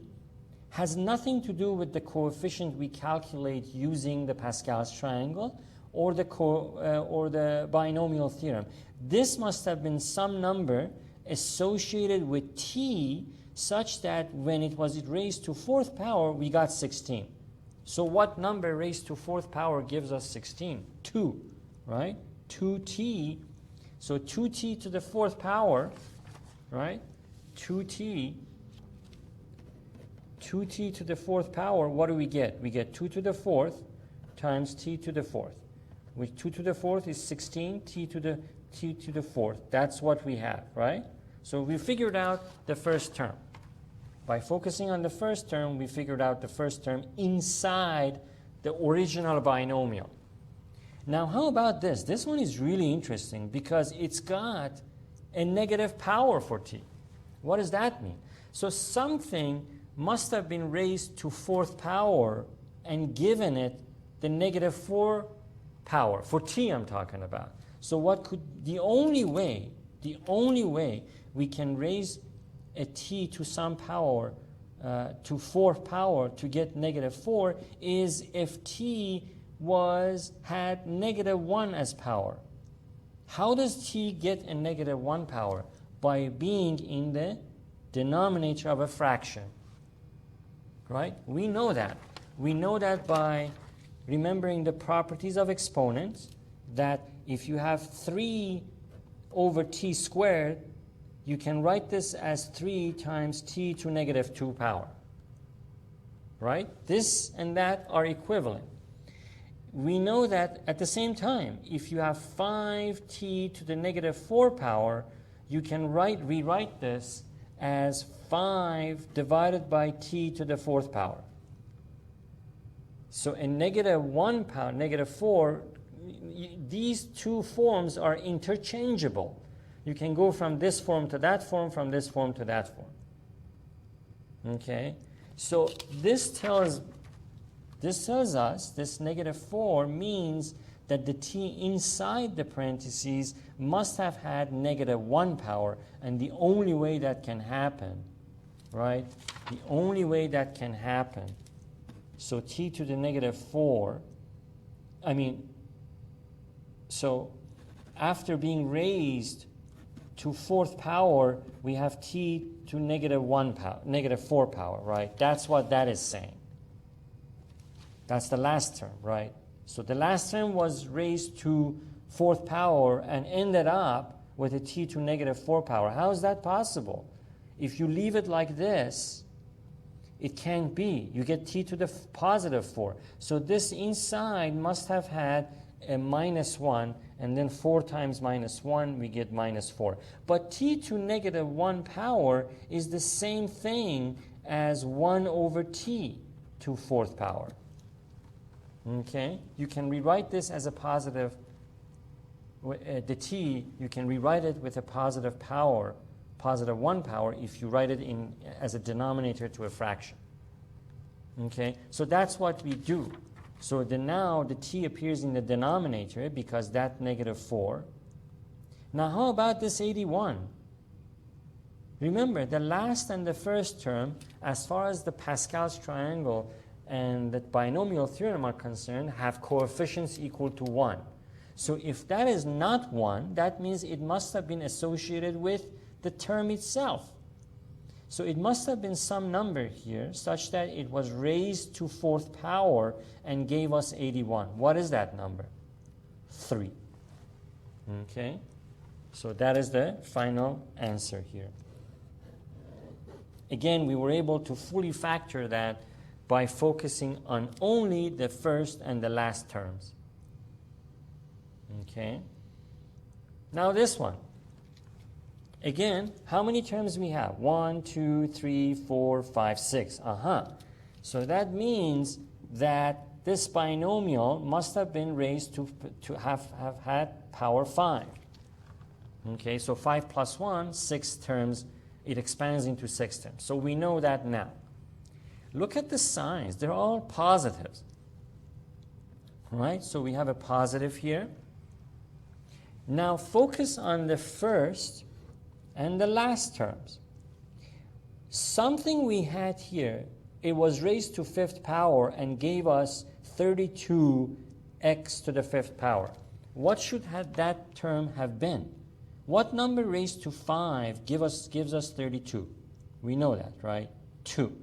has nothing to do with the coefficient we calculate using the Pascal's triangle or the binomial theorem. This must have been some number associated with t such that when it was raised to 4th power, we got 16. So what number raised to 4th power gives us 16? 2, right? 2t. So 2t to the 4th power, right? 2t to the 4th power, what do we get? We get 2 to the 4th times t to the 4th. Which 2 to the 4th is 16, t to the 4th. That's what we have, right? So we figured out the first term. By focusing on the first term, we figured out the first term inside the original binomial. Now, how about this? This one is really interesting because it's got a negative power for t. What does that mean? So something must have been raised to 4th power and given it the negative 4 power. For t, I'm talking about. So the only way we can raise a t to some power, to 4th power to get negative 4 is if t had negative 1 as power. How does t get a negative 1 power? By being in the denominator of a fraction. Right? We know that. We know that by remembering the properties of exponents, that if you have 3 over t squared, you can write this as 3 times t to negative 2 power. Right? This and that are equivalent. We know that at the same time, if you have 5t to the negative 4 power, you can rewrite this as 5 divided by t to the 4th power. So in negative 1 power, negative 4, these two forms are interchangeable. You can go from this form to that form, from this form to that form. Okay? So this tells us, this negative 4 means that the t inside the parentheses must have had negative 1 power, and the only way that can happen, right? The only way that can happen, so t to the negative 4, so after being raised to 4th power, we have t to negative 1 power, negative 4 power, right? That's what that is saying. That's the last term, right? So the last term was raised to 4th power and ended up with a t to negative 4 power. How is that possible? If you leave it like this, it can't be. You get t to the positive 4. So this inside must have had a minus 1, and then 4 times minus 1, we get minus 4. But t to negative 1 power is the same thing as 1 over t to 4th power. Okay? You can rewrite this as a positive, the t, you can rewrite it with a positive power, positive 1 power, if you write it as a denominator to a fraction. Okay, so that's what we do. So now the t appears in the denominator because that negative 4. Now how about this 81? Remember, the last and the first term, as far as the Pascal's triangle and the binomial theorem are concerned, have coefficients equal to 1. So if that is not 1, that means it must have been associated with the term itself. So it must have been some number here such that it was raised to 4th power and gave us 81. What is that number? 3. Okay? So that is the final answer here. Again, we were able to fully factor that by focusing on only the first and the last terms. Okay? Now this one. Again, how many terms we have? 1, 2, 3, 4, 5, 6. So that means that this binomial must have been raised to have had power 5. Okay, so 5 plus 1, 6 terms. It expands into 6 terms. So we know that now. Look at the signs. They're all positives. Right? So we have a positive here. Now focus on the first and the last terms. Something we had here, it was raised to 5th power and gave us 32x to the 5th power. What should that term have been? What number raised to 5 gives us 32? We know that, right? 2.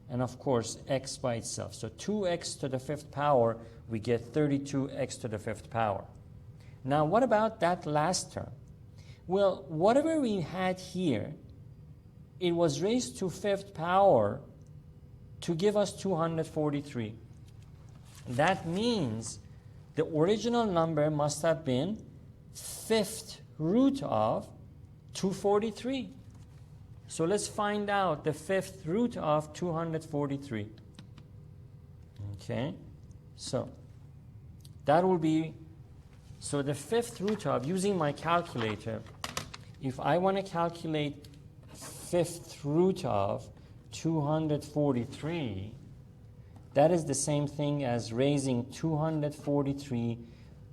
And of course, x by itself. So 2x to the 5th power, we get 32x to the 5th power. Now, what about that last term? Well, whatever we had here, it was raised to 5th power to give us 243. That means the original number must have been 5th root of 243. So let's find out the 5th root of 243. Okay, so that will be, so the 5th root of, using my calculator, if I want to calculate 5th root of 243, that is the same thing as raising 243.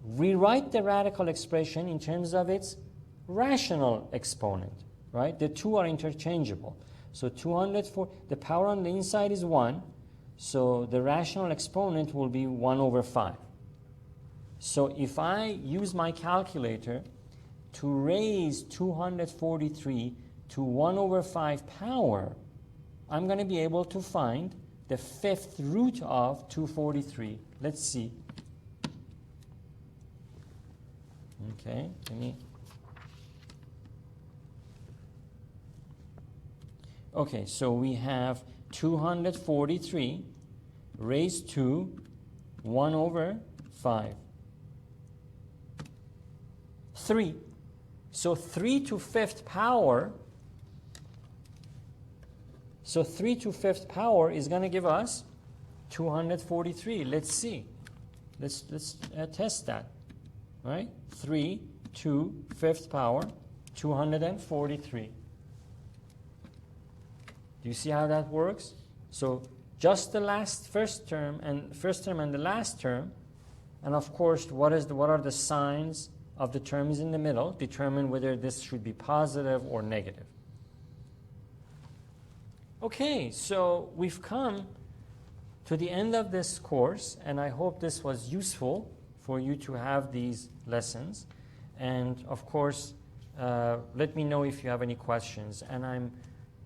Rewrite the radical expression in terms of its rational exponent, right? The two are interchangeable. So 204, the power on the inside is 1, so the rational exponent will be 1 over 5. So if I use my calculator to raise 243 to 1 over 5 power, I'm going to be able to find the 5th root of 243. Let's see. Okay, okay, so we have 243 raised to 1 over 5. 3. So 3 to 5th power. So 3 to 5th power is going to give us 243. Let's see. Let's test that. Right? 3 to 5th power, 243. Do you see how that works? So just the first term and the last term, and of course, what are the signs of the terms in the middle? Determine whether this should be positive or negative. Okay, so we've come to the end of this course, and I hope this was useful for you to have these lessons. And of course, let me know if you have any questions. And I'm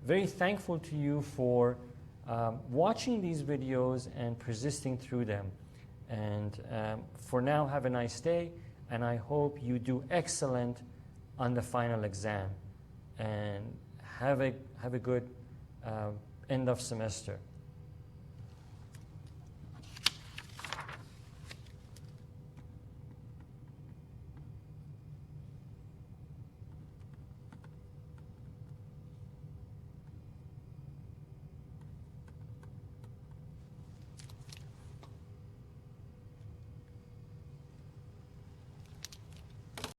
very thankful to you for watching these videos and persisting through them. And for now, have a nice day, and I hope you do excellent on the final exam and have a good end of semester.